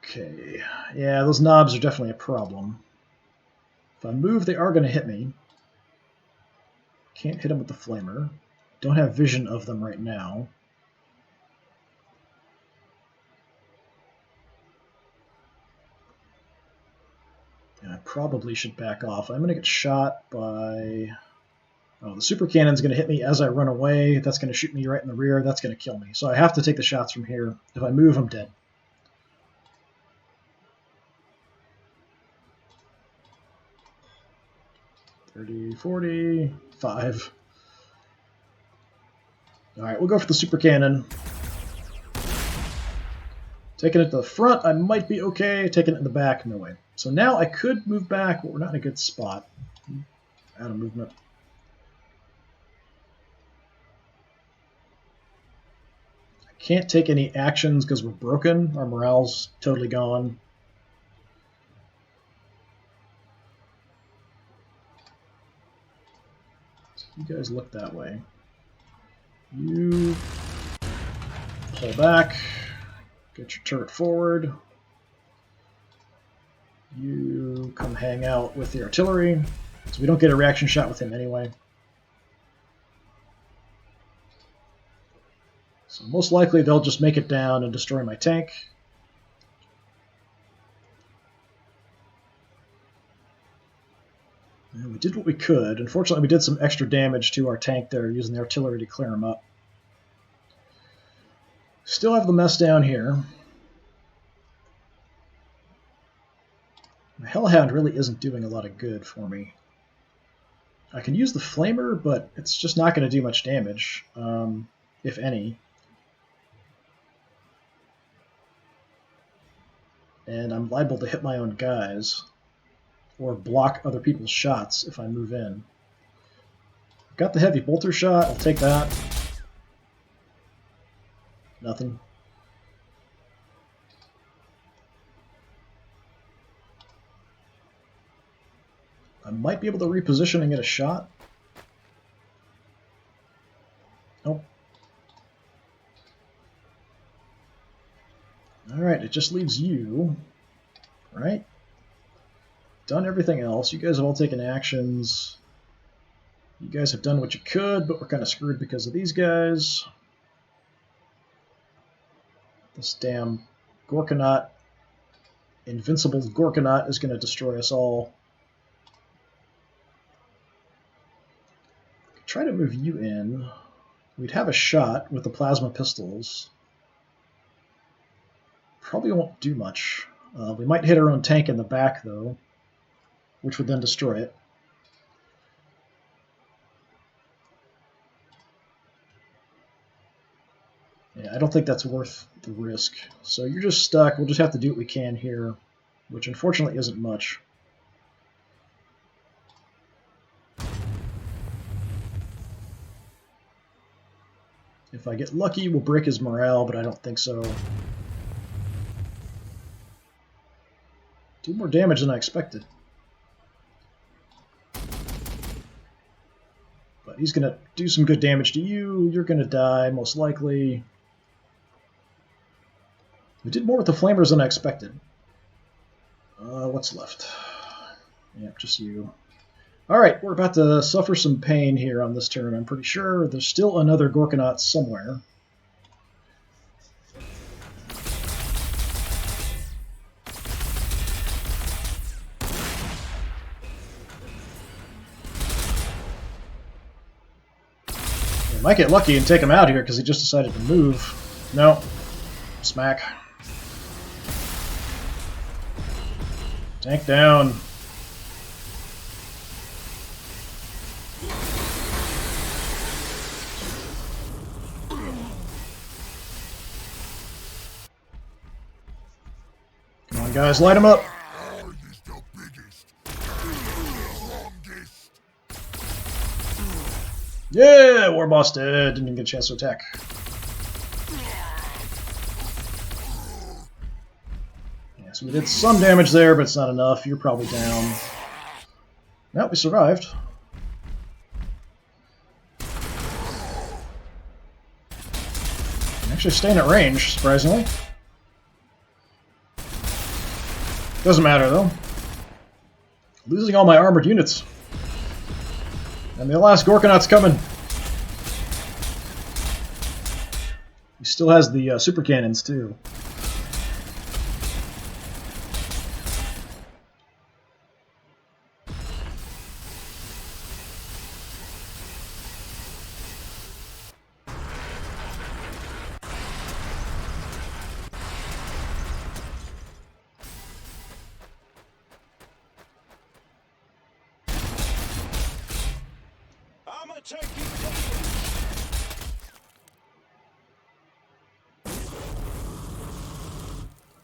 Okay, yeah, those knobs are definitely a problem. If I move, they are going to hit me. Can't hit them with the flamer. Don't have vision of them right now. And I probably should back off. I'm going to get shot by... Oh, the super cannon's going to hit me as I run away. That's going to shoot me right in the rear. That's going to kill me. So I have to take the shots from here. If I move, I'm dead. $30, $40, $5. Alright, we'll go for the super cannon. Taking it to the front, I might be okay. Taking it in the back, no way. So now I could move back, but we're not in a good spot. Out of movement. I can't take any actions because we're broken. Our morale's totally gone. You guys look that way. You pull back, get your turret forward. You come hang out with the artillery, so we don't get a reaction shot with him anyway. So most likely they'll just make it down and destroy my tank. And we did what we could. Unfortunately, we did some extra damage to our tank there using the artillery to clear him up. Still have the mess down here. The Hellhound really isn't doing a lot of good for me. I can use the Flamer, but it's just not going to do much damage, if any. And I'm liable to hit my own guys, or block other people's shots if I move in. Got the heavy bolter shot, I'll take that. Nothing. I might be able to reposition and get a shot. Nope. Alright, it just leaves you. Right? Done everything else. You guys have all taken actions. You guys have done what you could, but we're kind of screwed because of these guys. This damn Gorkanaut, invincible Gorkanaut, is going to destroy us all. Try to move you in. We'd have a shot with the plasma pistols. Probably won't do much. We might hit our own tank in the back, though, which would then destroy it. Yeah, I don't think that's worth the risk. So you're just stuck. We'll just have to do what we can here, which unfortunately isn't much. If I get lucky, we'll break his morale, but I don't think so. Do more damage than I expected. But he's going to do some good damage to you. You're going to die, most likely. We did more with the flamers than I expected. What's left? Yep, just you. Alright, we're about to suffer some pain here on this turn, I'm pretty sure. There's still another Gorkanaut somewhere. We might get lucky and take him out here because he just decided to move. No. Smack. Tank down. Come on, guys, light him up. Yeah, War Boss dead. Didn't even get a chance to attack. Yeah, so we did some damage there, but it's not enough. You're probably down. Nope, we survived. Actually staying at range, surprisingly. Doesn't matter, though. Losing all my armored units. And the last Gorkanaut's coming. He still has the super cannons, too.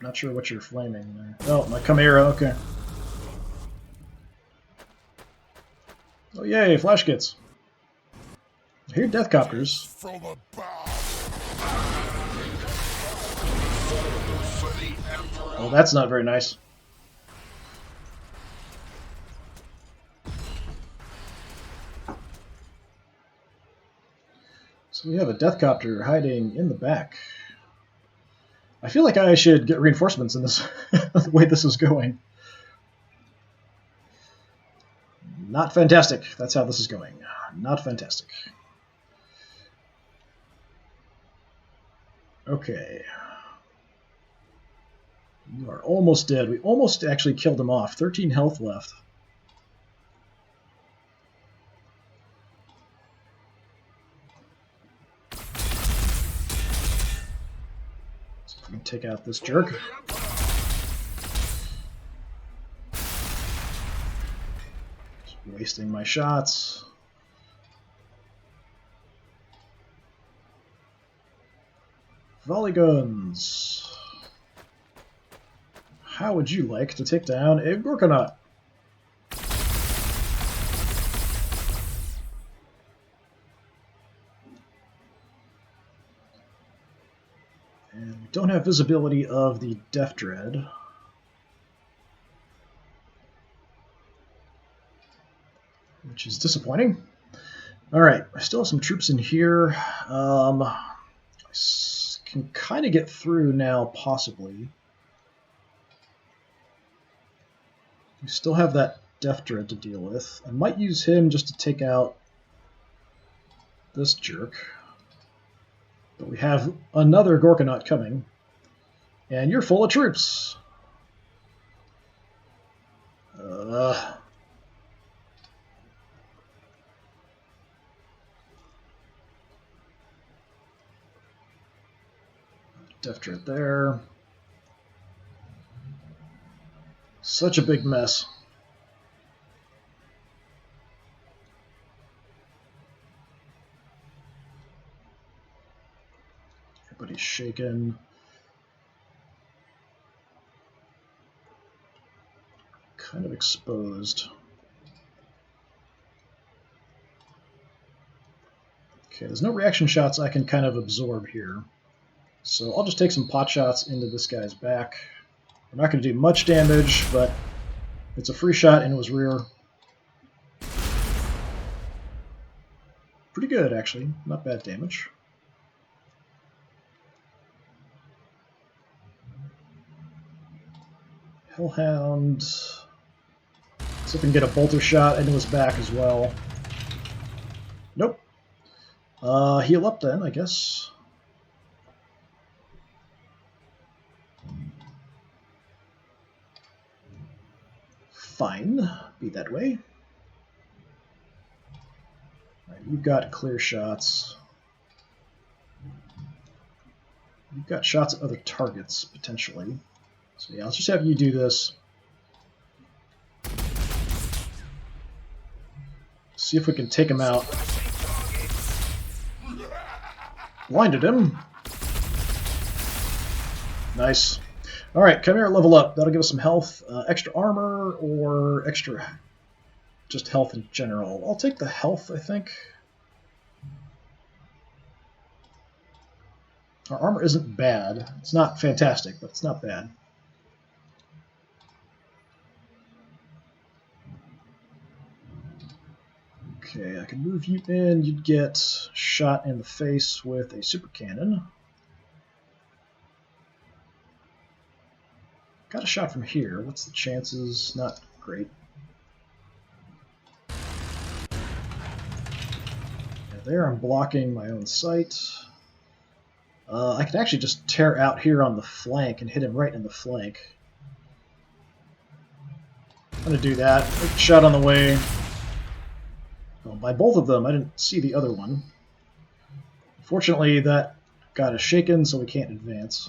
Not sure what you're flaming there. Oh, my Chimera, okay. Oh yay, flash kits. I hear death copters. Oh, that's not very nice. So we have a death copter hiding in the back. I feel like I should get reinforcements in this the way this is going. Not fantastic. That's how this is going. Not fantastic. Okay. You are almost dead. We almost actually killed him off. 13 health left. So we can take out this jerk. Just wasting my shots. Volley guns. How would you like to take down a Gorkanaut? And we don't have visibility of the Death Dread. Which is disappointing. Alright, I still have some troops in here. I can kind of get through now, possibly. We still have that Death Dread to deal with. I might use him just to take out this jerk. But we have another Gorkanaut coming. And you're full of troops. Death Dread there. Such a big mess. Everybody's shaken. Kind of exposed. Okay, there's no reaction shots I can kind of absorb here. So I'll just take some pot shots into this guy's back. We're not going to do much damage, but it's a free shot into his rear. Pretty good, actually. Not bad damage. Hellhound. See if we can get a bolter shot into his back as well. Nope. Heal up then, I guess. Fine. Be that way. Right, you've got clear shots. You've got shots at other targets, potentially. So yeah, let's just have you do this. See if we can take him out. Blinded him. Nice. Alright, come here, level up. That'll give us some health. Extra armor or extra just health in general. I'll take the health, I think. Our armor isn't bad. It's not fantastic, but it's not bad. Okay, I can move you in. You'd get shot in the face with a super cannon. Got a shot from here. What's the chances? Not great. Yeah, there I'm blocking my own sight. I can actually just tear out here on the flank and hit him right in the flank. I'm going to do that. Shot on the way. Well, by both of them, I didn't see the other one. Fortunately, that got us shaken, so we can't advance.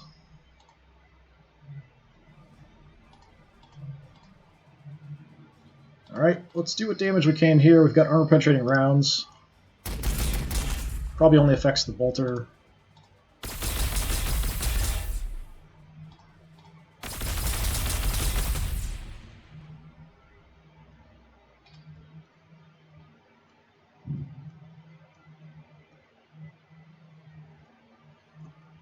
Alright, let's do what damage we can here. We've got armor-penetrating rounds. Probably only affects the bolter.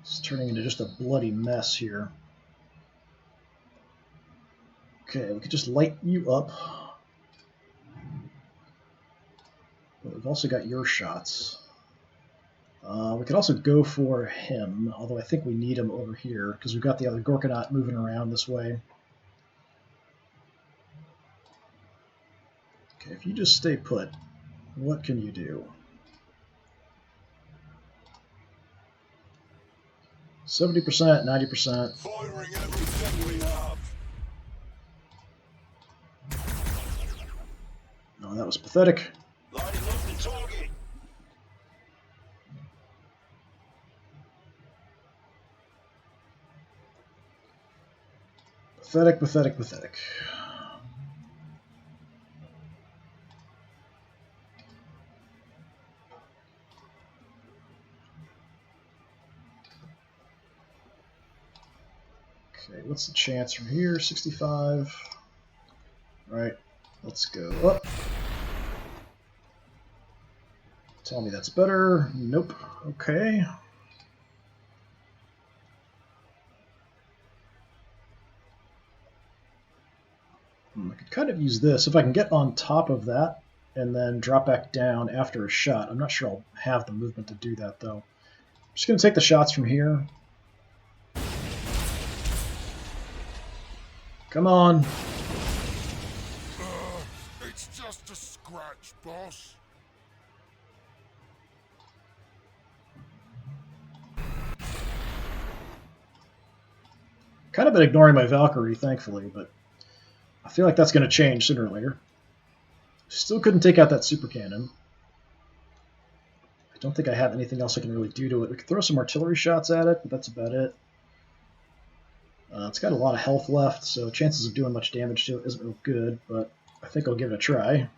It's turning into just a bloody mess here. Okay, we could just light you up. But we've also got your shots. We could also go for him, although I think we need him over here, because we've got the other Gorkanaut moving around this way. Okay, if you just stay put, what can you do? 70%, 90%. Firing everything we have. No, that was pathetic. Lighting up the target. Pathetic, pathetic, pathetic. Okay, what's the chance from here? 65. Right, let's go up. Tell me that's better. Nope. Okay. I could kind of use this. If I can get on top of that and then drop back down after a shot. I'm not sure I'll have the movement to do that, though. I'm just going to take the shots from here. Come on. It's just a scratch, boss. Kind of been ignoring my Valkyrie, thankfully, but I feel like that's going to change sooner or later. Still couldn't take out that super cannon. I don't think I have anything else I can really do to it. We could throw some artillery shots at it, but that's about it. It's got a lot of health left, so chances of doing much damage to it isn't real good, but I think I'll give it a try.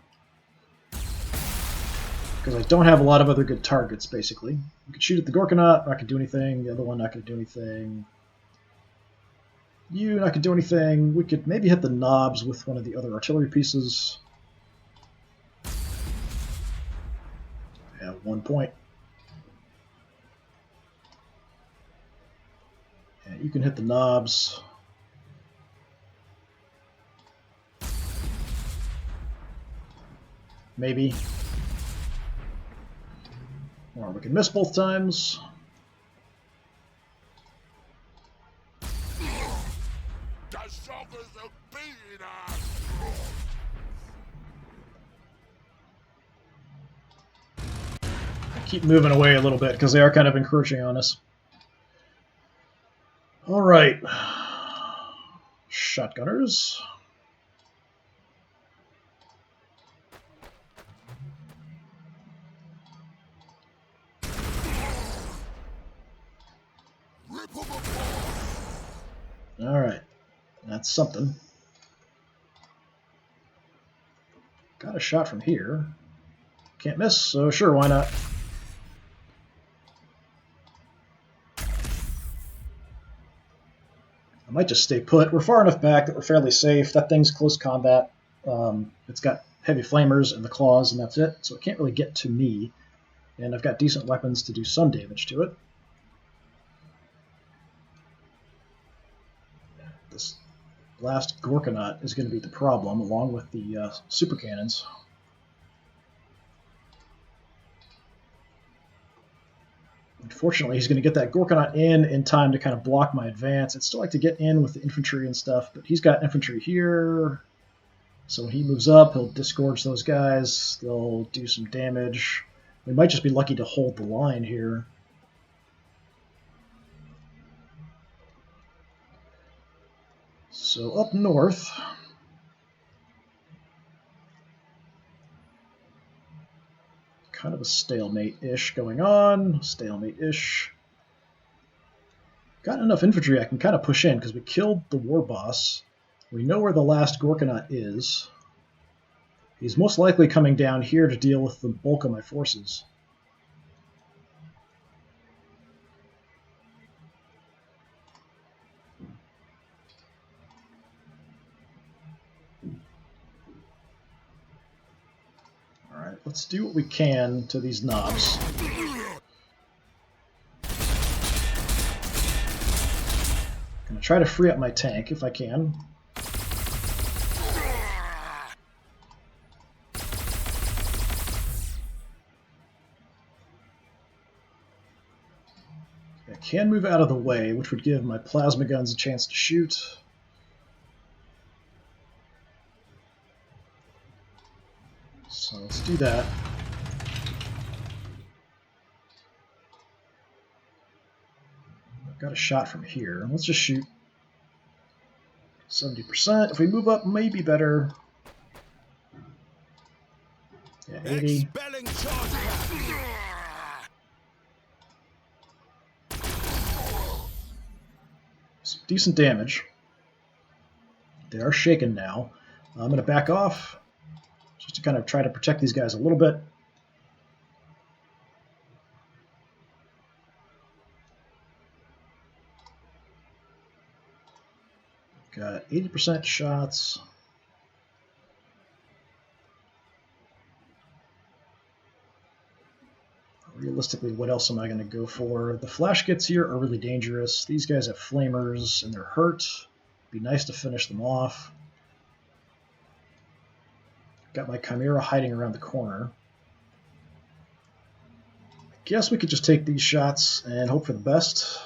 Because I don't have a lot of other good targets, basically. You could shoot at the Gorkanaut, not going to do anything. The other one, not going to do anything. You, not going to do anything. We could maybe hit the knobs with one of the other artillery pieces. Yeah, 1 point. Yeah, you can hit the knobs. Maybe. Or we can miss both times. The suckers are beating us. Keep moving away a little bit because they are kind of encroaching on us. All right. Shotgunners. All right. That's something. Got a shot from here. Can't miss, so sure, why not? I might just stay put. We're far enough back that we're fairly safe. That thing's close combat. It's got heavy flamers and the claws, and that's it. So it can't really get to me. And I've got decent weapons to do some damage to it. This last Gorkanaut is going to be the problem, along with the super cannons. Unfortunately, he's going to get that Gorkanaut in time to kind of block my advance. I'd still like to get in with the infantry and stuff, but he's got infantry here. So when he moves up, he'll disgorge those guys. They'll do some damage. We might just be lucky to hold the line here. So up north, kind of a stalemate-ish going on. Stalemate-ish. Got enough infantry I can kind of push in because we killed the war boss. We know where the last Gorkanaut is. He's most likely coming down here to deal with the bulk of my forces. Alright, let's do what we can to these knobs. Gonna try to free up my tank if I can. I can move out of the way, which would give my plasma guns a chance to shoot. So let's do that. I've Got a shot from here. Let's just shoot 70%. If we move up, maybe better. Yeah, 80. Expelling charging. Some decent damage. They are shaken now. I'm going to back off just to kind of try to protect these guys a little bit. Got 80% shots. Realistically, what else am I going to go for? The flash gets here are really dangerous. These guys have flamers and they're hurt. Be nice to finish them off. Got my Chimera hiding around the corner. I guess we could just take these shots and hope for the best.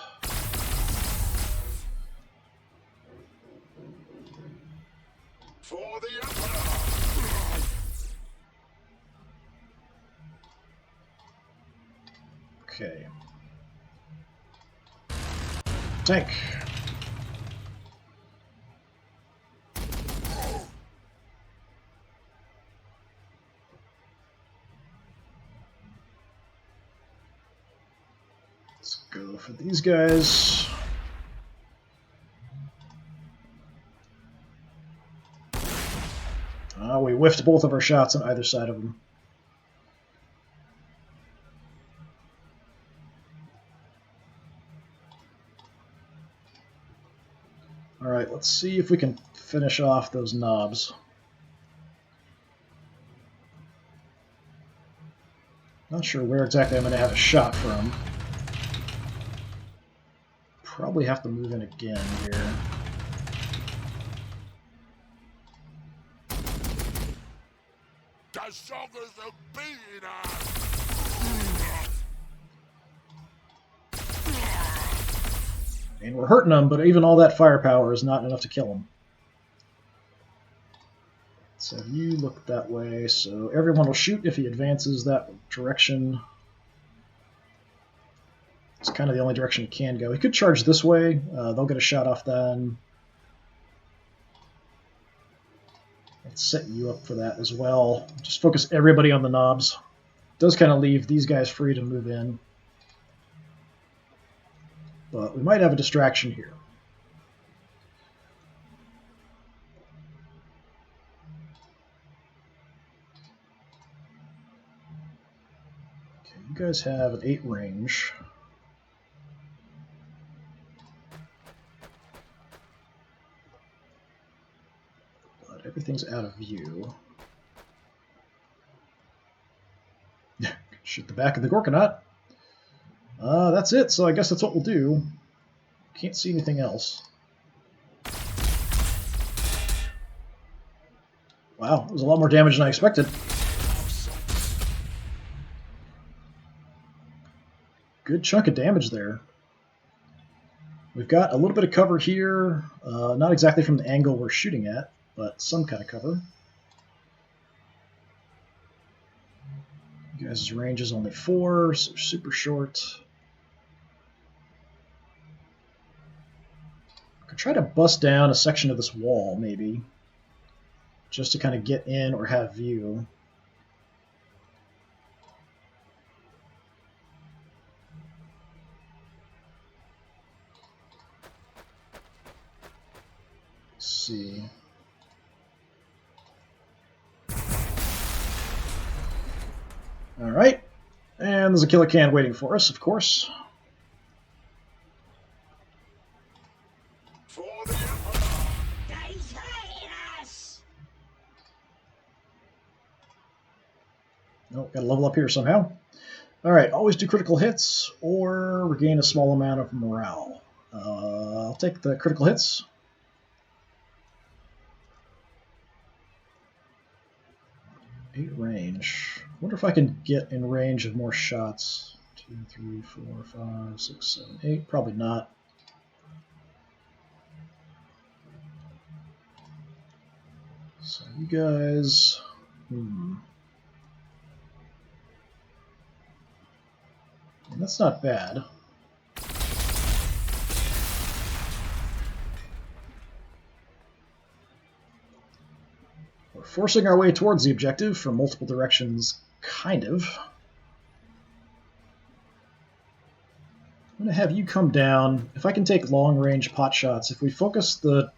For the Emperor! Okay. Tank. Let's go for these guys. We whiffed both of our shots on either side of them. Alright, let's see if we can finish off those knobs. Not sure where exactly I'm going to have a shot from. Probably have to move in again here. Das Song is a beater. And we're hurting them, but even all that firepower is not enough to kill them. So you look that way, so everyone will shoot if he advances that direction. It's kind of the only direction he can go. He could charge this way. They'll get a shot off then. Let's set you up for that as well. Just focus everybody on the knobs. Does kind of leave these guys free to move in. But we might have a distraction here. Okay, you guys have an 8 range. But everything's out of view. Shoot the back of the Gorkanaut. That's it, so I guess that's what we'll do. Can't see anything else. Wow, that was a lot more damage than I expected. Good chunk of damage there. We've got a little bit of cover here, not exactly from the angle we're shooting at, but some kind of cover. You guys' range is only 4, so super short. I could try to bust down a section of this wall, maybe, just to kind of get in or have view. Let's see. All right, and there's a killer can waiting for us, of course. For the Emperor! They hate us! Oh, gotta level up here somehow. All right, always do critical hits or regain a small amount of morale. I'll take the critical hits. Eight range. Wonder if I can get in range of more shots. 2, 3, 4, 5, 6, 7, 8. Probably not. So you guys. And that's not bad. We're forcing our way towards the objective from multiple directions, kind of. I'm going to have you come down. If I can take long-range pot shots, if we focus the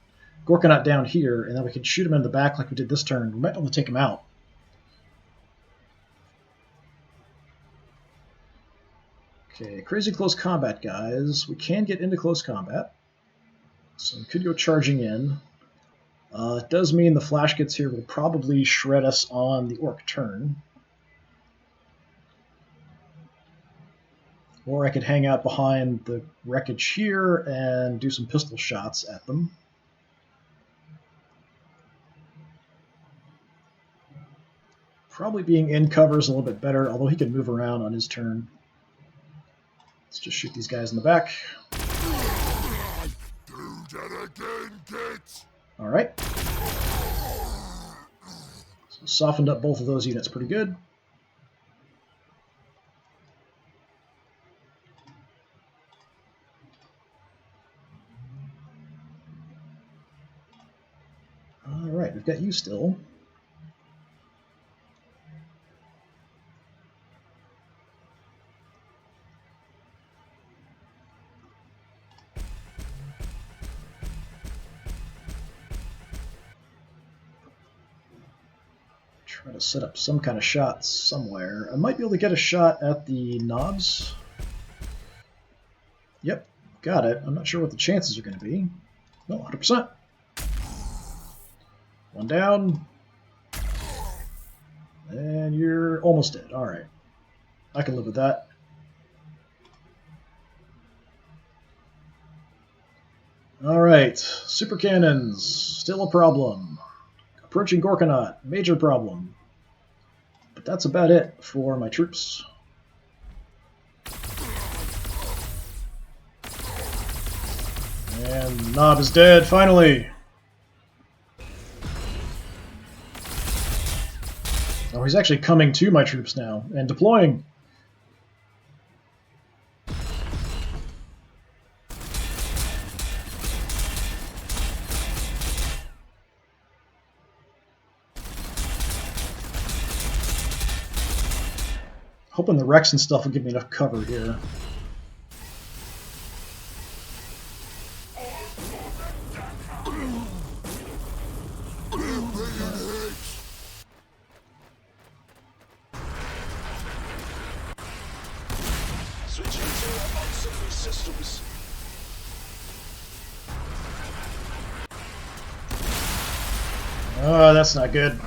Gorkanaut down here, and then we can shoot him in the back like we did this turn, we might be able to take him out. Okay, crazy close combat, guys. We can get into close combat, so we could go charging in. It does mean the flash gets here will probably shred us on the orc turn. Or I could hang out behind the wreckage here and do some pistol shots at them. Probably being in cover is a little bit better, although he can move around on his turn. Let's just shoot these guys in the back. Do that again, git! Alright. So softened up both of those units pretty good. Alright, we've got you still. Try to set up some kind of shot somewhere. I might be able to get a shot at the knobs. Yep, got it. I'm not sure what the chances are going to be. No, 100%. One down. And you're almost dead. Alright. I can live with that. Alright. Super cannons. Still a problem. Approaching Gorkanaut. Major problem. But that's about it for my troops. And Knob is dead, finally! Oh, he's actually coming to my troops now, and deploying! Hoping the Rex and stuff will give me enough cover here. Switching to auxiliary systems. Oh, that's not good.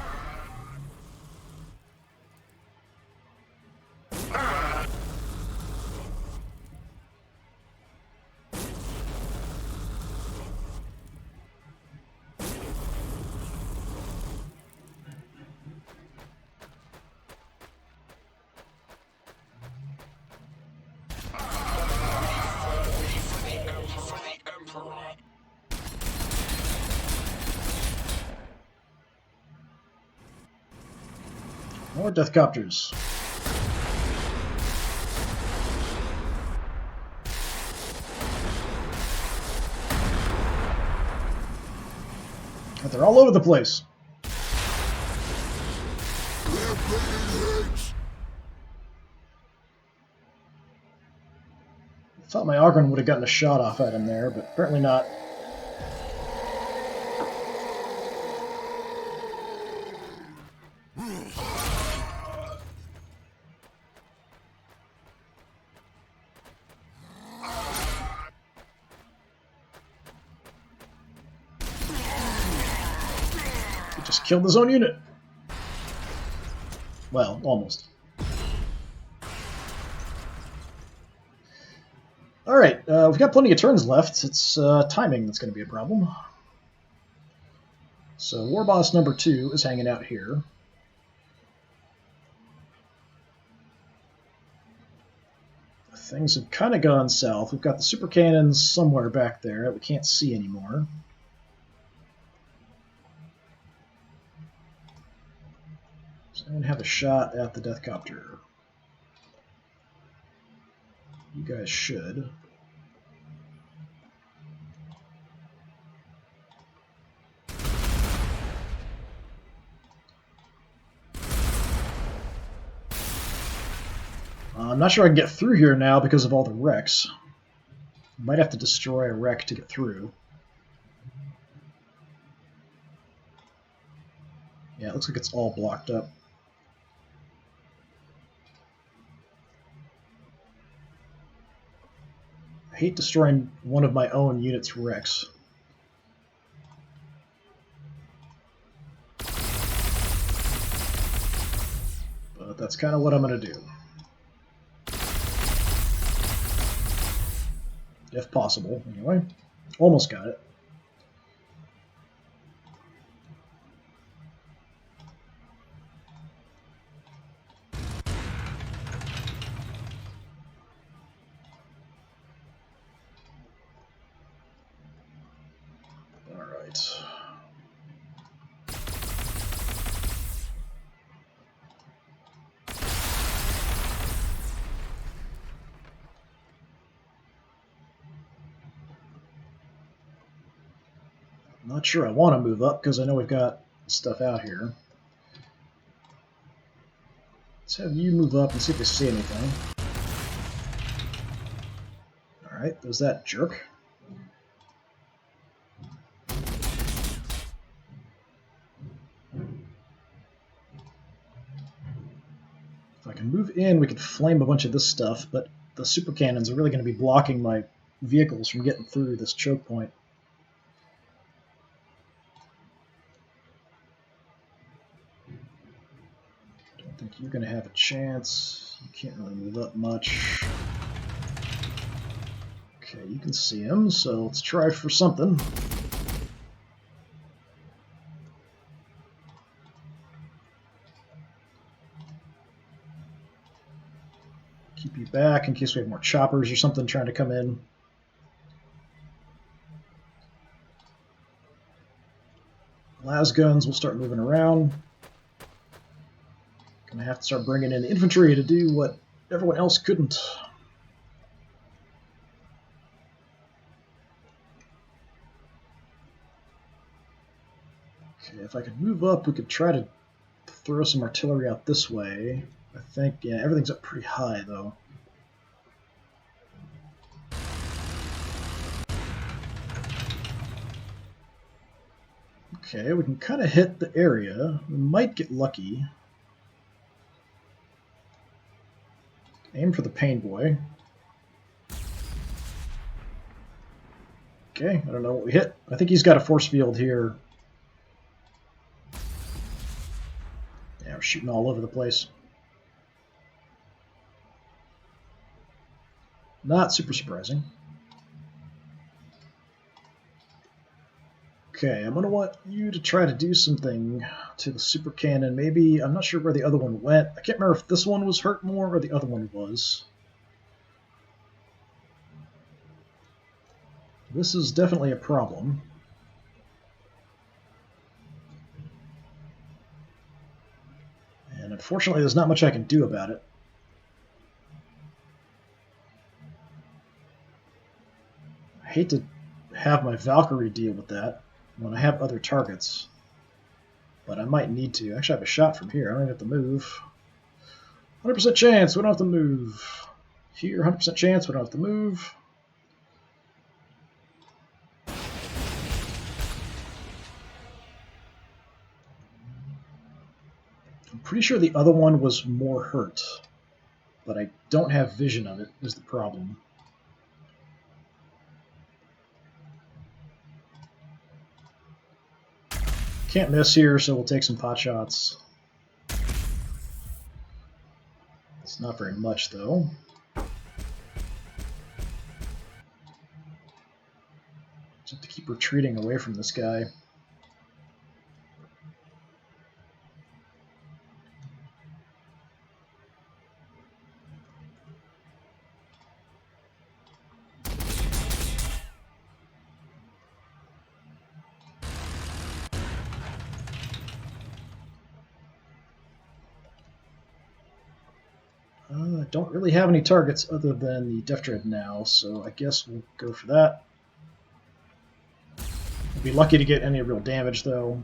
More Deathcopters. They're all over the place. I thought my Ogryn would have gotten a shot off at him there, but apparently not. Just killed his own unit. Well, almost. Alright, we've got plenty of turns left. It's timing that's going to be a problem. So War Boss number 2 is hanging out here. Things have kind of gone south. We've got the super cannons somewhere back there that we can't see anymore. So I'm going to have a shot at the Deathcopter. You guys should. I'm not sure I can get through here now because of all the wrecks. Might have to destroy a wreck to get through. Yeah, it looks like it's all blocked up. I hate destroying one of my own unit's wrecks. But that's kind of what I'm going to do. If possible, anyway. Almost got it. Not sure I want to move up because I know we've got stuff out here. Let's have you move up and see if they see anything. Alright, there's that jerk. If I can move in, we could flame a bunch of this stuff, but the super cannons are really going to be blocking my vehicles from getting through this choke point. Don't think you're going to have a chance. You can't really move up much. Okay, you can see him, so let's try for something. Keep you back in case we have more choppers or something trying to come in. Las guns will start moving around. Gonna have to start bringing in infantry to do what everyone else couldn't. Okay, if I could move up, we could try to throw some artillery out this way. I think, yeah, everything's up pretty high, though. Okay, we can kind of hit the area. We might get lucky. Aim for the pain boy. Okay, I don't know what we hit. I think he's got a force field here. Yeah, we're shooting all over the place. Not super surprising. Okay, I'm going to want you to try to do something to the super cannon. Maybe, I'm not sure where the other one went. I can't remember if this one was hurt more or the other one was. This is definitely a problem. And unfortunately, there's not much I can do about it. I hate to have my Valkyrie deal with that when I have other targets, but I might need to. Actually, I have a shot from here. I don't even have to move. 100% chance, we don't have to move. Here, 100% chance, we don't have to move. I'm pretty sure the other one was more hurt, but I don't have vision of it, is the problem. Can't miss here, so we'll take some pot shots. It's not very much, though. Just have to keep retreating away from this guy. I don't really have any targets other than the Death Dread now, so I guess we'll go for that. We'll be lucky to get any real damage, though.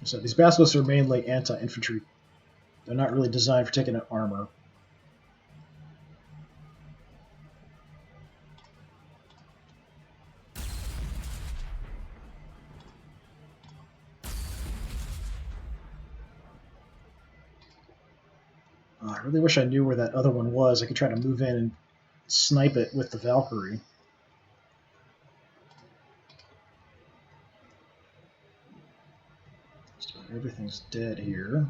So these basilisks are mainly anti-infantry. They're not really designed for taking out armor. I really wish I knew where that other one was. I could try to move in and snipe it with the Valkyrie. So everything's dead here.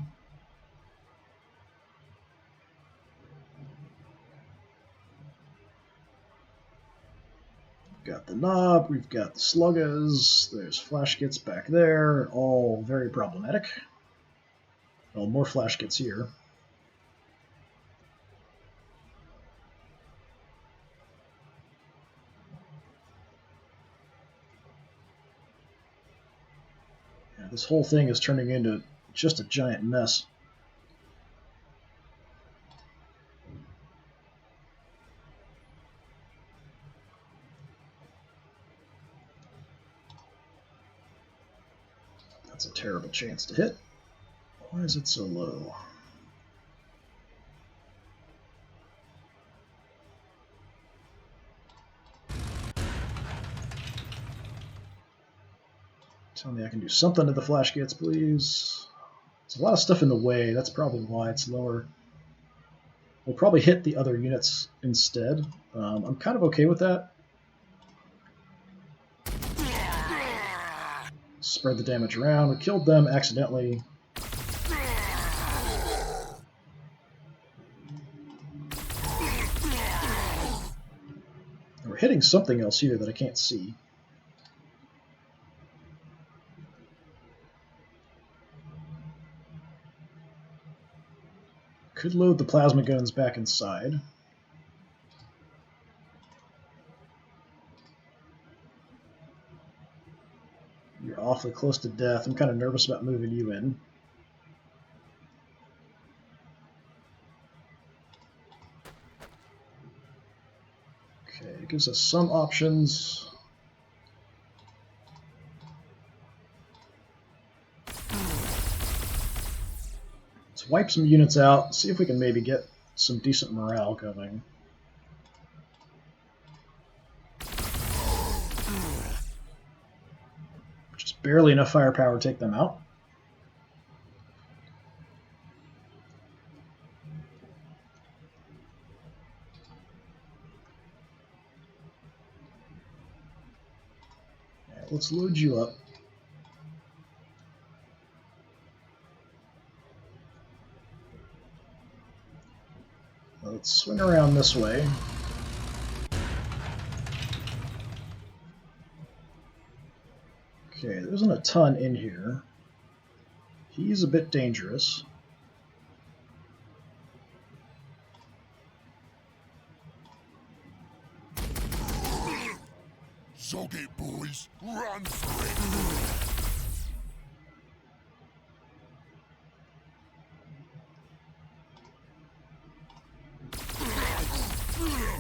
We've got the knob, we've got the sluggas, there's flash kits back there, all very problematic. Well, more flash kits here. This whole thing is turning into just a giant mess. That's a terrible chance to hit. Why is it so low? Tell me I can do something to the flash kits, please. There's a lot of stuff in the way. That's probably why it's lower. We'll probably hit the other units instead. I'm kind of okay with that. Spread the damage around. We killed them accidentally. We're hitting something else here that I can't see. Could load the plasma guns back inside. You're awfully close to death. I'm kind of nervous about moving you in. Okay, it gives us some options. Let's wipe some units out, see if we can maybe get some decent morale going. Just barely enough firepower to take them out. Right, let's load you up. Let's swing around this way. Okay, there isn't a ton in here. He's a bit dangerous. Zog it, boys. Run for it.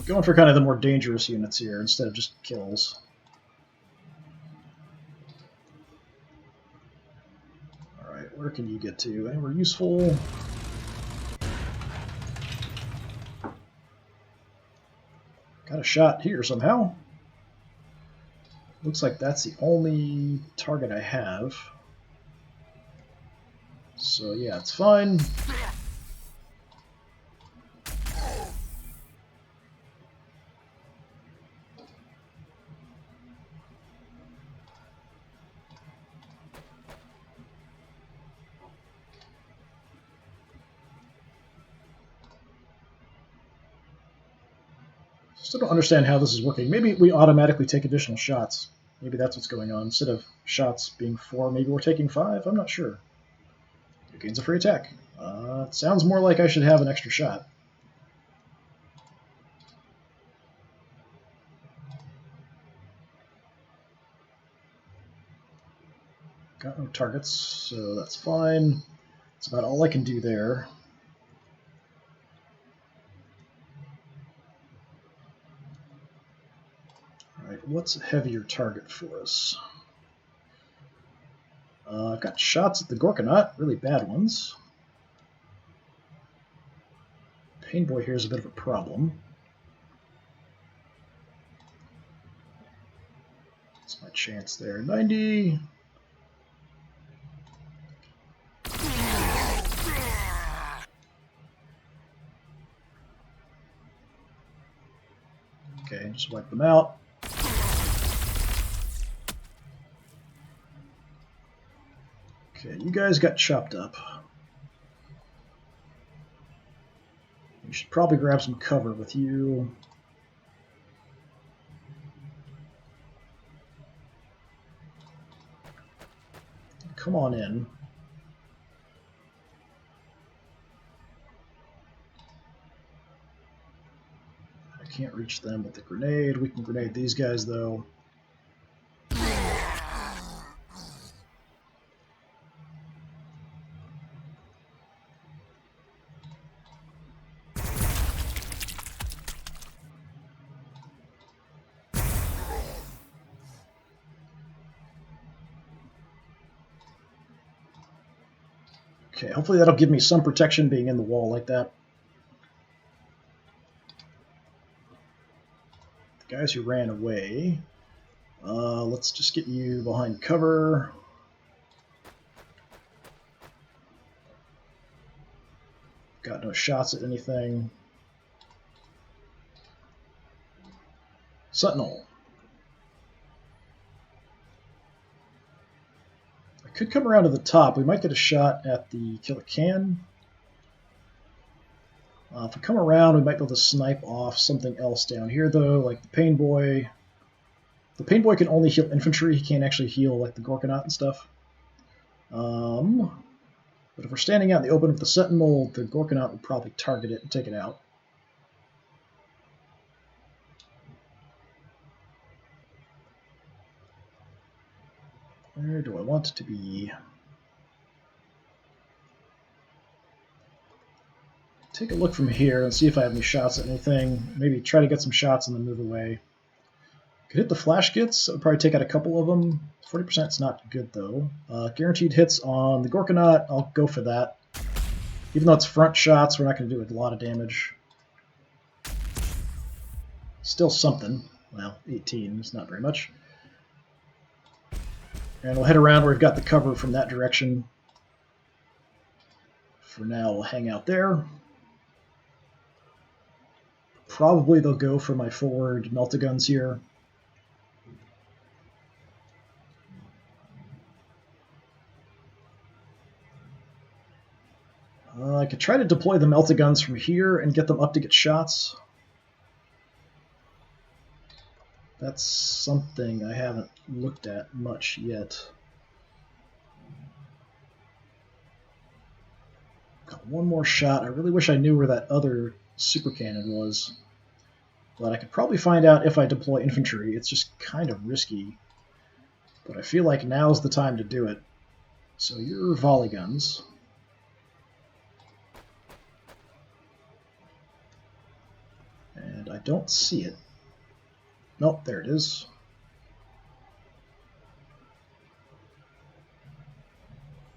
Going for kind of the more dangerous units here instead of just kills. Alright, where can you get to? Anywhere useful? Got a shot here somehow. Looks like that's the only target I have. So yeah, it's fine. Still don't understand how this is working. Maybe we automatically take additional shots. Maybe that's what's going on. Instead of shots being 4, maybe we're taking 5? I'm not sure. It gains a free attack. It sounds more like I should have an extra shot. Got no targets, so that's fine. That's about all I can do there. Alright, what's a heavier target for us? I've got shots at the Gorkanaut, really bad ones. Painboy here is a bit of a problem. That's my chance there. 90. Okay, just wipe them out. Okay, you guys got chopped up. You should probably grab some cover with you. Come on in. I can't reach them with the grenade. We can grenade these guys, though. Okay, hopefully that'll give me some protection being in the wall like that. The guys who ran away, let's just get you behind cover. Got no shots at anything. Sentinel. I could come around to the top. We might get a shot at the killer can. If we come around, we might be able to snipe off something else down here, though, like the Painboy. The Painboy can only heal infantry. He can't actually heal like the Gorkanaut and stuff. But if we're standing out in the open with the Sentinel, the Gorkanaut would probably target it and take it out. Where do I want it to be? Take a look from here and see if I have any shots at anything. Maybe try to get some shots and then move away. Could hit the flash kits. That would probably take out a couple of them. 40% is not good, though. Guaranteed hits on the Gorkanaut. I'll go for that. Even though it's front shots, we're not going to do a lot of damage. Still something. Well, 18 is not very much. And we'll head around where we've got the cover from that direction. For now, we'll hang out there. Probably they'll go for my forward melta-guns here. I could try to deploy the melta-guns from here and get them up to get shots. That's something I haven't looked at much yet. Got one more shot. I really wish I knew where that other super cannon was. But I could probably find out if I deploy infantry. It's just kind of risky. But I feel like now's the time to do it. So you're volley guns. And I don't see it. Nope, there it is.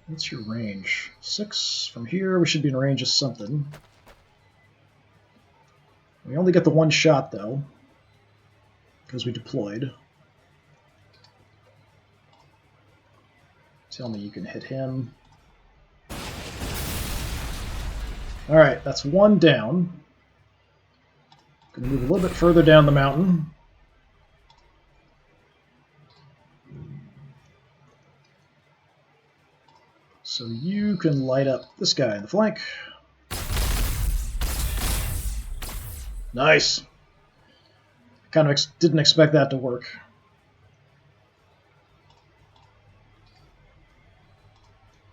What's your range? 6 from here. We should be in range of something. We only get the one shot, though, because we deployed. Tell me you can hit him. Alright, that's one down. Gonna move a little bit further down the mountain. So you can light up this guy in the flank. Nice. Kind of didn't expect that to work.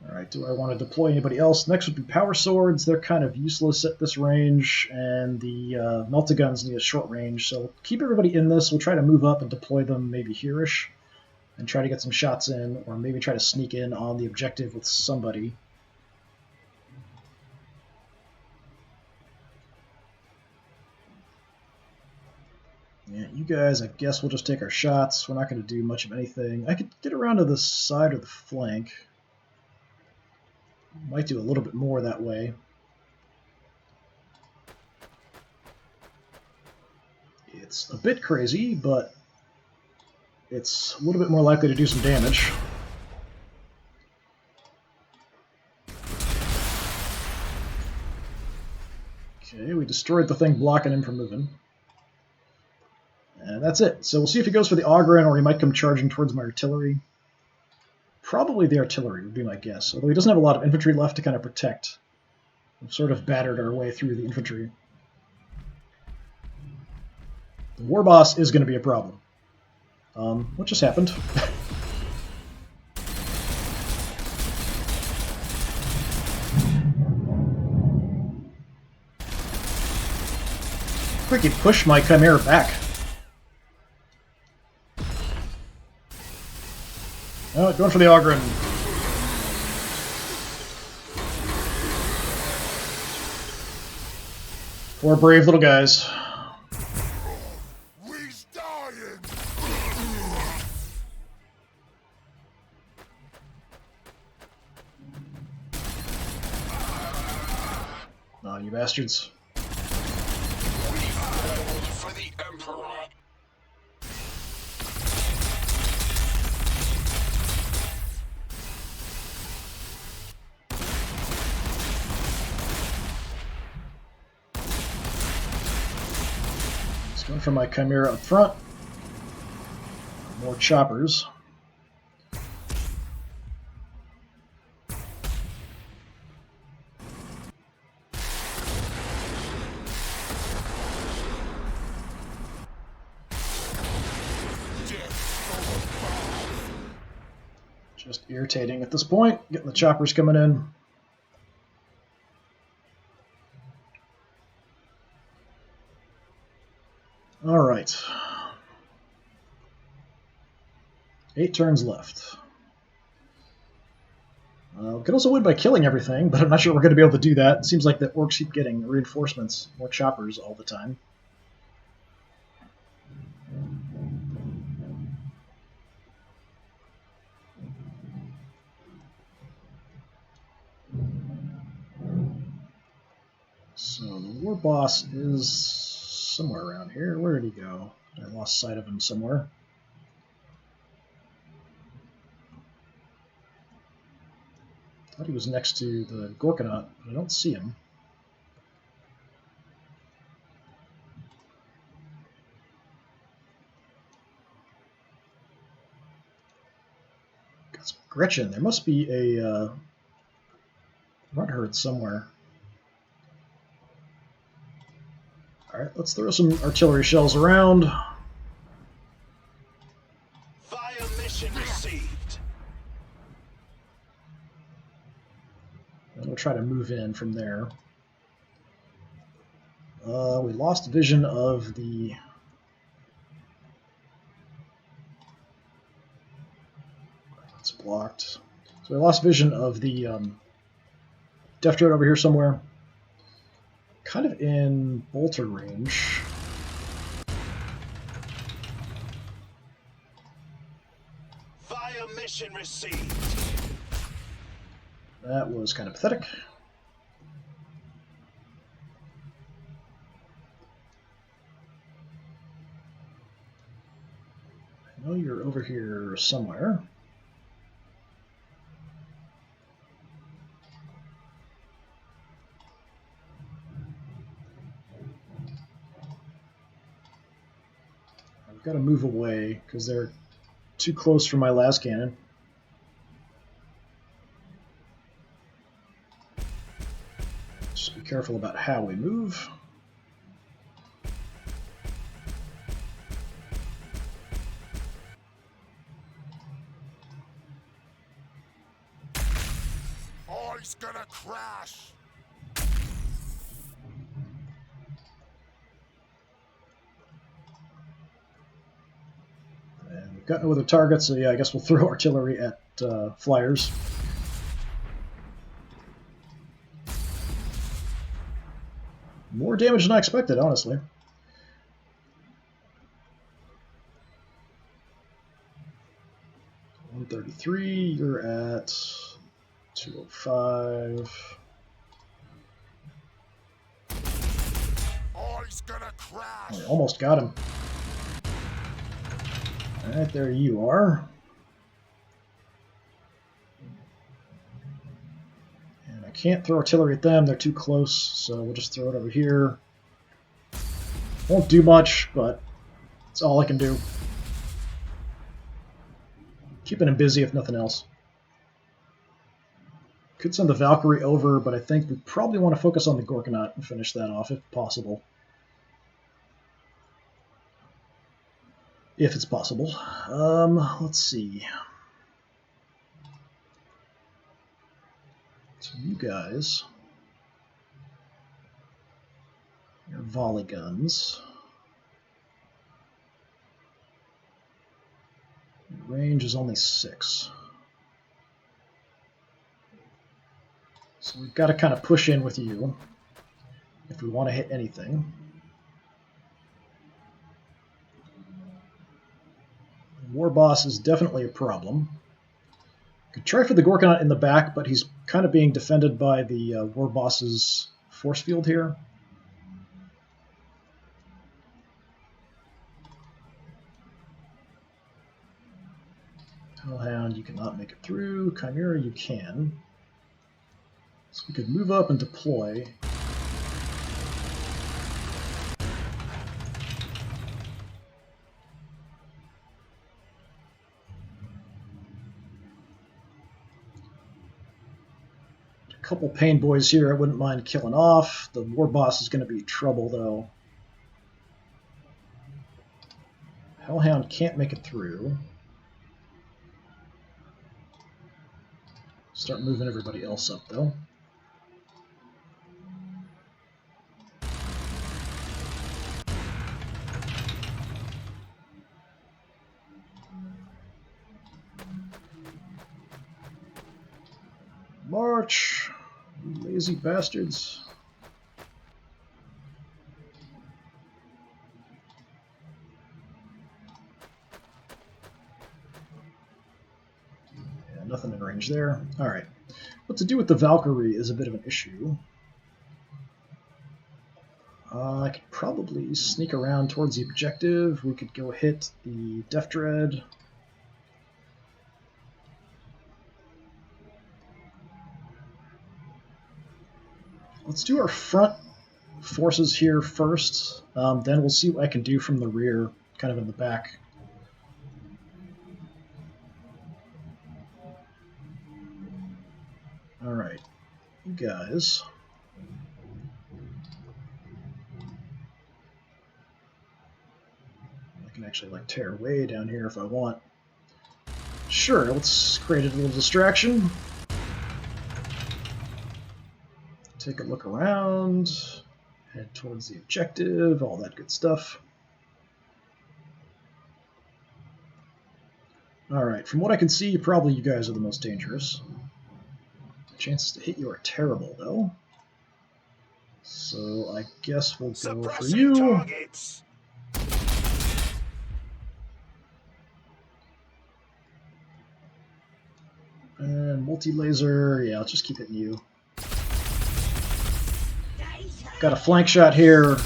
Alright, do I want to deploy anybody else? Next would be power swords. They're kind of useless at this range, and the melta-guns need a short range. So keep everybody in this. We'll try to move up and deploy them maybe here-ish, and try to get some shots in, or maybe try to sneak in on the objective with somebody. Yeah, you guys, I guess we'll just take our shots. We're not going to do much of anything. I could get around to the side or the flank. Might do a little bit more that way. It's a bit crazy, but it's a little bit more likely to do some damage. Okay, we destroyed the thing blocking him from moving. And that's it. So we'll see if he goes for the Ogren, or he might come charging towards my artillery. Probably the artillery would be my guess, although he doesn't have a lot of infantry left to kind of protect. We've sort of battered our way through the infantry. The war boss is going to be a problem. What just happened? Quick, he pushed my Chimera back. Oh, going for the Ogren. Poor brave little guys. We's dying. Oh, you bastards. For the Emperor. Just going for my Chimera up front. More choppers. Just irritating at this point. Getting the choppers coming in. All right. 8 turns left. We could also win by killing everything, but I'm not sure we're going to be able to do that. It seems like the orcs keep getting reinforcements, more choppers all the time. So the war boss is somewhere around here. Where did he go? I lost sight of him somewhere. I thought he was next to the Gorkanaut, but I don't see him. Got some Gretchen. There must be a runt herd somewhere. Alright, let's throw some artillery shells around. Fire mission received. And we'll try to move in from there. We lost vision of the... It's blocked. So we lost vision of the Death Droid over here somewhere. Kind of in bolter range. Fire mission received. That was kind of pathetic. I know you're over here somewhere. I've got to move away because they're too close for my las cannon. Just be careful about how we move. Oh, he's gonna crash. And we've got no other targets, so yeah, I guess we'll throw artillery at flyers. More damage than I expected, honestly. $133, you're at 205. Oh, he's gonna crash. Oh, almost got him. Alright, there you are. And I can't throw artillery at them, they're too close, so we'll just throw it over here. Won't do much, but it's all I can do. Keeping him busy if nothing else. Could send the Valkyrie over, but I think we probably want to focus on the Gorkanaut and finish that off if possible. If it's possible. Let's see. So you guys, your volley guns. Your range is only 6. So we've got to kind of push in with you if we want to hit anything. War Boss is definitely a problem. Could try for the Gorkanaut in the back, but he's kind of being defended by the War Boss's force field here. Hellhound, you cannot make it through. Chimera, you can. So we could move up and deploy. A couple pain boys here I wouldn't mind killing off. The War Boss is going to be trouble, though. Hellhound can't make it through. Start moving everybody else up, though. March, you lazy bastards. Yeah, nothing in range there. Alright. What to do with the Valkyrie is a bit of an issue. I could probably sneak around towards the objective. We could go hit the Death Dread. Let's do our front forces here first, then we'll see what I can do from the rear, kind of in the back. Alright, you guys. I can actually like tear way down here if I want. Sure, let's create a little distraction. Take a look around, head towards the objective, all that good stuff. Alright, from what I can see, probably you guys are the most dangerous. The chances to hit you are terrible, though. So I guess we'll go for you. Targets. And multi-laser, yeah, I'll just keep hitting you. Got a flank shot here.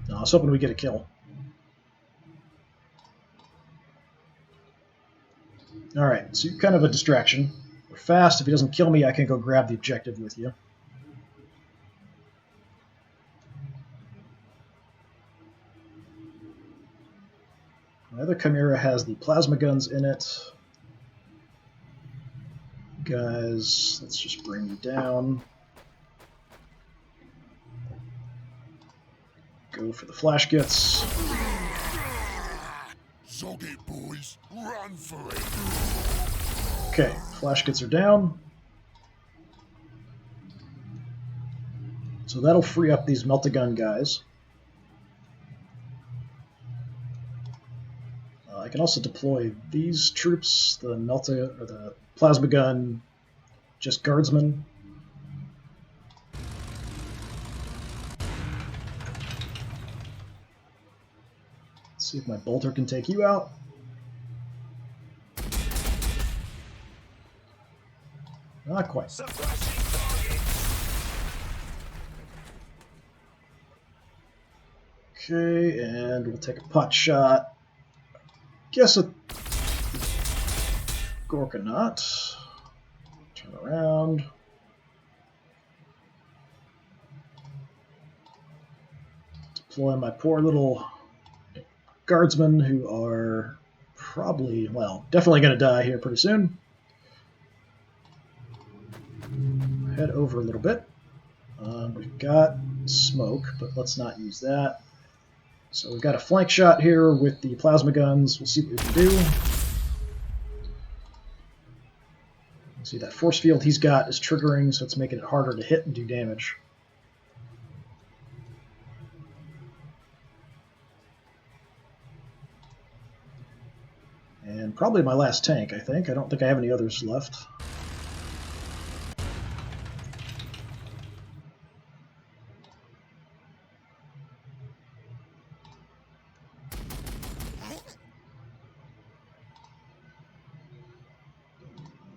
No, I was hoping we get a kill. Alright, so you're kind of a distraction. We're fast. If he doesn't kill me, I can go grab the objective with you. My other Chimera has the plasma guns in it. Guys, let's just bring you down. Go for the flash gets. Zog it, boys. Run for it. Okay, flash gets are down. So that'll free up these Meltagun guys. I can also deploy these troops, the the plasma gun, just guardsmen. See if my bolter can take you out. Not quite. Suppressing targets. Okay, and we'll take a pot shot. Guess a Gorkanaut. Turn around. Deploy my poor little guardsmen who are probably, well, definitely going to die here pretty soon. Head over a little bit. We've got smoke, but let's not use that. So we've got a flank shot here with the plasma guns. We'll see what we can do. See, that force field he's got is triggering, so it's making it harder to hit and do damage. And probably my last tank, I think. I don't think I have any others left.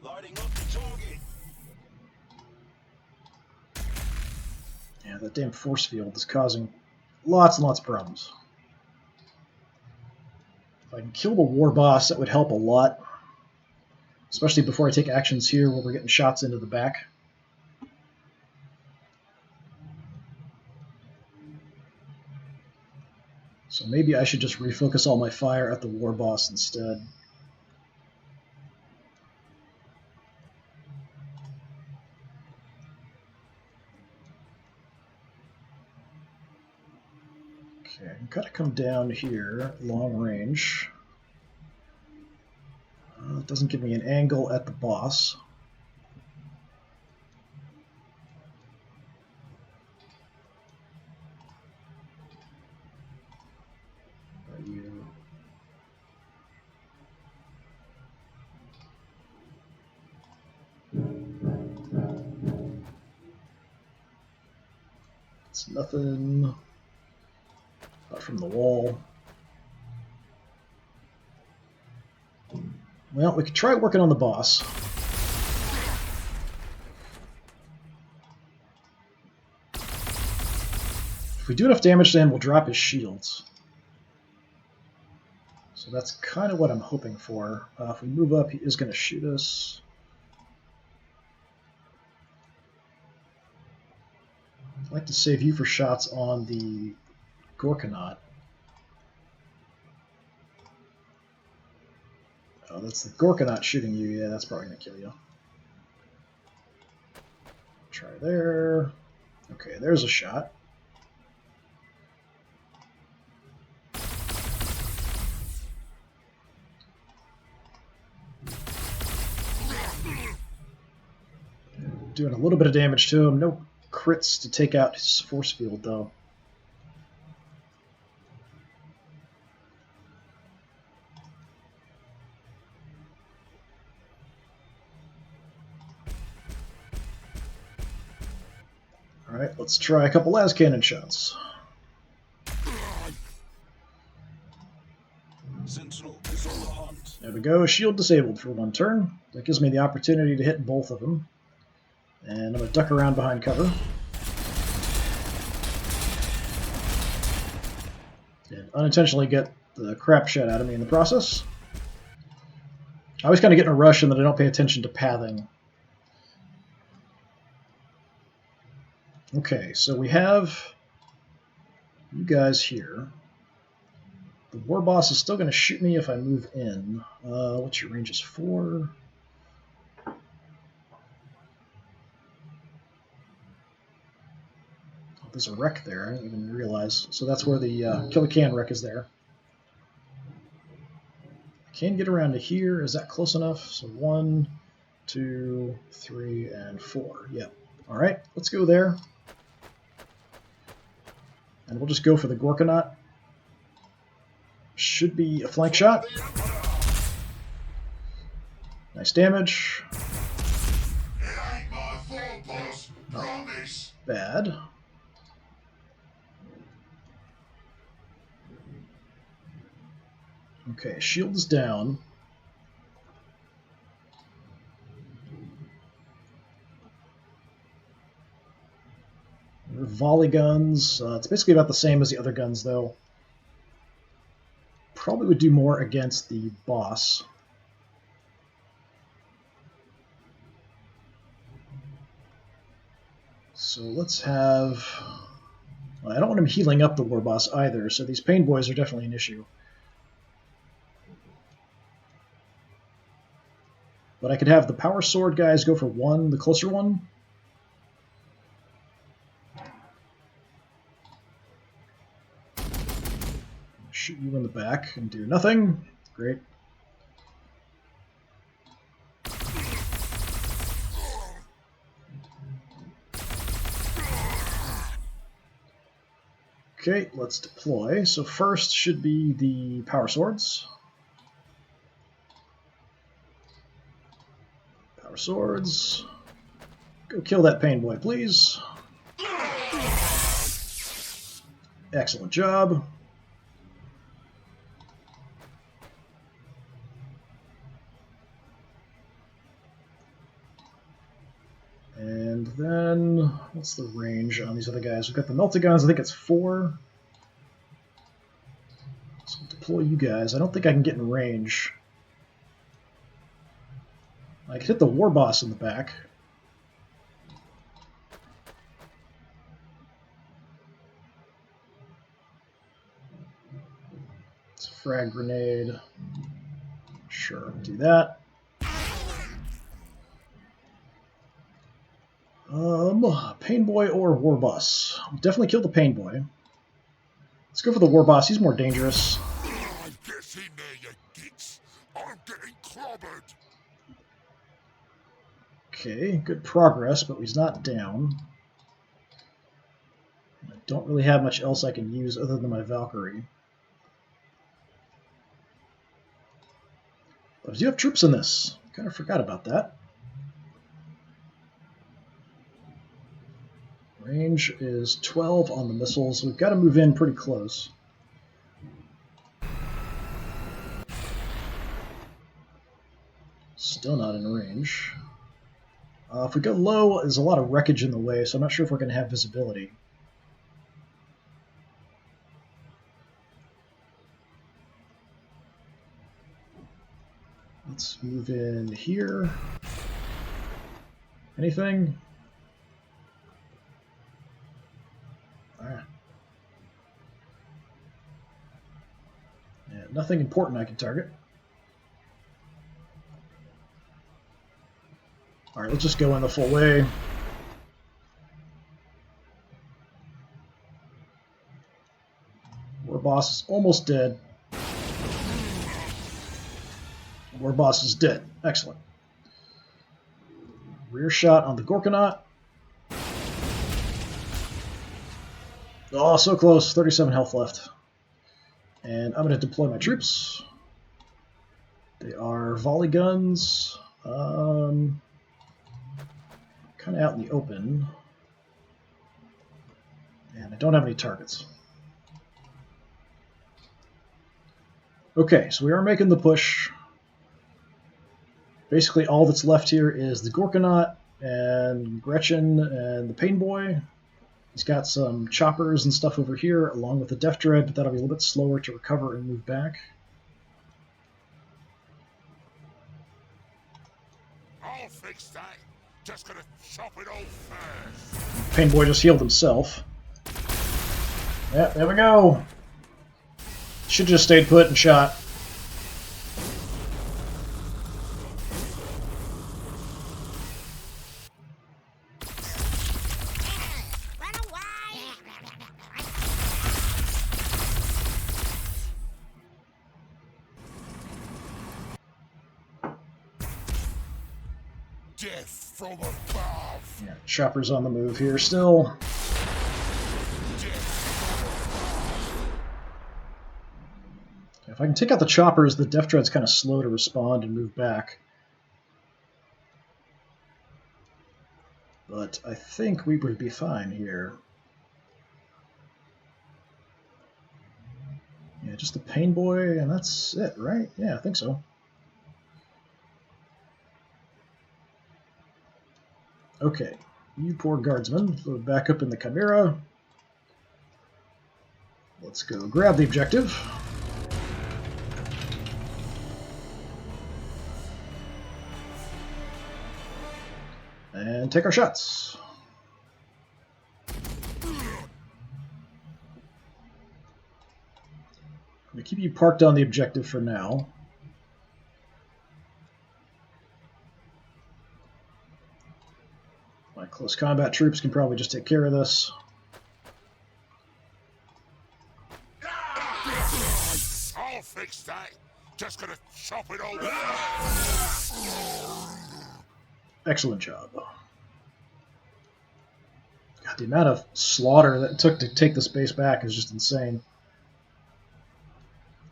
Lighting up the target. Yeah, that damn force field is causing lots and lots of problems. If I can kill the war boss, that would help a lot. Especially before I take actions here where we're getting shots into the back. So maybe I should just refocus all my fire at the war boss instead. Okay, I've got to come down here, long range. It doesn't give me an angle at the boss. Are you... It's nothing apart from the wall. Well, we could try working on the boss. If we do enough damage to him, we'll drop his shields. So that's kind of what I'm hoping for. If we move up, he is going to shoot us. I'd like to save you for shots on the Gorkanaut. Oh, that's the Gorkanaut shooting you. Yeah, that's probably going to kill you. Try there. Okay, there's a shot. Doing a little bit of damage to him. No crits to take out his force field, though. Alright, let's try a couple las cannon shots. Sentinel is on the hunt. There we go, shield disabled for one turn. That gives me the opportunity to hit both of them. And I'm going to duck around behind cover. And unintentionally get the crap shit out of me in the process. I always kind of get in a rush and then I don't pay attention to pathing. Okay, so we have you guys here. The war boss is still going to shoot me if I move in. What's your range? Is 4? Oh, there's a wreck there. I didn't even realize. So that's where the Killer Can wreck is there. I can get around to here. Is that close enough? So 1, 2, 3, and 4. Yep. All right, let's go there. And we'll just go for the Gorkanaut. Should be a flank shot. Nice damage. It ain't my fault, boss. Promise. Bad. Okay, shield is down. volley guns. It's basically about the same as the other guns, though. Probably would do more against the boss. So let's have... Well, I don't want him healing up the war boss either, so these pain boys are definitely an issue. But I could have the power sword guys go for one, the closer one. Shoot you in the back and do nothing. Great. Okay, let's deploy. So first should be the power swords. Power swords. Go kill that pain boy, please. Excellent job. And then, what's the range on these other guys? We've got the Meltagons, I think it's 4. So deploy you guys. I don't think I can get in range. I could hit the war boss in the back. It's a frag grenade. Sure, do that. Pain Boy or War Boss? Definitely kill the Pain Boy. Let's go for the War Boss. He's more dangerous. Get in there, you gits. I'm getting clobbered. Okay, good progress, but he's not down. I don't really have much else I can use other than my Valkyrie. But I do have troops in this. Kind of forgot about that. Range is 12 on the missiles. We've got to move in pretty close. Still not in range. If we go low, there's a lot of wreckage in the way, so I'm not sure if we're going to have visibility. Let's move in here. Anything? Yeah, nothing important I can target. Alright, let's just go in the full way. War boss is almost dead. War boss is dead. Excellent. Rear shot on the Gorkanaut. Oh, so close. 37 health left. And I'm going to deploy my troops. They are volley guns. Kind of out in the open. And I don't have any targets. Okay, so we are making the push. Basically all that's left here is the Gorkanaut and Gretchen and the Pain Boy. He's got some choppers and stuff over here, along with the Death Dread, but that'll be a little bit slower to recover and move back. I'll fix that. Just gonna chop it all first. Pain Boy just healed himself. Yeah, there we go. Should just stayed put and shot. Death from above. Yeah, Chopper's on the move here still. If I can take out the choppers, the Death Dread's kind of slow to respond and move back. But I think we would be fine here. Yeah, just the Pain Boy, and that's it, right? Yeah, I think so. Okay. You poor guardsmen. Load back up in the Chimera. Let's go grab the objective. And take our shots. I'm going to keep you parked on the objective for now. My close combat troops can probably just take care of this. I'll fix that. Just gonna chop it all. Excellent job. God, the amount of slaughter that it took to take this base back is just insane.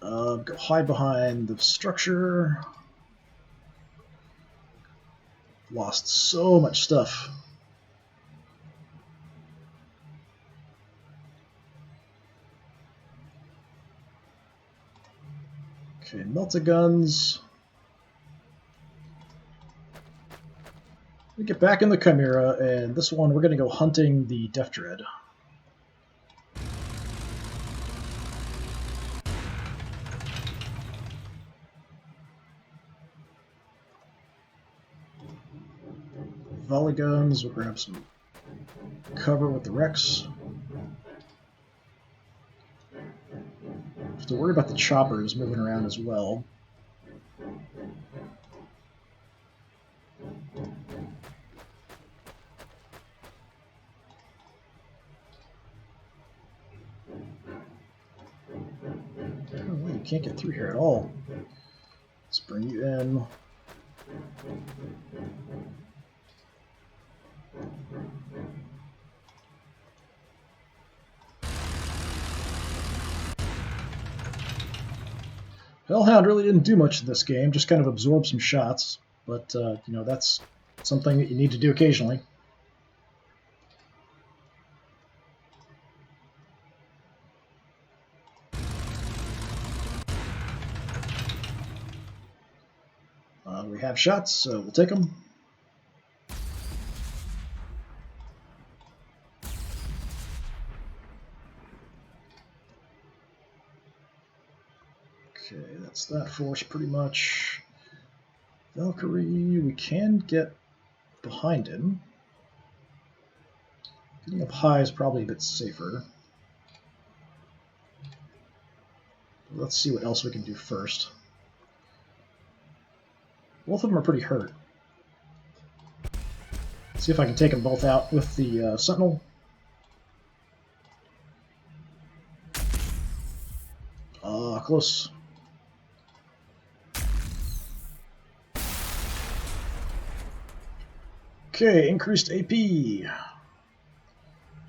Go hide behind the structure. Lost so much stuff. Okay, melta-guns. We get back in the Chimera, and this one we're going to go hunting the Death Dread. Volley guns, we'll grab some cover with the Rex. Have to worry about the choppers moving around as well. Oh, you can't get through here at all. Let's bring you in. Hellhound really didn't do much in this game, just kind of absorbed some shots, but you know, that's something that you need to do occasionally. We have shots, so we'll take them. Okay, that's that force pretty much. Valkyrie, we can get behind him. Getting up high is probably a bit safer. Let's see what else we can do first. Both of them are pretty hurt. See if I can take them both out with the Sentinel. Close. Okay, increased AP.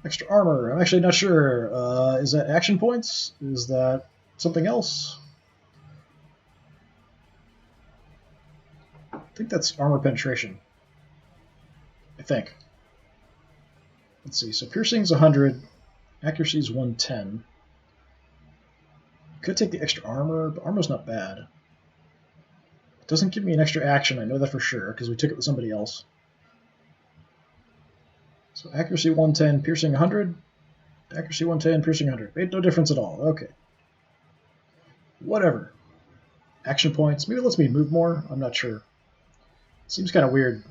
Extra armor. I'm actually not sure. Is that action points? Is that something else? I think that's armor penetration. I think. Let's see. So piercing's 100, accuracy's 110. Could take the extra armor, but armor's not bad. It doesn't give me an extra action, I know that for sure, because we took it with somebody else. So accuracy 110, piercing 100. Accuracy 110, piercing 100. Made no difference at all. Okay. Whatever. Action points. Maybe it lets me move more. I'm not sure. Seems kind of weird.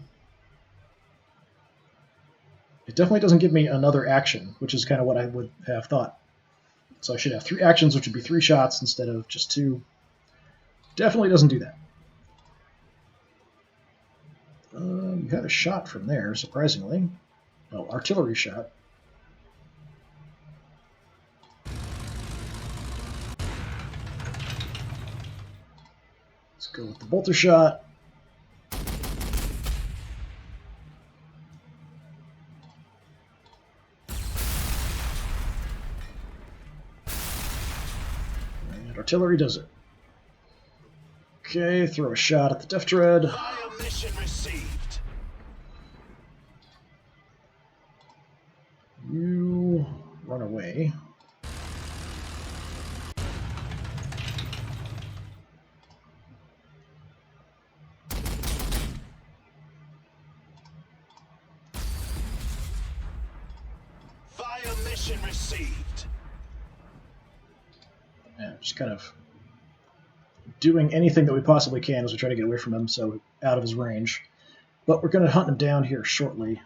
It definitely doesn't give me another action, which is kind of what I would have thought. So I should have 3 actions, which would be 3 shots instead of just 2. Definitely doesn't do that. You had a shot from there, surprisingly. Oh, artillery shot. Let's go with the bolter shot. And artillery does it. Okay, throw a shot at the Death Dread. Fire mission received. You run away. Mission received. Yeah, just kind of doing anything that we possibly can as we try to get away from him, so out of his range. But we're going to hunt him down here shortly.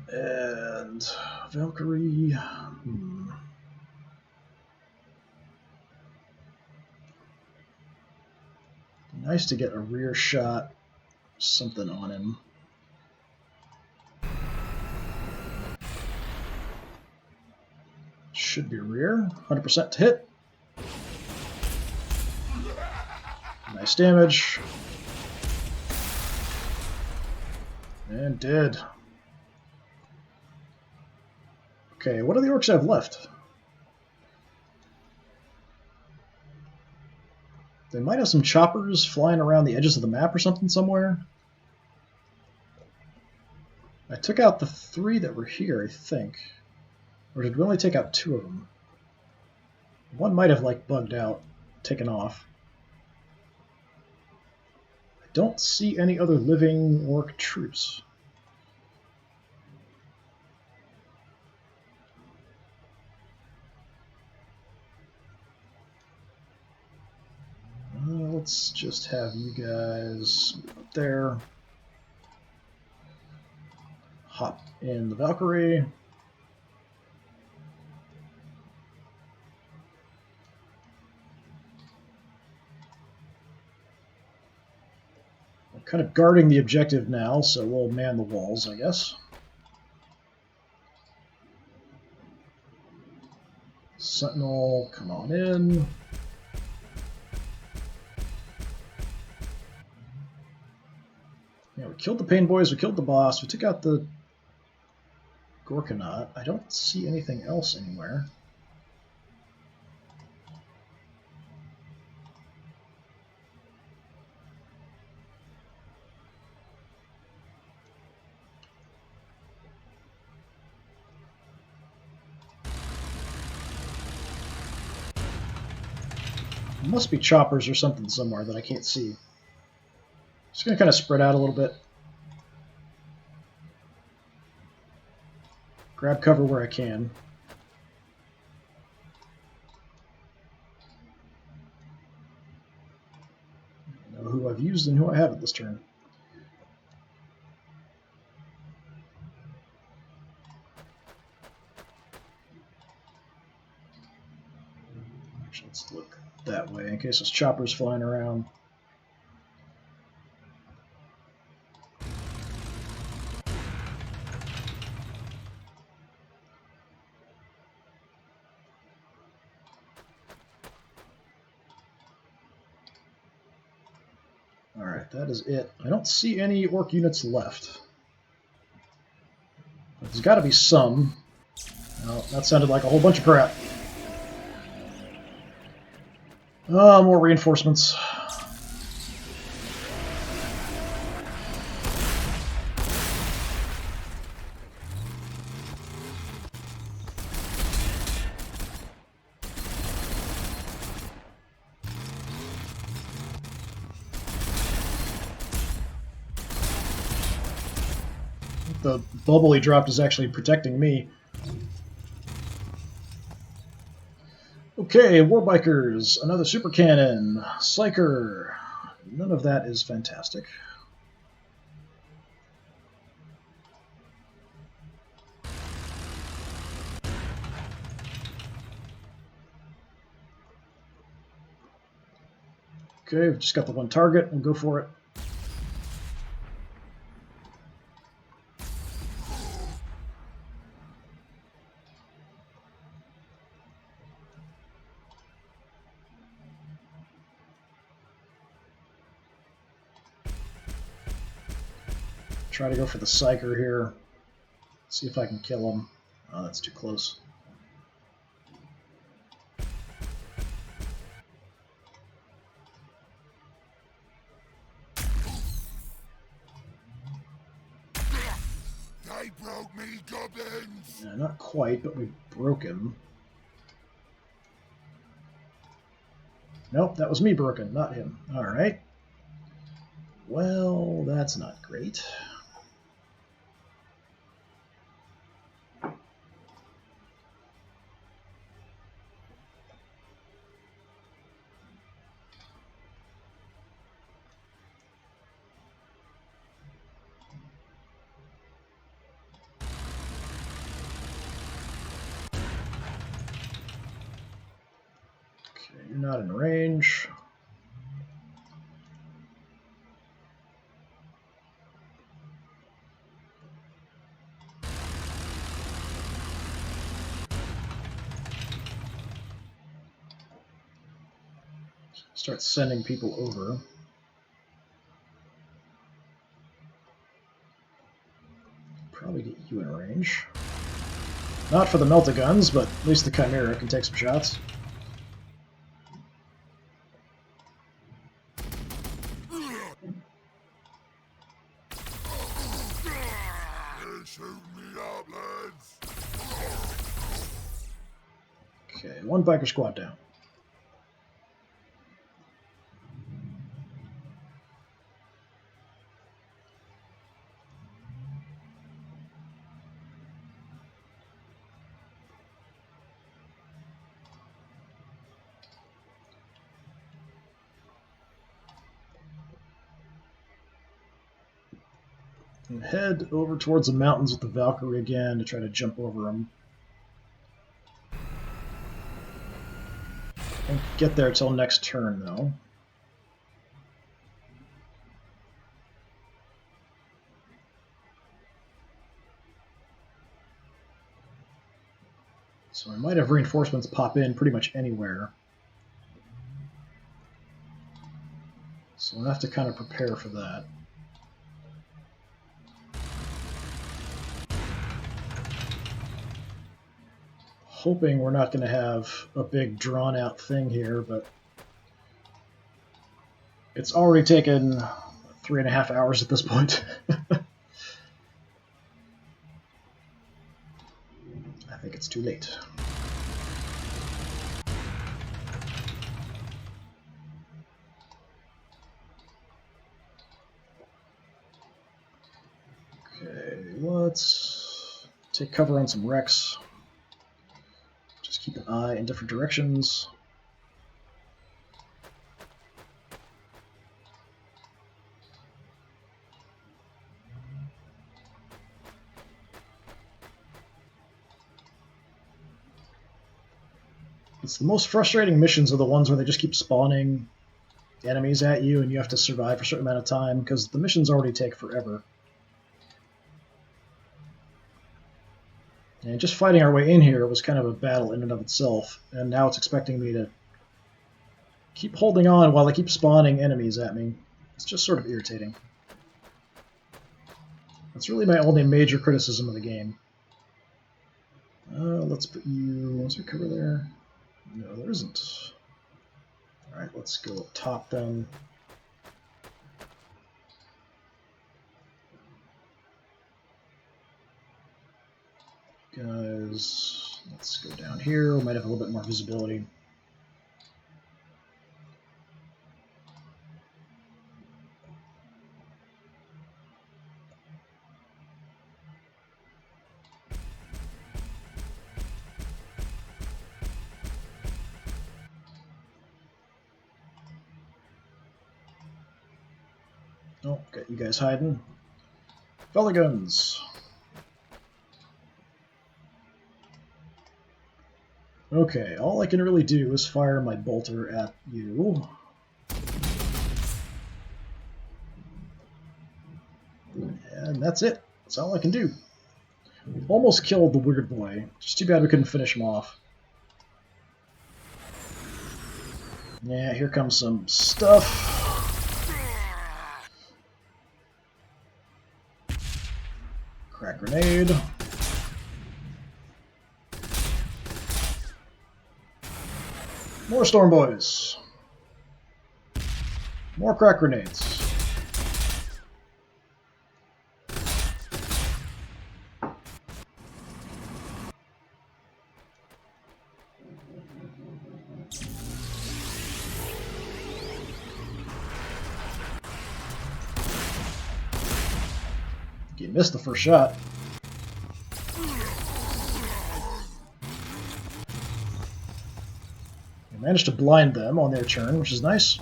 And Valkyrie. Nice to get a rear shot, something on him. Should be rear, 100% to hit. Nice damage. And dead. Okay, what do the orcs have left? They might have some choppers flying around the edges of the map or something somewhere. I took out the 3 that were here, I think. Or did we only take out 2 of them? One might have, like, bugged out, taken off. I don't see any other living orc troops. Let's just have you guys up there. Hop in the Valkyrie. We're kind of guarding the objective now, so we'll man the walls, I guess. Sentinel, come on in. Yeah, we killed the Pain Boys, we killed the boss, we took out the Gorkanaut. I don't see anything else anywhere. There must be choppers or something somewhere that I can't see. Just going to kind of spread out a little bit. Grab cover where I can. I know who I've used and who I haven't this turn. Actually, let's look that way in case there's choppers flying around. Alright, that is it. I don't see any orc units left. But there's got to be some. Oh, that sounded like a whole bunch of crap. Oh, more reinforcements. The bubble he dropped is actually protecting me. Okay, Warbikers, another super cannon, Psyker. None of that is fantastic. Okay, we've just got the one target. We'll go for it. Try to go for the Psyker here. See if I can kill him. Oh, that's too close. They broke me, goblins! Yeah, not quite, but we broke him. Nope, that was me broken, not him. Alright. Well, that's not great. You're not in range. Start sending people over. Probably get you in range. Not for the Melta-Guns, but at least the Chimera can take some shots. Okay, one biker squad down. And head over towards the mountains with the Valkyrie again to try to jump over them. Won't get there till next turn, though. So I might have reinforcements pop in pretty much anywhere. So I'll have to kind of prepare for that. Hoping we're not going to have a big drawn-out thing here, but it's already taken 3.5 hours at this point. I think it's too late. Okay, let's take cover on some wrecks. Just keep an eye in different directions. It's the most frustrating missions are the ones where they just keep spawning enemies at you and you have to survive for a certain amount of time because the missions already take forever. And just fighting our way in here was kind of a battle in and of itself, and now it's expecting me to keep holding on while they keep spawning enemies at me. It's just sort of irritating. That's really my only major criticism of the game. Let's put you... Is there cover there? No, there isn't. Alright, let's go up top then. Guys, let's go down here. We might have a little bit more visibility. Oh, got you guys hiding. Belly guns. Okay, all I can really do is fire my bolter at you. And that's it. That's all I can do. We almost killed the weird boy. Just too bad we couldn't finish him off. Yeah, here comes some stuff. Crack grenade. More storm boys. More crack grenades. You missed the first shot. We managed to blind them on their turn, which is nice.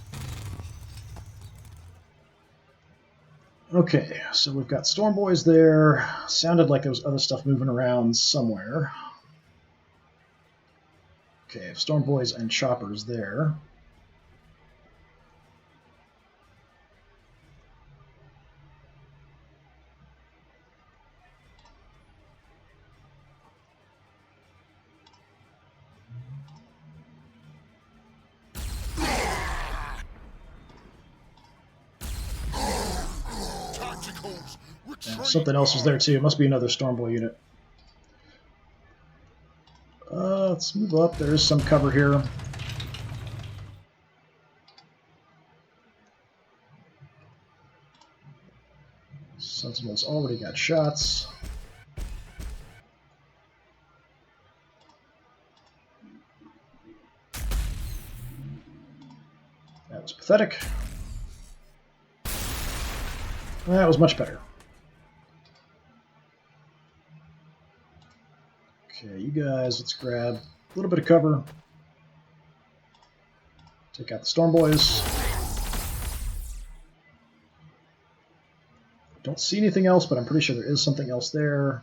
Okay, so we've got Storm Boys there. Sounded like there was other stuff moving around somewhere. Okay, Storm Boys and Choppers there. Tacticals, retreat. Something else was there too. It must be another Storm Boy unit. Let's move up. There is some cover here. Sentinel's already got shots. That was pathetic. That was much better. Okay, you guys, let's grab a little bit of cover. Take out the Storm Boys. Don't see anything else, but I'm pretty sure there is something else there.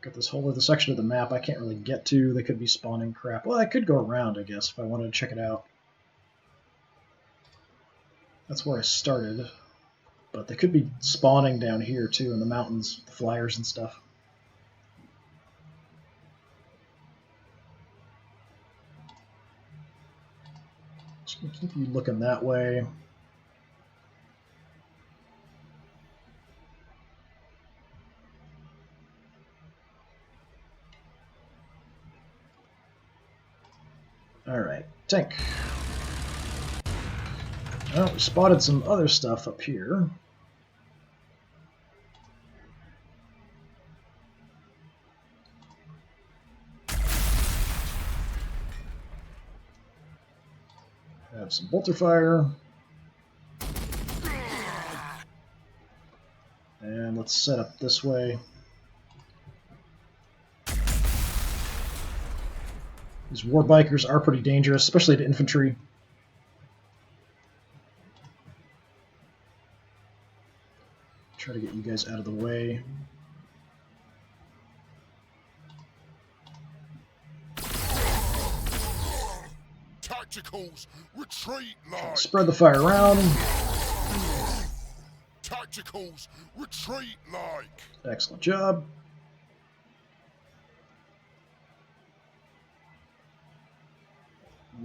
Got this whole other section of the map I can't really get to. They could be spawning crap. Well, I could go around, I guess, if I wanted to check it out. That's where I started. But they could be spawning down here, too, in the mountains, the flyers and stuff. Just gonna keep you looking that way. Alright, tank. Well, we spotted some other stuff up here. Have some bolter fire. And let's set up this way. These war bikers are pretty dangerous, especially to infantry. Try to get you guys out of the way. Tacticals, retreat like. Spread the fire around. Tacticals, retreat like. Excellent job.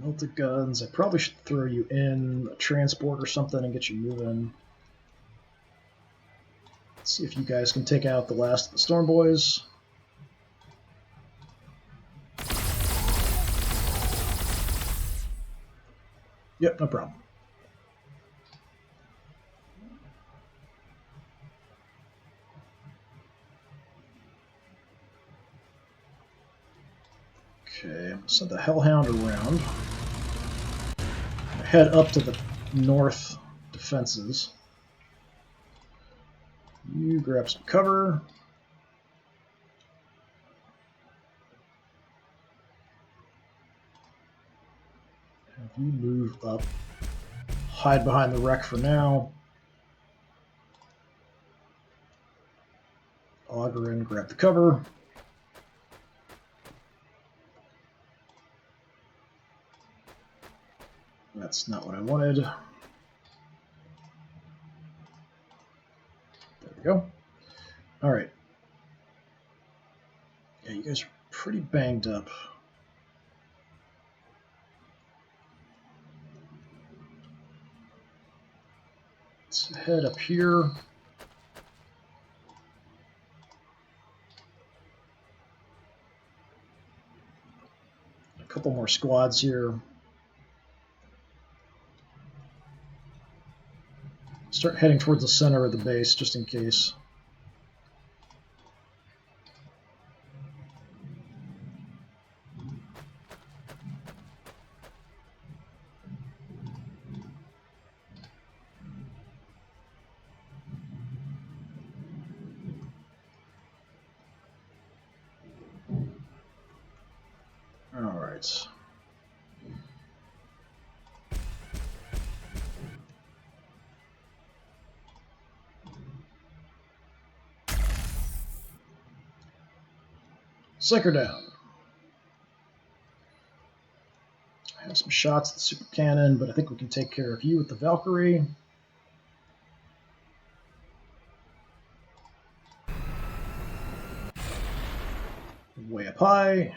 Melted guns. I probably should throw you in a transport or something and get you moving. Let's see if you guys can take out the last of the Storm Boys. Yep, no problem. Okay, send the Hellhound around. Head up to the north defenses. You grab some cover. Have you move up. Hide behind the wreck for now. Auger in, grab the cover. That's not what I wanted. There we go. Alright. Yeah, you guys are pretty banged up. Let's head up here. A couple more squads here. Start heading towards the center of the base, just in case. All right. Psycher down. have some shots at the super cannon, but I think we can take care of you with the Valkyrie. Way up high.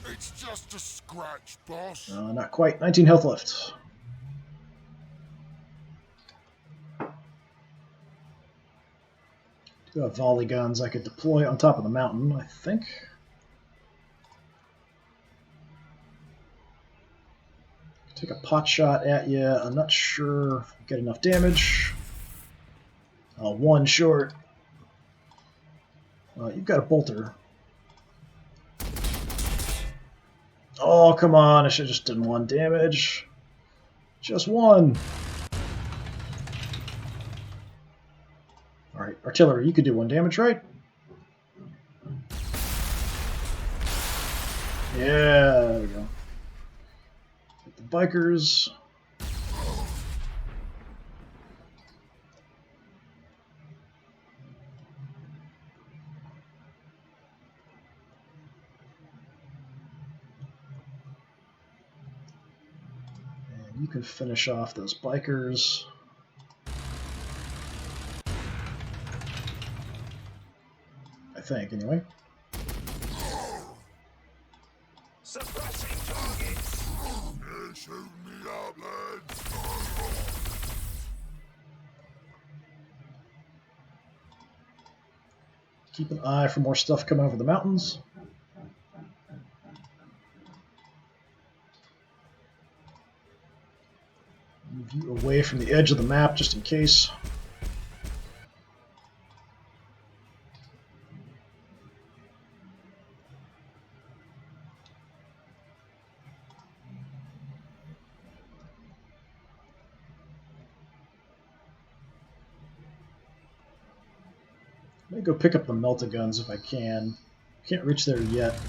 It's just a scratch, boss. Not quite. 19 health left. Do have volley guns I could deploy on top of the mountain, I think. Take a pot shot at you. I'm not sure if I get enough damage. One short. You've got a bolter. Oh, come on. I should have just done 1 damage. Just 1. Alright, artillery, you could do 1 damage, right? Yeah, there we go. Get the bikers. And you can finish off those bikers. I think, anyway. Suppressing targets. You're shooting me up, lads. Keep an eye for more stuff coming over the mountains. Move you away from the edge of the map just in case. Let me go pick up the melta-guns if I can. Can't reach there yet.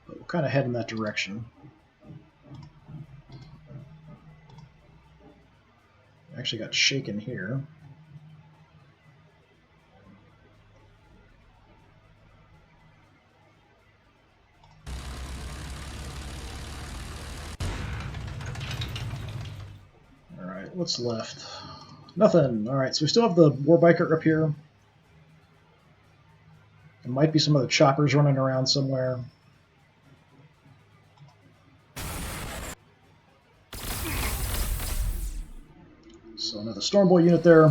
But we'll kind of head in that direction. Actually got shaken here. What's left? Nothing. Alright, so we still have the Warbiker up here. There might be some other choppers running around somewhere. So another Stormboy unit there.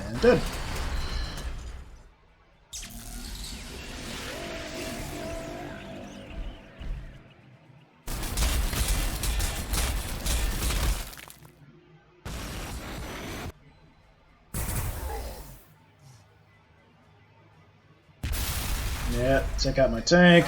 And dead. Yeah, take out my tank.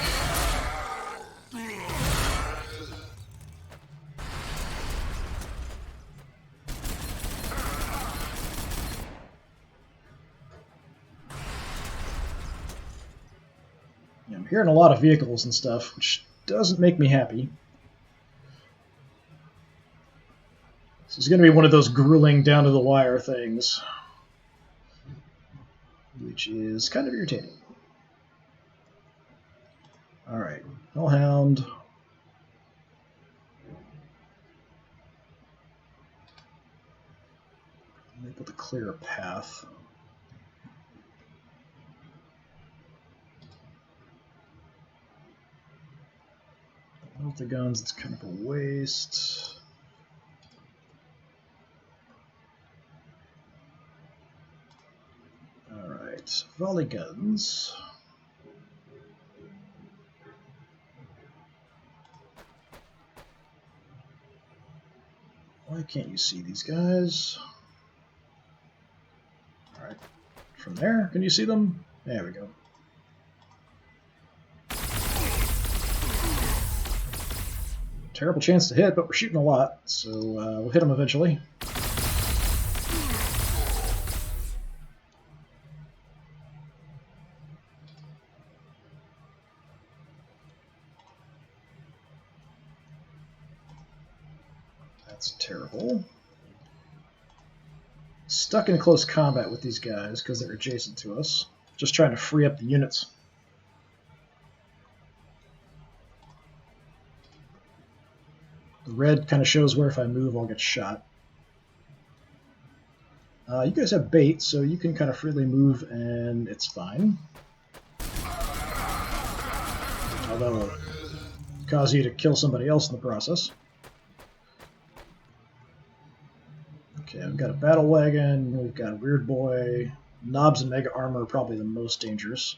Yeah, I'm hearing a lot of vehicles and stuff, which doesn't make me happy. This is going to be one of those grueling down-to-the-wire things, which is kind of irritating. Alright, Hellhound. I'm able to clear a path. The guns, it's kind of a waste. Alright, volley guns. Why can't you see these guys? Alright, from there, can you see them? There we go. Terrible chance to hit, but we're shooting a lot, so we'll hit them eventually. That's terrible. Stuck in close combat with these guys because they're adjacent to us. Just trying to free up the units. The red kind of shows where if I move, I'll get shot. You guys have bait, so you can kind of freely move, and it's fine. Although it'll cause you to kill somebody else in the process. Okay, we've got a battle wagon, we've got a weird boy. Knobs and mega armor are probably the most dangerous.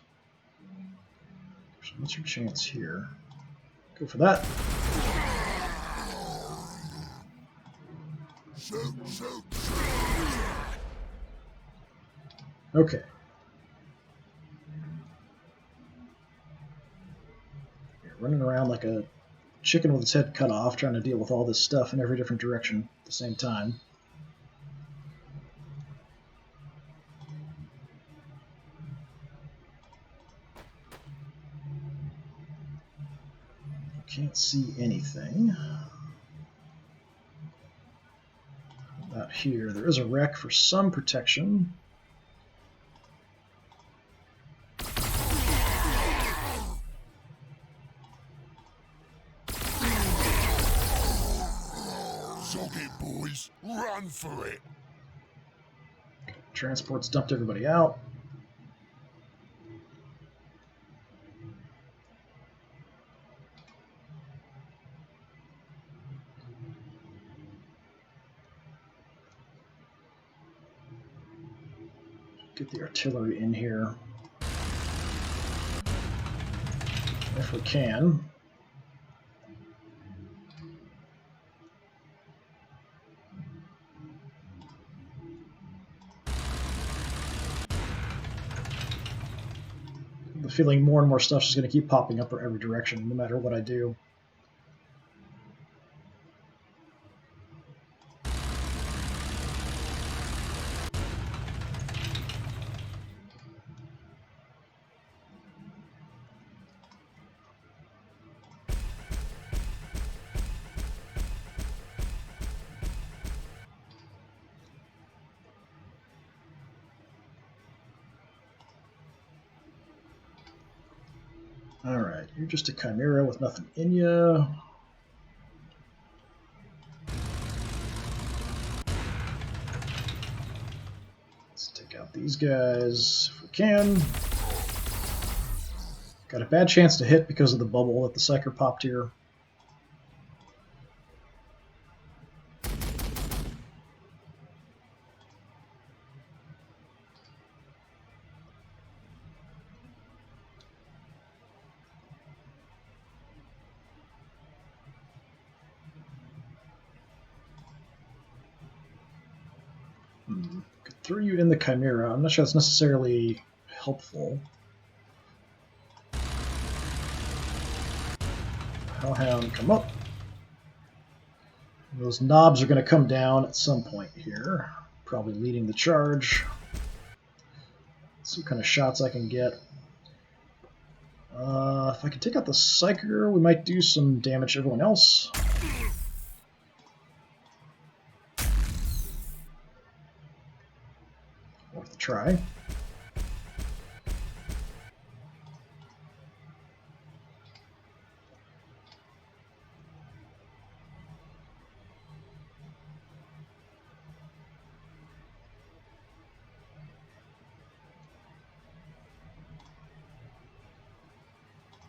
So what's your chance here? Go for that. Okay. You're running around like a chicken with its head cut off, trying to deal with all this stuff in every different direction at the same time. Can't see anything. About here, there is a wreck for some protection. Zog it, boys. Run for it. Transport's dumped everybody out. Get the artillery in here if we can. The feeling more and more stuff is going to keep popping up from every direction, no matter what I do. Alright, you're just a chimera with nothing in you. Let's take out these guys if we can. Got a bad chance to hit because of the bubble that the Psyker popped here. Could throw you in the Chimera. I'm not sure that's necessarily helpful. Hellhound, come up. Those knobs are going to come down at some point here. Probably leading the charge. See what kind of shots I can get. If I can take out the Psyker, we might do some damage to everyone else. Worth a try.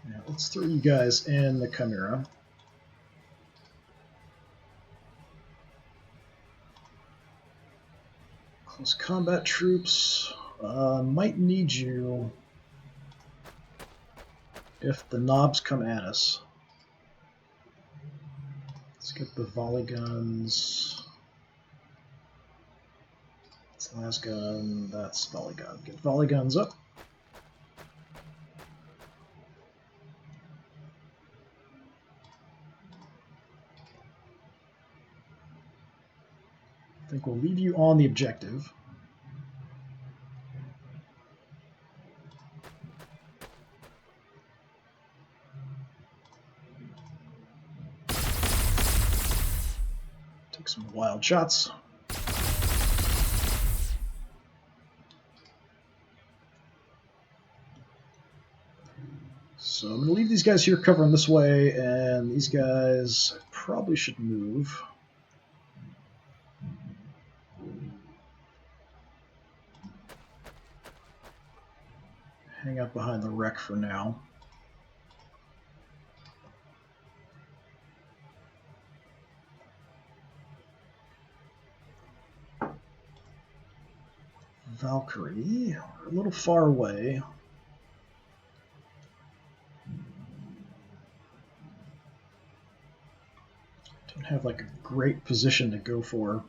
Now, let's throw you guys in the Chimera. Close combat troops might need you if the knobs come at us. Let's get the volley guns. That's the last gun. That's volley gun. Get volley guns up. I think we'll leave you on the objective. Take Take some wild shots. So I'm going to leave these guys here covering this way, and these guys probably should move. Hang out behind the wreck for now. Valkyrie, we're a little far away. Don't have like a great position to go for.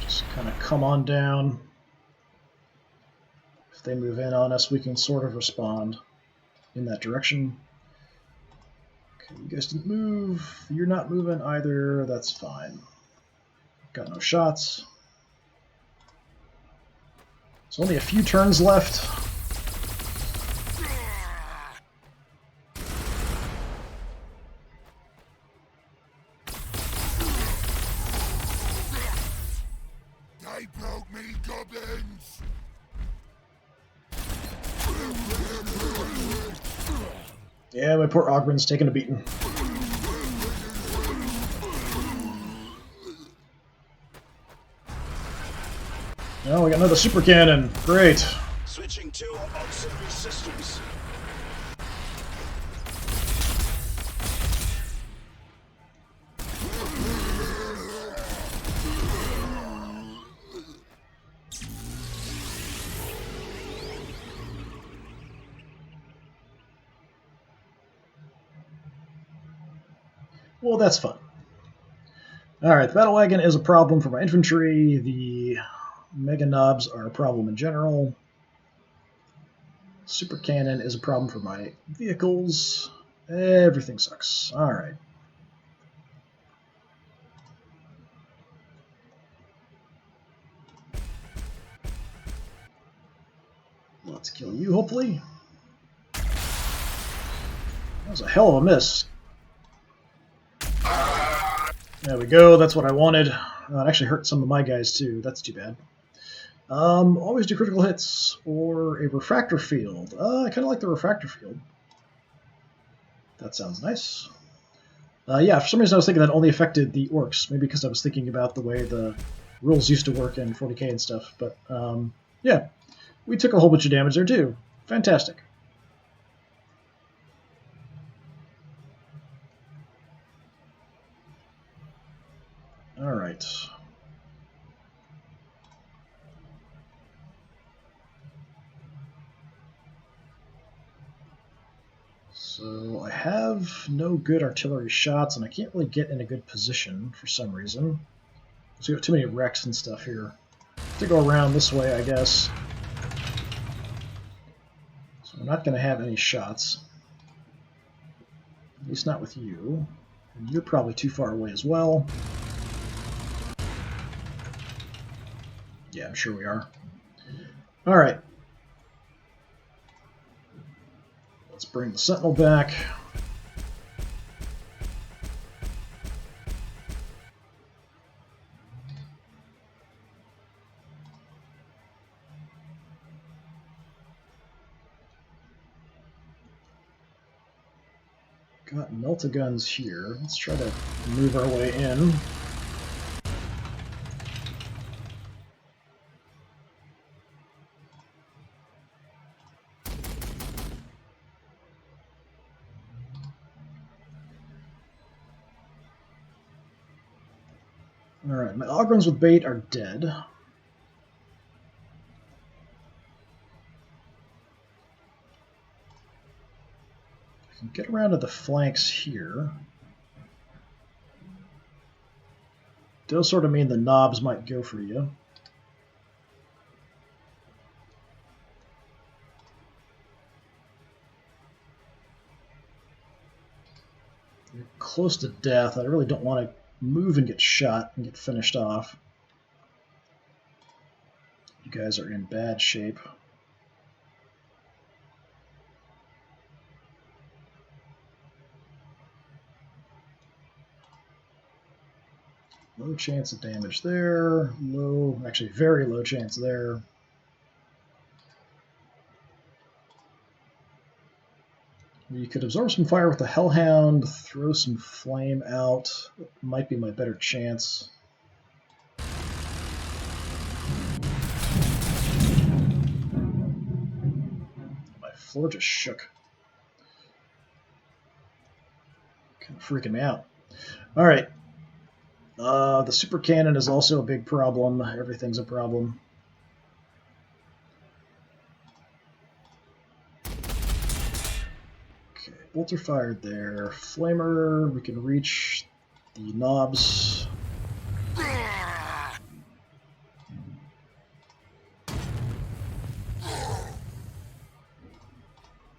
Just kind of come on down. If they move in on us, we can sort of respond in that direction. Okay, you guys didn't move. You're not moving either. That's fine. Got no shots. There's only a few turns left. They broke me, goblins! Yeah, my poor Ogren's taking a beating. Oh, we got another super cannon. Great. Switching to auxiliary systems. Well, that's fun. Alright, the battle wagon is a problem for my infantry. The mega knobs are a problem in general. Super cannon is a problem for my vehicles. Everything sucks. Alright. Let's kill you, hopefully. That was a hell of a miss. There we go, that's what I wanted. It actually hurt some of my guys too, that's too bad. Always do critical hits or a refractor field. I kind of like the refractor field. That sounds nice. Yeah, for some reason I was thinking that only affected the orcs. Maybe because I was thinking about the way the rules used to work in 40k and stuff. But yeah, we took a whole bunch of damage there too. Fantastic. Alright. So I have no good artillery shots, and I can't really get in a good position for some reason. So we have too many wrecks and stuff here. To go around this way, I guess. So I'm not going to have any shots. At least not with you. And you're probably too far away as well. Yeah, I'm sure we are. Alright. Let's bring the Sentinel back. Got Melta-guns here. Let's try to move our way in. Alright, my Ogrons with bait are dead. I can get around to the flanks here. Does sort of mean the knobs might go for you. You're close to death. I really don't want to move and get shot and get finished off. guys are in bad shape. Low chance of damage there. Low, actually very low chance there. You could absorb some fire with the Hellhound, throw some flame out. Might be my better chance. My floor just shook. Kind of freaking me out. All right. The super cannon is also a big problem. Everything's a problem. Okay, bolter fired there. Flamer, we can reach the knobs.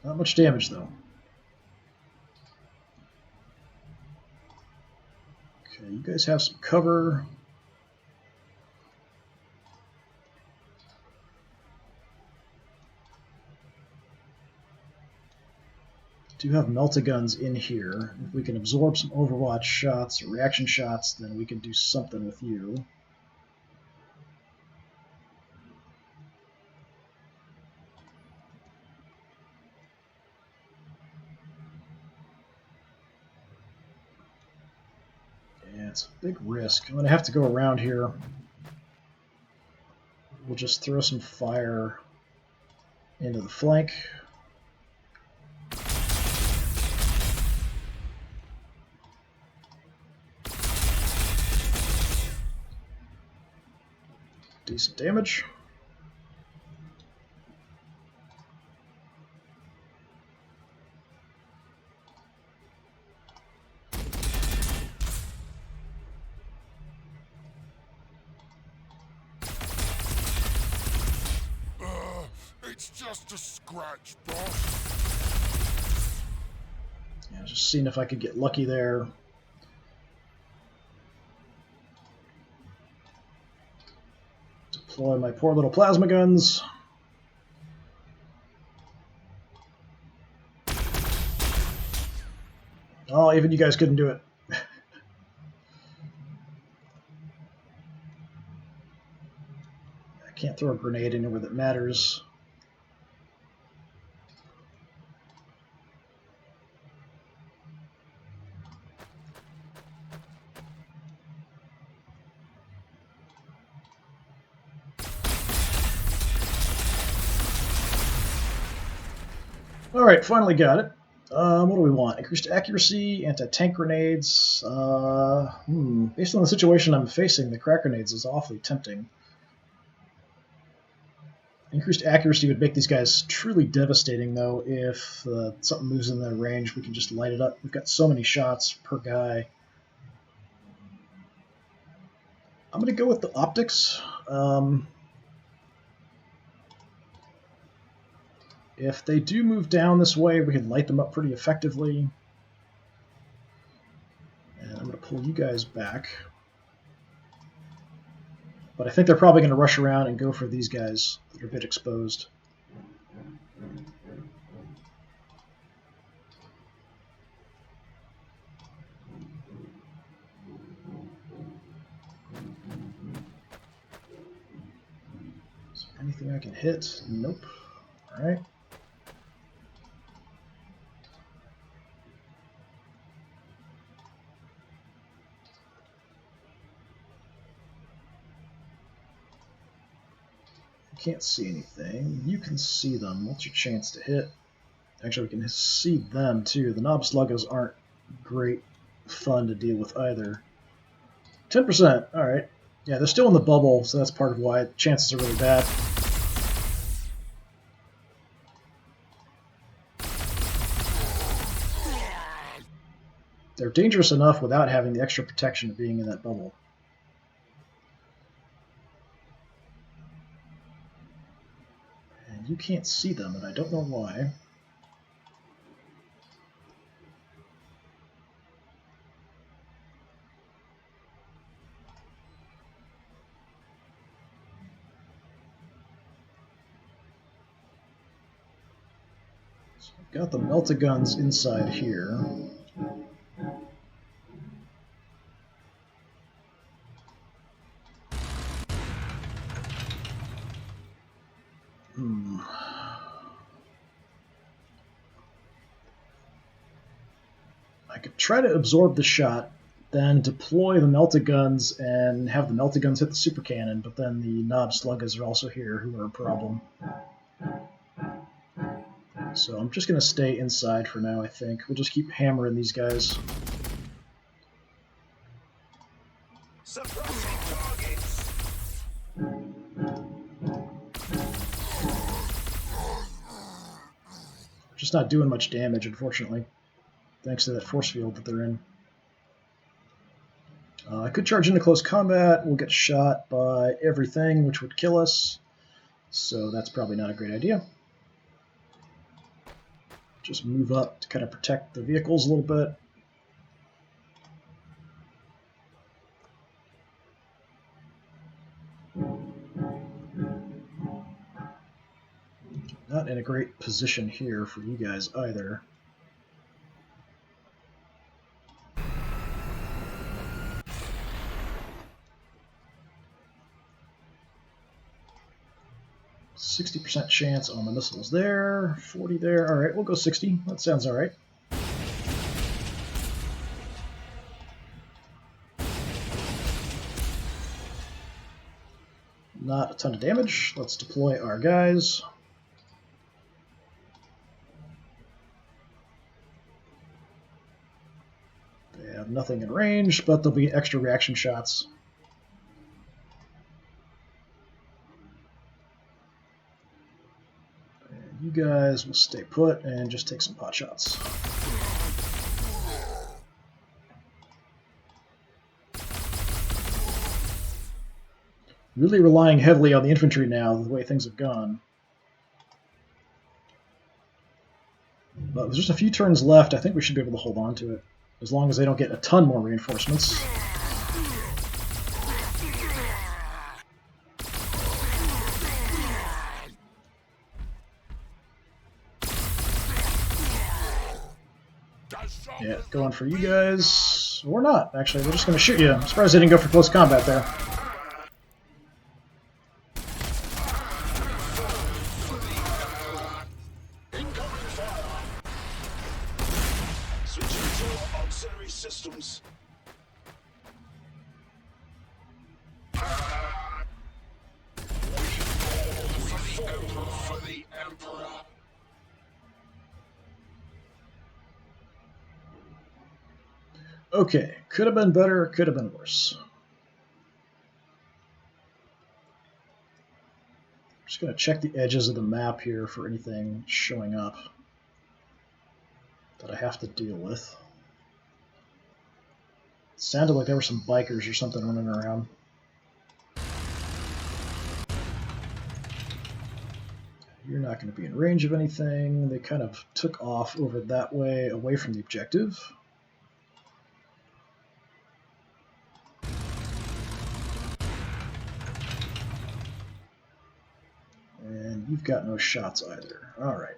Not much damage though. Okay, you guys have some cover. Do have melta-guns in here. If we can absorb some Overwatch shots, or reaction shots, then we can do something with you. Yeah, it's a big risk. I'm going to have to go around here. We'll just throw some fire into the flank. Decent damage. It's just a scratch, boss. Yeah, just seeing if I could get lucky there. Deploy my poor little plasma guns. Oh, even you guys couldn't do it. I can't throw a grenade anywhere that matters. Alright, finally got it. What do we want? Increased accuracy, anti-tank grenades. Based on the situation I'm facing, the crack grenades is awfully tempting. Increased accuracy would make these guys truly devastating, though. If something moves in their range, we can just light it up. We've got so many shots per guy. I'm going to go with the optics. If they do move down this way, we can light them up pretty effectively. And I'm going to pull you guys back. But I think they're probably going to rush around and go for these guys that are a bit exposed. Is there anything I can hit? Nope. All right. Can't see anything. You can see them. What's your chance to hit? Actually, we can see them too. The knob sluggos aren't great fun to deal with either. 10%. All right. Yeah, they're still in the bubble, so that's part of why chances are really bad. They're dangerous enough without having the extra protection of being in that bubble. You can't see them, and I don't know why. I've got the melta-guns inside here. I could try to absorb the shot, then deploy the melta-guns and have the melta-guns hit the super cannon, but then the knob sluggas are also here, who are a problem. So I'm just going to stay inside for now, I think. We'll just keep hammering these guys. Suppressing targets. Just not doing much damage, unfortunately, thanks to that force field that they're in. I could charge into close combat. We'll get shot by everything, which would kill us. So that's probably not a great idea. Just move up to kind of protect the vehicles a little bit. Not in a great position here for you guys either. %60 chance on the missiles there, 40 there. All right, we'll go 60. That sounds all right. Not a ton of damage. Let's deploy our guys. They have nothing in range, but there'll be extra reaction shots. And you guys will stay put and just take some pot shots. Really relying heavily on the infantry now, the way things have gone. But there's just a few turns left. I think we should be able to hold on to it, as long as they don't get a ton more reinforcements. Yeah, going for you guys. Or not, actually. We're just going to shoot you. I'm surprised they didn't go for close combat there. Auxiliary systems. For the Emperor. Okay, could have been better, could have been worse. Just going to check the edges of the map here for anything showing up that I have to deal with. It sounded like there were some bikers or something running around. You're not going to be in range of anything. They kind of took off over that way, away from the objective. And you've got no shots either. All right.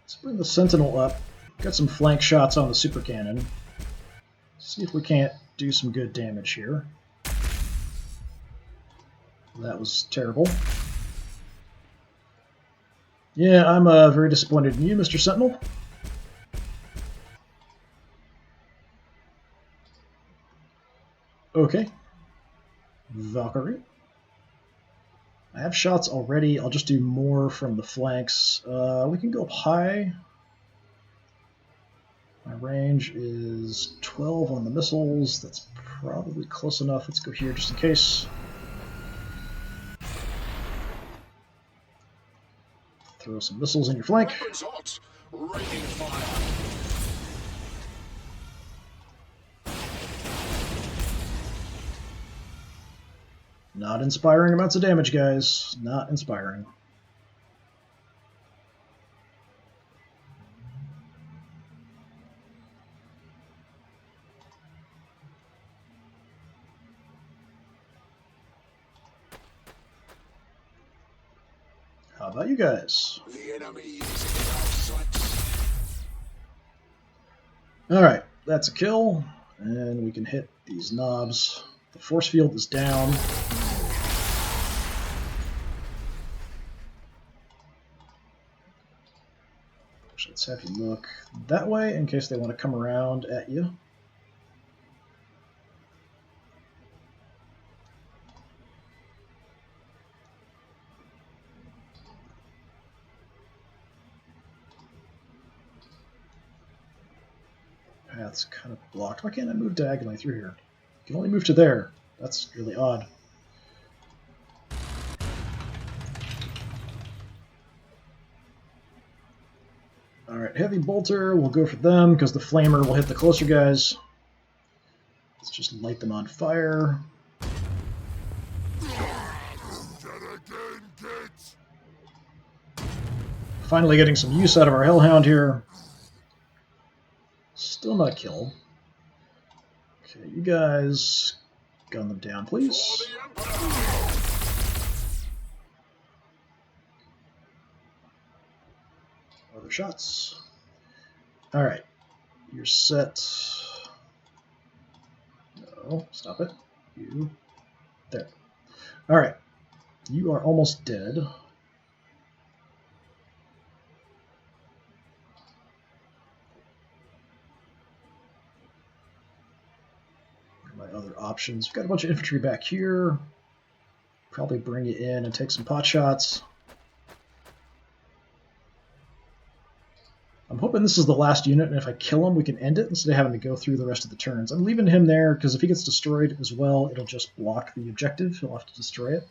Let's bring the Sentinel up. Got some flank shots on the super cannon. See if we can't do some good damage here. That was terrible. Yeah, I'm very disappointed in you, Mr. Sentinel. Okay. Valkyrie. I have shots already. I'll just do more from the flanks. We can go up high. My range is 12 on the missiles. That's probably close enough. Let's go here just in case. Throw some missiles in your flank. Weapons hot. Raining fire. Not inspiring amounts of damage, guys. Not inspiring. How about you guys? The enemy is in our sights. Alright, that's a kill. And we can hit these knobs. The force field is down. Let's have you look that way in case they want to come around at you. Path's kind of blocked. Why can't I move diagonally through here? You can only move to there. That's really odd. Alright, Heavy Bolter, we'll go for them because the Flamer will hit the closer guys. Let's just light them on fire. Finally getting some use out of our Hellhound here. Still not a kill. Okay, you guys gun them down, please. Other shots. Alright. You're set. No, stop it. You. There. Alright. You are almost dead. My other options. We've got a bunch of infantry back here. Probably bring you in and take some pot shots. I'm hoping this is the last unit, and if I kill him, we can end it instead of having to go through the rest of the turns. I'm leaving him there because if he gets destroyed as well, it'll just block the objective. He'll have to destroy it.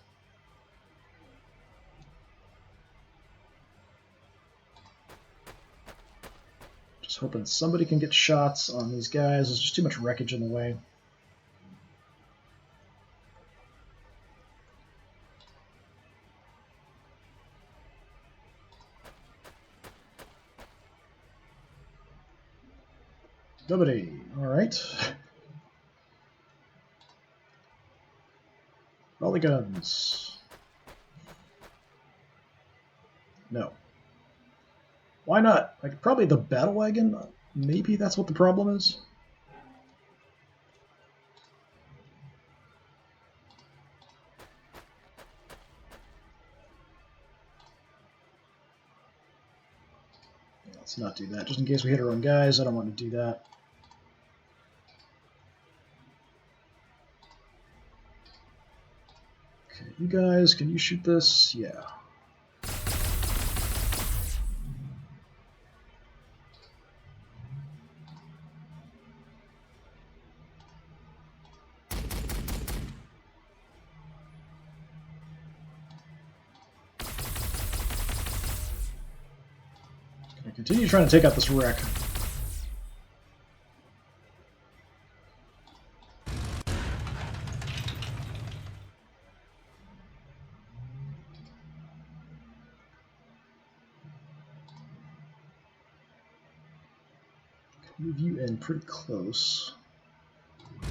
Just hoping somebody can get shots on these guys. There's just too much wreckage in the way. Nobody. Alright. All the guns. No. Why not? Like, probably the battle wagon? Maybe that's what the problem is? Let's not do that. Just in case we hit our own guys, I don't want to do that. Okay, you guys, can you shoot this? Yeah. Gonna continue trying to take out this wreck. Move you in pretty close. I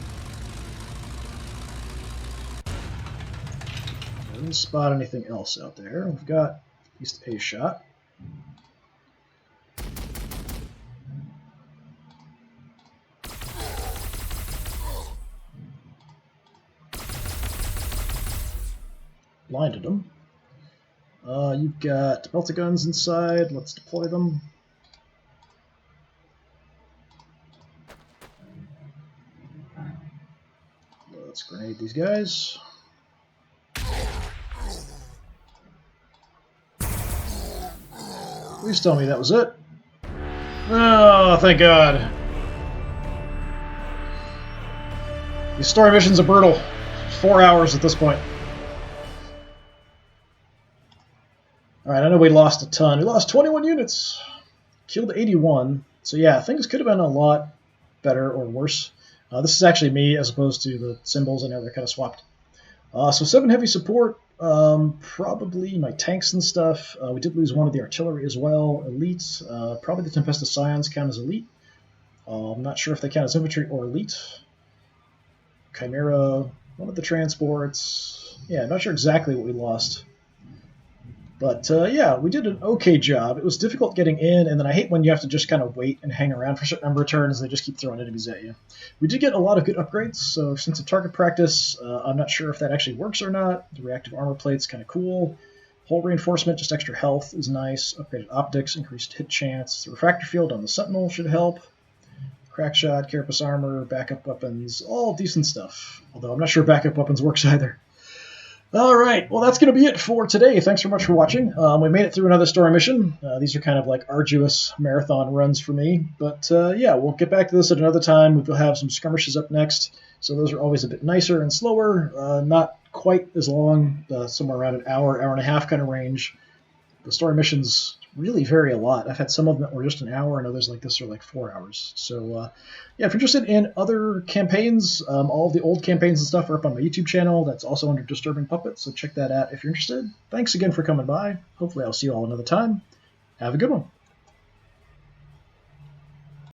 didn't spot anything else out there. We've got at least a shot. Blinded them. You've got melta-guns inside. Let's deploy them. Let's grenade these guys. Please tell me that was it. Oh, thank God. These story missions are brutal. 4 hours at this point. Alright, I know we lost a ton. We lost 21 units. Killed 81. So yeah, things could have been a lot better or worse. This is actually me as opposed to the symbols. I know they're kind of swapped. So 7 heavy support, probably my tanks and stuff. We did lose one of the artillery as well. Elite, probably the Tempesta Scions count as elite. I'm not sure if they count as infantry or elite. Chimera, one of the transports. Yeah, not sure exactly what we lost. But yeah, we did an okay job. It was difficult getting in, and then I hate when you have to just kind of wait and hang around for a certain number of turns. They just keep throwing enemies at you. We did get a lot of good upgrades, so since it's target practice, I'm not sure if that actually works or not. The reactive armor plate's kind of cool. Hull reinforcement, just extra health, is nice. Upgraded optics, increased hit chance. The refractor field on the Sentinel should help. Crackshot, carapace armor, backup weapons, all decent stuff. Although I'm not sure backup weapons works either. All right, well, that's going to be it for today. Thanks very much for watching. We made it through another story mission. These are kind of like arduous marathon runs for me. But yeah, we'll get back to this at another time. We'll have some skirmishes up next. So those are always a bit nicer and slower. Not quite as long, somewhere around an hour, hour and a half kind of range. The story missions really vary a lot. I've had some of them that were just an hour, and others like this are like 4 hours. So yeah, if you're interested in other campaigns, all of the old campaigns and stuff are up on my YouTube channel. That's also under Disturbing Puppet, so check that out if you're interested. Thanks again for coming by. Hopefully I'll see you all another time. Have a good one.